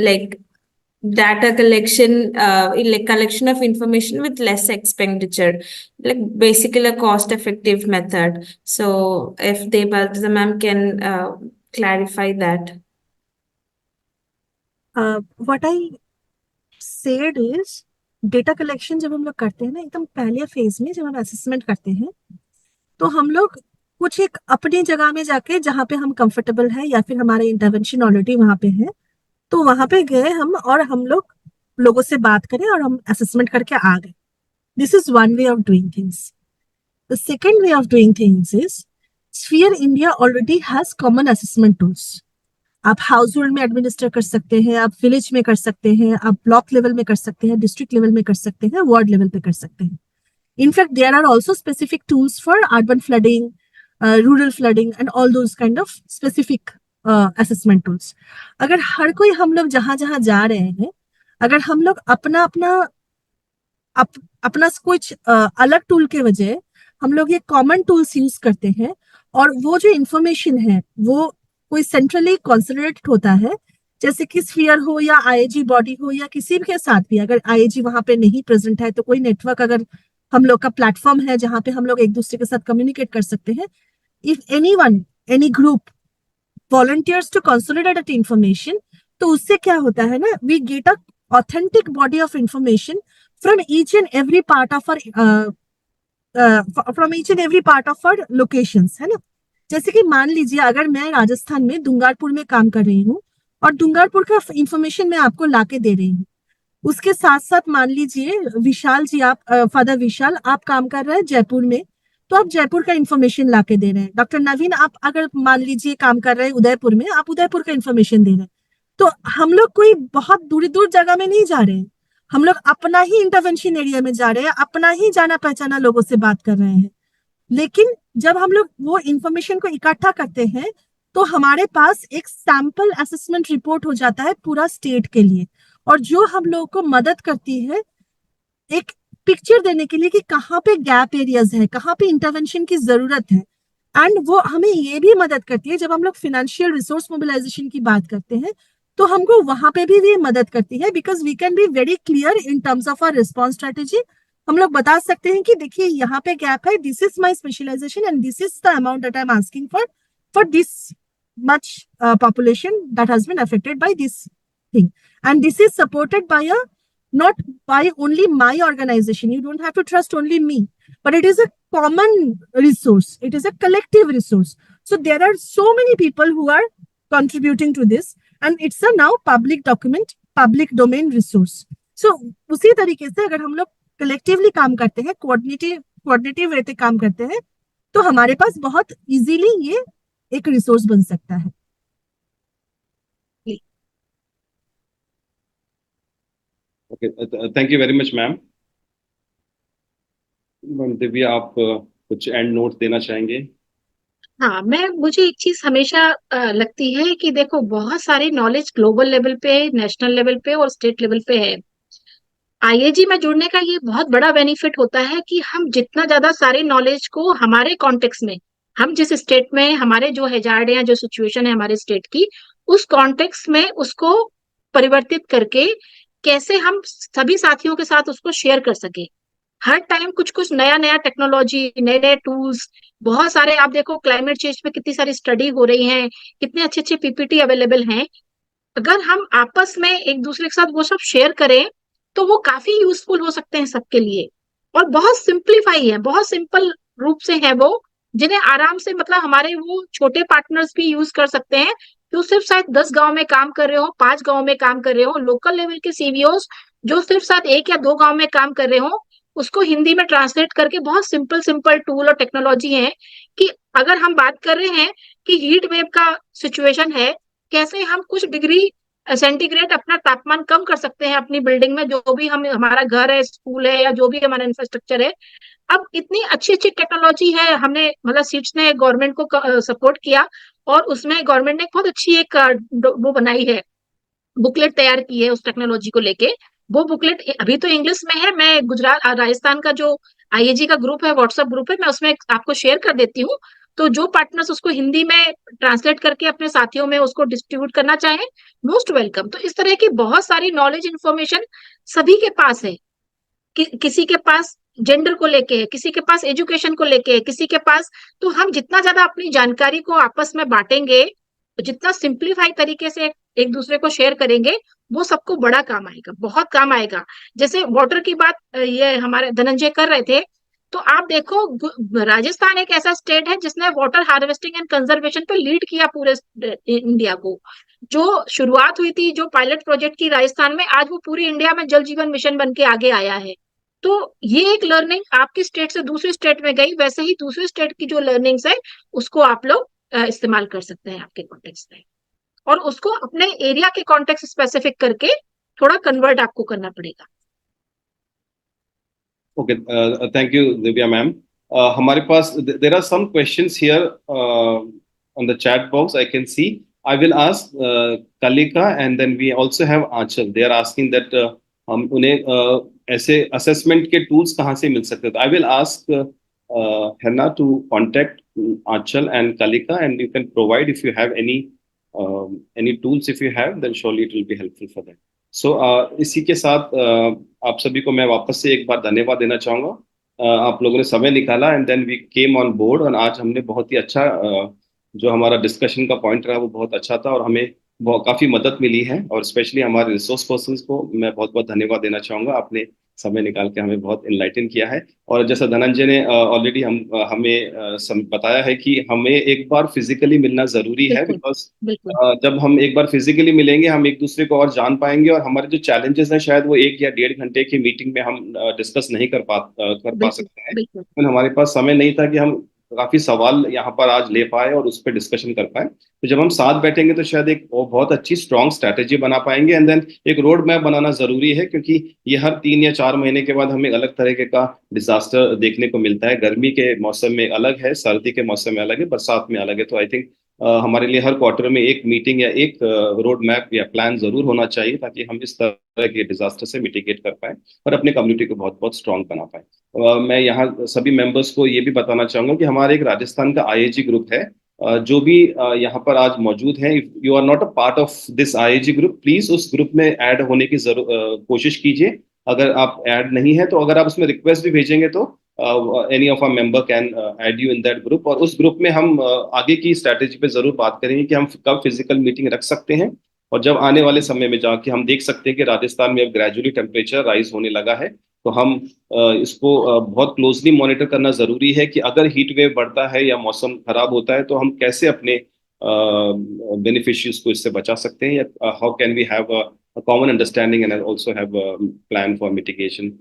like data collection, like collection of information with less expenditure, like basically a cost-effective method. So if the ma'am can clarify that. What I said is data collection जब हम लोग करते हैं ना, एकदम पहले phase में जब हम असेसमेंट करते हैं, तो हम लोग कुछ एक अपनी जगह में जाके जहाँ पे हम कंफर्टेबल है या फिर हमारे इंटरवेंशन ऑलरेडी वहां पे है, तो वहां पे गए हम और हम लोग लोगों से बात करें और हम असेसमेंट करके आ गए. This is one way of doing things. The second way of doing things is sphere India already has common assessment tools. आप हाउस होल्ड में एडमिनिस्टर कर सकते हैं, आप विलेज में कर सकते हैं, आप ब्लॉक लेवल में कर सकते हैं, डिस्ट्रिक्ट लेवल में कर सकते हैं, वार्ड लेवल पे कर सकते हैं. In fact there are also specific tools for urban flooding, rural flooding and all those kind of specific assessment tools. अगर हर कोई हम लोग जहां जहां जा रहे हैं, अगर हम लोग अपना अपना अपना कुछ अलग टूल के वजह हम लोग ये कॉमन टूल्स यूज करते हैं, और वो जो इंफॉर्मेशन है वो कोई सेंट्रली कंसोलिडेटेड होता है, जैसे कि स्फीयर हो या आईएजी बॉडी हो या किसी के साथ भी. अगर आईएजी वहां पे नहीं प्रेजेंट है तो कोई नेटवर्क अगर हम लोग का प्लेटफॉर्म है जहां पे हम लोग एक दूसरे के साथ कम्युनिकेट कर सकते हैं. If anyone, any group volunteers to consolidate that information, तो उससे क्या होता है ना, we get a authentic body of information from each and every part of our locations, है ना. जैसे कि मान लीजिए अगर मैं राजस्थान में दुंगारपुर में काम कर रही हूँ और दुंगारपुर का इंफॉर्मेशन मैं आपको लाके दे रही हूँ, उसके साथ साथ मान लीजिए विशाल जी, आप फादर विशाल, आप काम कर रहे हैं जयपुर में, तो आप जयपुर का इंफॉर्मेशन लाके दे रहे हैं. डॉक्टर नवीन, आप अगर मान लीजिए काम कर रहे हैं उदयपुर में, आप उदयपुर का इंफॉर्मेशन दे रहे हैं. तो हम लोग कोई बहुत दूर दूर जगह में नहीं जा रहे हैं, हम लोग अपना ही इंटरवेंशन एरिया में जा रहे हैं, अपना ही जाना पहचाना लोगों से बात कर रहे हैं. लेकिन जब हम लोग वो इंफॉर्मेशन को इकट्ठा करते हैं तो हमारे पास एक सैंपल असेसमेंट रिपोर्ट हो जाता है पूरा स्टेट के लिए, और जो हम लोगों को मदद करती है एक पिक्चर देने के लिए कि कहाँ पे गैप एरियाज है, कहाँ पे इंटरवेंशन की जरूरत है. एंड वो हमें ये भी मदद करती है, जब हम लोग फाइनेंशियल रिसोर्स मोबिलाइजेशन की बात करते हैं तो हमको वहां पे भी ये मदद करती है, because we can be very clear in terms of our response strategy. हम लोग बता सकते हैं कि देखिए यहाँ पे गैप है, this is my specialisation and this is the amount that I am asking for this much population that has been affected by this thing, and this is supported by not by only my organization. You don't have to trust only me, but it is a common resource, it is a collective resource. So there are so many people who are contributing to this, and it's a now public document, public domain resource. So उसी तरीके से अगर हम लोग collectively काम करते हैं, coordinative वे पे काम करते हैं, तो हमारे पास बहुत easily ये एक रिसोर्स बन सकता है. Okay, thank you very much, ma'am. Divya, आप कुछ एंड नोट देना चाहेंगे? हाँ, मुझे एक चीज हमेशा लगती है कि देखो, बहुत सारी नॉलेज ग्लोबल लेवल पे, नेशनल लेवल पे और स्टेट लेवल पे है. आईएजी में जुड़ने का ये बहुत बड़ा बेनिफिट होता है कि हम जितना ज्यादा सारी नॉलेज को हमारे कॉन्टेक्स्ट में, हम जिस स्टेट में, हमारे जो हैजार्ड है, जो सिचुएशन है हमारे स्टेट की, उस कॉन्टेक्स्ट में उसको परिवर्तित करके कैसे हम सभी साथियों के साथ उसको शेयर कर सके. हर टाइम कुछ कुछ नया नया टेक्नोलॉजी, नए नए टूल्स, बहुत सारे, आप देखो क्लाइमेट चेंज पे कितनी सारी स्टडी हो रही है, कितने अच्छे अच्छे पीपीटी अवेलेबल हैं. अगर हम आपस में एक दूसरे के साथ वो सब शेयर करें तो वो काफी यूजफुल हो सकते हैं सबके लिए, और बहुत सिंप्लीफाई है, बहुत सिंपल रूप से है वो, जिन्हें आराम से, मतलब हमारे वो छोटे पार्टनर्स भी यूज कर सकते हैं जो सिर्फ शायद 10 गांव में काम कर रहे हो, 5 गांव में काम कर रहे हो. लोकल लेवल के सीवीओस जो सिर्फ शायद 1 या 2 गांव में काम कर रहे हो, उसको हिंदी में ट्रांसलेट करके बहुत सिंपल सिंपल टूल और टेक्नोलॉजी है कि अगर हम बात कर रहे हैं कि हीट वेव का सिचुएशन है, कैसे हम कुछ डिग्री सेंटीग्रेड अपना तापमान कम कर सकते हैं अपनी बिल्डिंग में, जो भी हमारा घर है, स्कूल है, या जो भी हमारा इंफ्रास्ट्रक्चर है. अब इतनी अच्छी अच्छी टेक्नोलॉजी है, हमने, मतलब सीट्स ने गवर्नमेंट को सपोर्ट किया, और उसमें गवर्नमेंट ने बहुत अच्छी एक वो बनाई है, बुकलेट तैयार की है उस टेक्नोलॉजी को लेके. वो बुकलेट अभी तो इंग्लिश में है, मैं गुजरात राजस्थान का जो आईएजी का ग्रुप है, व्हाट्सएप ग्रुप है, मैं उसमें आपको शेयर कर देती हूँ. तो जो पार्टनर्स उसको हिंदी में ट्रांसलेट करके अपने साथियों में उसको डिस्ट्रीब्यूट करना चाहें, मोस्ट वेलकम। तो इस तरह की बहुत सारी नॉलेज इंफॉर्मेशन सभी के पास है। किसी के पास जेंडर को लेके है, किसी के पास एजुकेशन को लेके है, किसी के पास, तो हम जितना ज्यादा अपनी जानकारी को आपस में बांटेंगे, जितना सिंप्लीफाई तरीके से एक दूसरे को शेयर करेंगे, वो सबको बड़ा काम आएगा, बहुत काम आएगा। जैसे वाटर की बात ये हमारे धनंजय कर रहे थे, तो आप देखो राजस्थान एक ऐसा स्टेट है जिसने वाटर हार्वेस्टिंग एंड कंजर्वेशन पे लीड किया पूरे इंडिया को। जो शुरुआत हुई थी जो पायलट प्रोजेक्ट की राजस्थान में, आज वो पूरी इंडिया में जल जीवन मिशन बन के आगे आया है। तो ये एक लर्निंग आपकी स्टेट से दूसरी स्टेट में गई, वैसे ही दूसरी स्टेट की जो लर्निंग्स है उसको आप लोग इस्तेमाल कर सकते हैं आपके कॉन्टेक्स्ट में, और उसको अपने एरिया के कॉन्टेक्स्ट स्पेसिफिक करके थोड़ा कन्वर्ट आपको करना पड़ेगा। Okay, thank you, Divya ma'am. हमारे पास there are some questions here on the chat box. I can see. I will ask Kalika, and then we also have Aanchal. They are asking that हम उन्हें ऐसे assessment के tools कहाँ से मिल सकते हैं? तो I will ask Henna to contact Aanchal and Kalika, and you can provide if you have any tools. If you have, then surely it will be helpful for them. सो इसी के साथ आप सभी को मैं वापस से एक बार धन्यवाद देना चाहूँगा। आप लोगों ने समय निकाला and then we came on board, और आज हमने बहुत ही अच्छा जो हमारा डिस्कशन का पॉइंट रहा वो बहुत अच्छा था, और हमें काफ़ी मदद मिली है। और स्पेशली हमारे रिसोर्स पर्सन्स को मैं बहुत बहुत धन्यवाद देना चाहूँगा। आपने समय निकाल के हमें बहुत इनलाइटन किया है। और जैसा धनंजय ने ऑलरेडी हमें बताया है कि हमें एक बार फिजिकली मिलना ज़रूरी है, बिकॉज जब हम एक बार फिजिकली मिलेंगे हम एक दूसरे को और जान पाएंगे, और हमारे जो चैलेंजेस हैं शायद वो 1 या 1.5 घंटे की मीटिंग में हम डिस्कस नहीं कर पा सकते हैं। लेकिन हमारे पास समय नहीं था कि हम काफी सवाल यहाँ पर आज ले पाए और उस पर डिस्कशन कर पाए। तो जब हम साथ बैठेंगे तो शायद एक बहुत अच्छी स्ट्रॉन्ग स्ट्रैटेजी बना पाएंगे, एंड देन एक रोड मैप बनाना जरूरी है, क्योंकि ये हर 3 या 4 महीने के बाद हमें अलग तरीके का डिजास्टर देखने को मिलता है। गर्मी के मौसम में अलग है, सर्दी के मौसम में अलग है, बरसात में अलग है। तो आई थिंक हमारे लिए हर क्वार्टर में एक मीटिंग या एक रोड मैप या प्लान जरूर होना चाहिए, ताकि हम इस तरह के डिजास्टर से मिटिगेट कर पाए और अपने कम्युनिटी को बहुत बहुत स्ट्रांग बना पाए। मैं यहाँ सभी मेंबर्स को ये भी बताना चाहूंगा कि हमारे एक राजस्थान का आईएजी ग्रुप है, जो भी यहाँ पर आज मौजूद है। If you are not a part of this IAG group, please उस ग्रुप में ऐड होने की कोशिश कीजिए। अगर आप ऐड नहीं है तो अगर आप उसमें रिक्वेस्ट भी भेजेंगे तो any of our member can add you in that group, और उस ग्रुप में हम आगे की स्ट्रैटेजी पे जरूर बात करेंगे कि हम कब फिजिकल मीटिंग रख सकते हैं, और जब आने वाले समय में जाके हम देख सकते हैं कि राजस्थान में अब ग्रेजुअली टेम्परेचर राइज होने लगा है, तो हम इसको बहुत क्लोजली मॉनिटर करना जरूरी है कि अगर हीट वेव बढ़ता है या मौसम खराब होता है तो हम कैसे अपने बेनिफिशियरीज को इससे बचा सकते हैं, या how can we have a common understanding and also have a plan for mitigation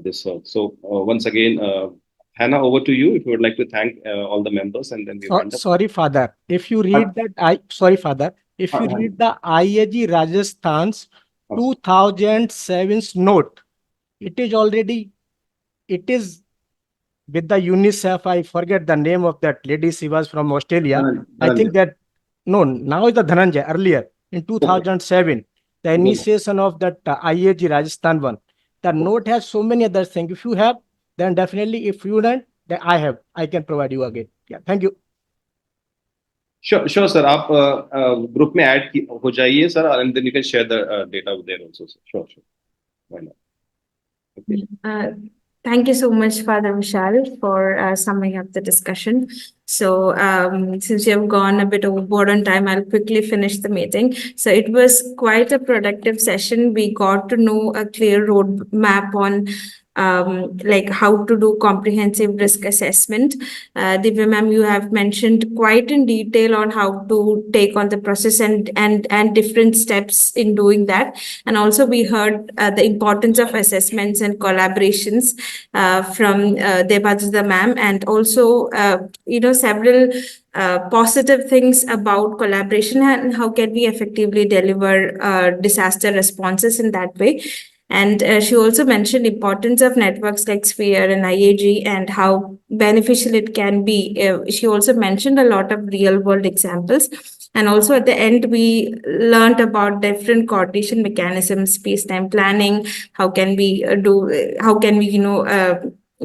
this work. So once again, Hannah, over to you if you would like to thank all the members, and then we wind up. Sorry, Father. If you read Father, if you read the IAG Rajasthan's 2007's note, it is with the UNICEF. I forget the name of that lady. She was from Australia. I think that now is the Dhananjay. Earlier in 2007. The initiation of that IAG Rajasthan one. The note has so many other things. If you have, then definitely. If you don't, then I can provide you again. Yeah, thank you. Sure, sir. आप group में add हो जाइए sir, and then you can share the data there also, sir. Sure. Why not? Okay. Thank you so much, Father Vishal, for summing up the discussion. So, since we have gone a bit overboard on time, I'll quickly finish the meeting. So, it was quite a productive session. We got to know a clear roadmap on like how to do comprehensive risk assessment. Divya ma'am, you have mentioned quite in detail on how to take on the process and different steps in doing that. And also we heard the importance of assessments and collaborations from Debajita ma'am, and also several positive things about collaboration and how can we effectively deliver disaster responses in that way. And she also mentioned importance of networks like Sphere and IAG and how beneficial it can be. She also mentioned a lot of real world examples. And also at the end, we learned about different coordination mechanisms, space-time planning, how can we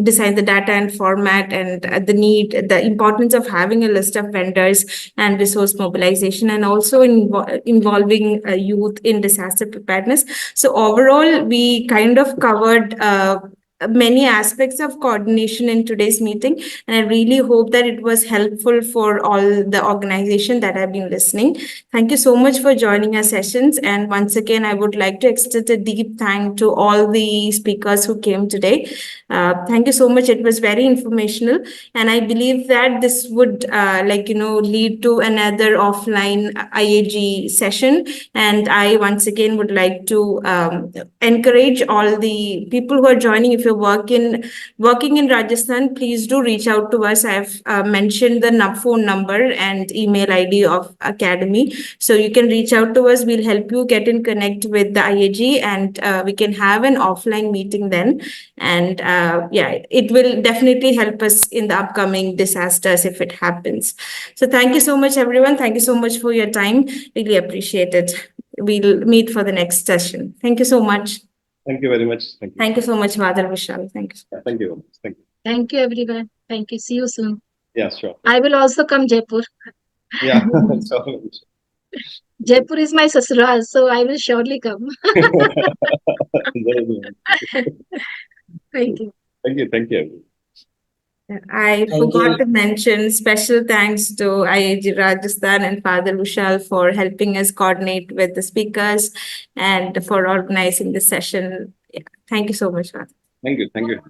design the data and format, and the importance of having a list of vendors and resource mobilization, and also involving youth in disaster preparedness. So overall, we kind of covered many aspects of coordination in today's meeting, and I really hope that it was helpful for all the organization that have been listening. Thank you so much for joining our sessions, and once again, I would like to extend a deep thank to all the speakers who came today. Thank you so much. It was very informational, and I believe that this would lead to another offline IAG session. And I once again would like to encourage all the people who are joining. If you're working in Rajasthan, please do reach out to us. I've mentioned the phone number and email ID of Academy, so you can reach out to us. We'll help you get in connect with the IAG, and we can have an offline meeting then. And it will definitely help us in the upcoming disasters if it happens. So thank you so much, everyone. Thank you so much for your time. Really appreciate it. We'll meet for the next session. Thank you so much. Thank you very much. Thank you. Thank you so much, Father Vishal. Thank you. Yeah, thank you very much. Thank you. Thank you, everyone. Thank you. See you soon. Yeah, sure. I will also come Jaipur. Yeah. So, Jaipur is my sasural, so I will surely come. Thank you. Thank you. Thank you. I forgot to mention special thanks to IAG Rajasthan and Father Vishal for helping us coordinate with the speakers and for organizing the session. Yeah. Thank you so much, Father. Thank you. Thank you.